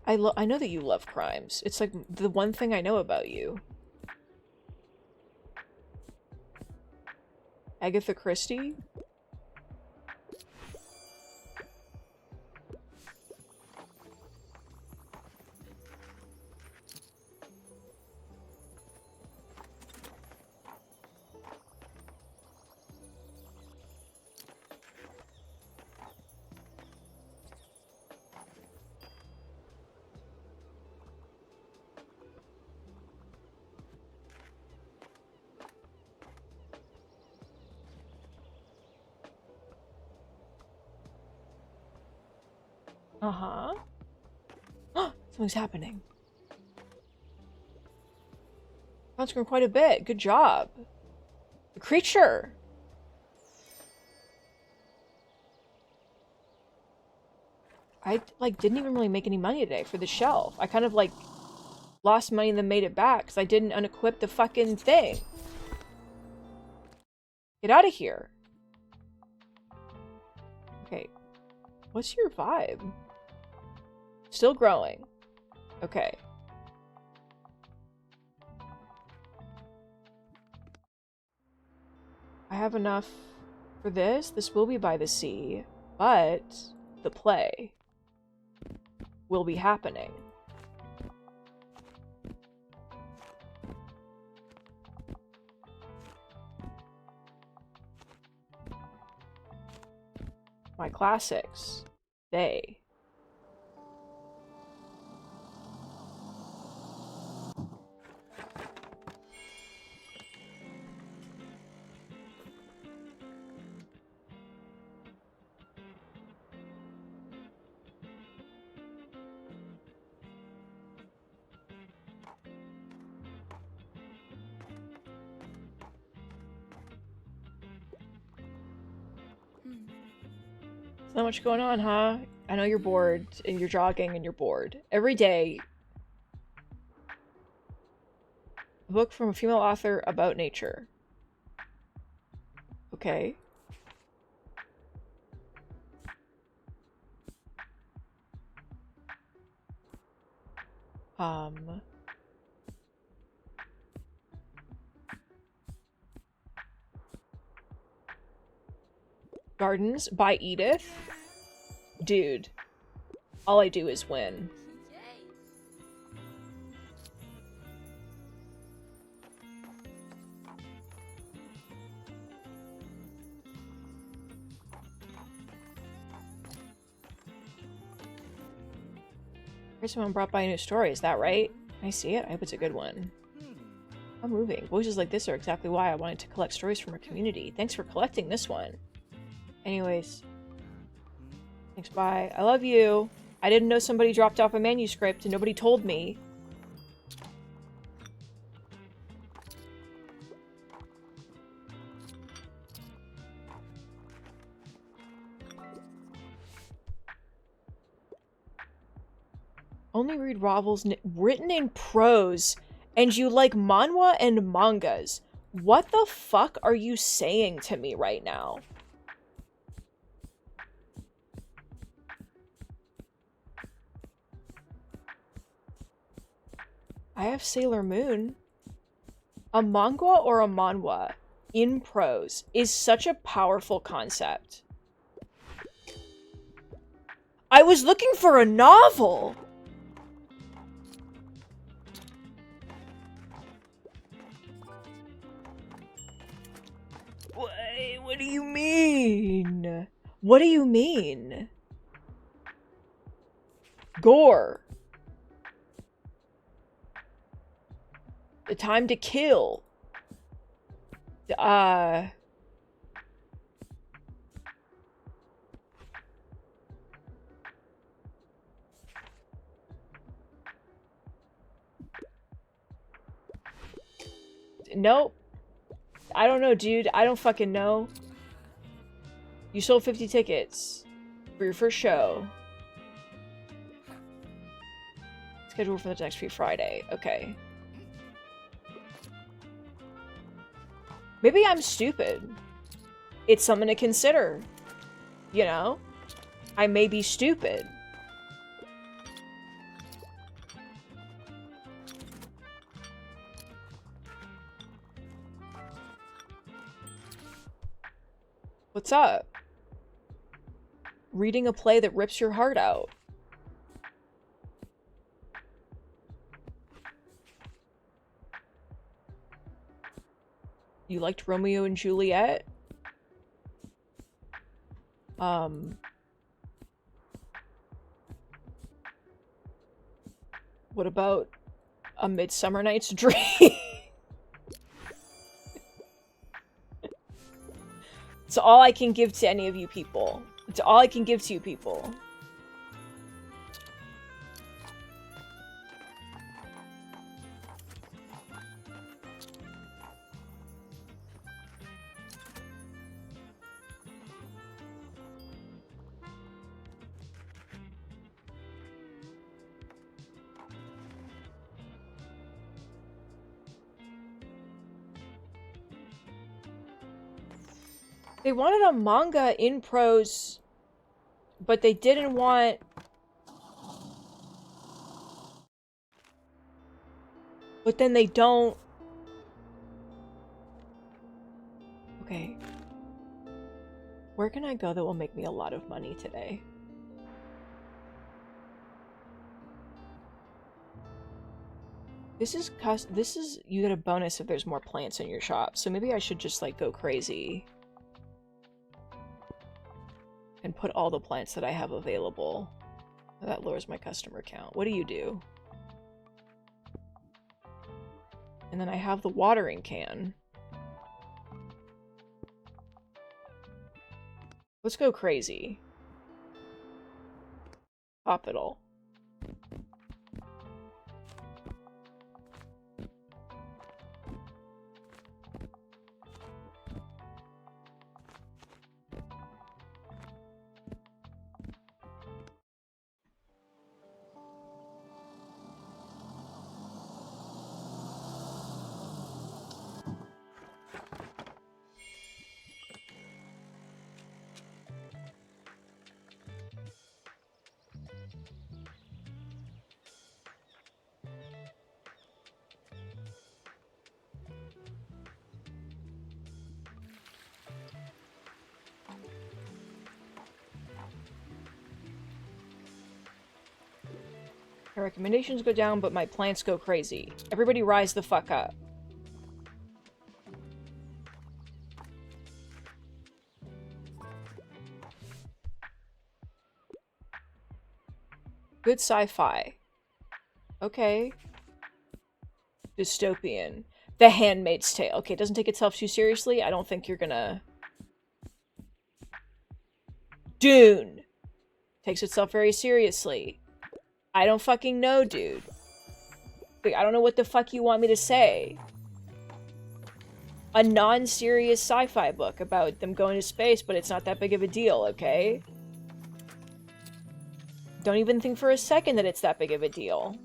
A: I know that you love crimes. It's like the one thing I know about you. Agatha Christie? Uh-huh. Something's happening. Found screen quite a bit. Good job. The creature! I, like, didn't even really make any money today for the shelf. I kind of, like, lost money and then made it back because I didn't unequip the fucking thing. Get out of here. Okay. What's your vibe? Still growing. Okay. I have enough for this. This will be by the sea, but the play will be happening. My classics. They. Not much going on, huh? I know you're bored, and you're jogging, and you're bored. Every day, a book from a female author about nature. Okay. Gardens by Edith? Dude. All I do is win. Here's someone brought by a new story, is that right? I see it. I hope it's a good one. I'm moving. Voices like this are exactly why I wanted to collect stories from our community. Thanks for collecting this one. Anyways. Thanks, bye. I love you. I didn't know somebody dropped off a manuscript and nobody told me. Only read novels written in prose, and you like manhwa and mangas. What the fuck are you saying to me right now? I have Sailor Moon. A manga or a manhwa in prose is such a powerful concept. I was looking for a novel! What do you mean? What do you mean? Gore. The time to kill. Nope. I don't know, dude. I don't fucking know. You sold 50 tickets for your first show. Scheduled for the next few Friday. Okay. Maybe I'm stupid. It's something to consider. You know? I may be stupid. What's up? Reading a play that rips your heart out. You liked Romeo and Juliet? What about A Midsummer Night's Dream? It's all I can give to any of you people. It's all I can give to you people. They wanted a manga in prose, but they didn't want... But then they don't... Okay. Where can I go that will make me a lot of money today? This is you get a bonus if there's more plants in your shop, so maybe I should just like go crazy and put all the plants that I have available. That lowers my customer count. What do you do? And then I have the watering can. Let's go crazy. Pop it all. My recommendations go down, but my plants go crazy. Everybody rise the fuck up. Good sci-fi. Okay. Dystopian. The Handmaid's Tale. Okay, it doesn't take itself too seriously. I don't think you're gonna... Dune! Takes itself very seriously. I don't fucking know, dude. Like, I don't know what the fuck you want me to say. A non-serious sci-fi book about them going to space, but it's not that big of a deal, okay? Don't even think for a second that it's that big of a deal.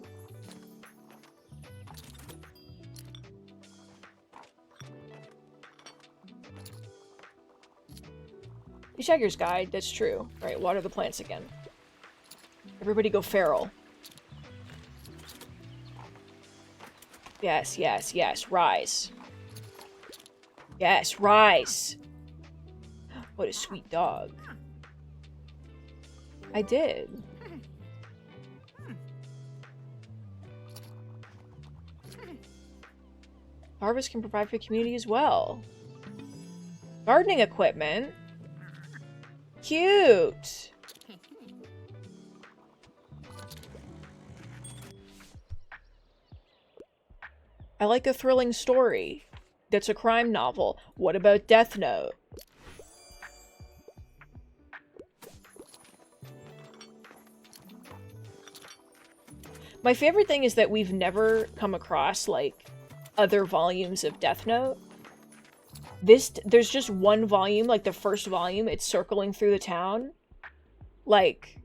A: Hitchhiker's Guide, that's true. Right, water the plants again. Everybody go feral. Yes, yes, yes. Rise. Yes, rise. What a sweet dog. I did. Harvest can provide for the community as well. Gardening equipment. Cute. I like a thrilling story. That's a crime novel. What about Death Note? My favorite thing is that we've never come across, like, other volumes of Death Note. There's just one volume, like the first volume, it's circling through the town. Like,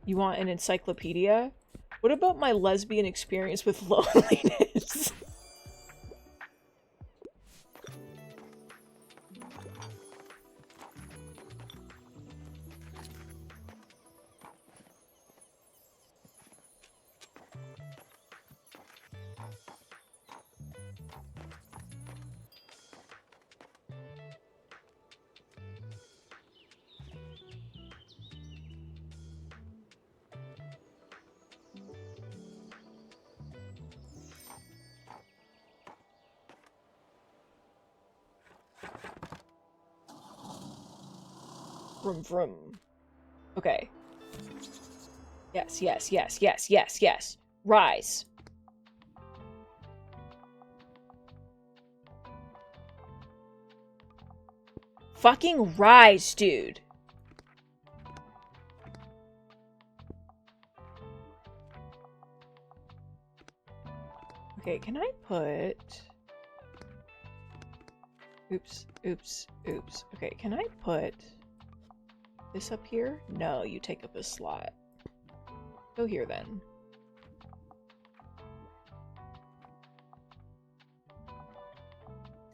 A: you want an encyclopedia? What about my lesbian experience with loneliness? Vroom vroom. Okay. Yes, yes, yes, yes, yes, yes. Rise. Fucking rise, dude. Okay, can I put... Oops, oops, oops. Okay, can I put this up here? No, you take up a slot. Go here then.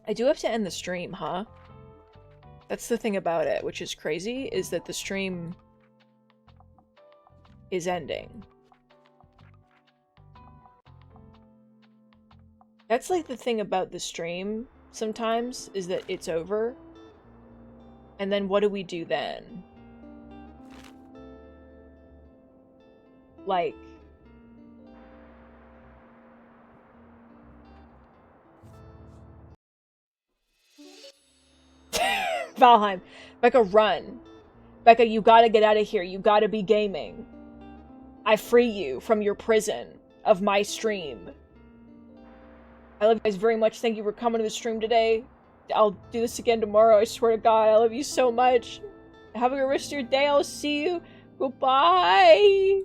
A: I do have to end the stream, huh? That's the thing about it, which is crazy, is that the stream is ending. That's like the thing about the stream sometimes, is that it's over. And then what do we do then? Like... Valheim. Becca, run. Becca, you gotta get out of here. You gotta be gaming. I free you from your prison of my stream. I love you guys very much. Thank you for coming to the stream today. I'll do this again tomorrow. I swear to God, I love you so much. Have a good rest of your day. I'll see you. Goodbye.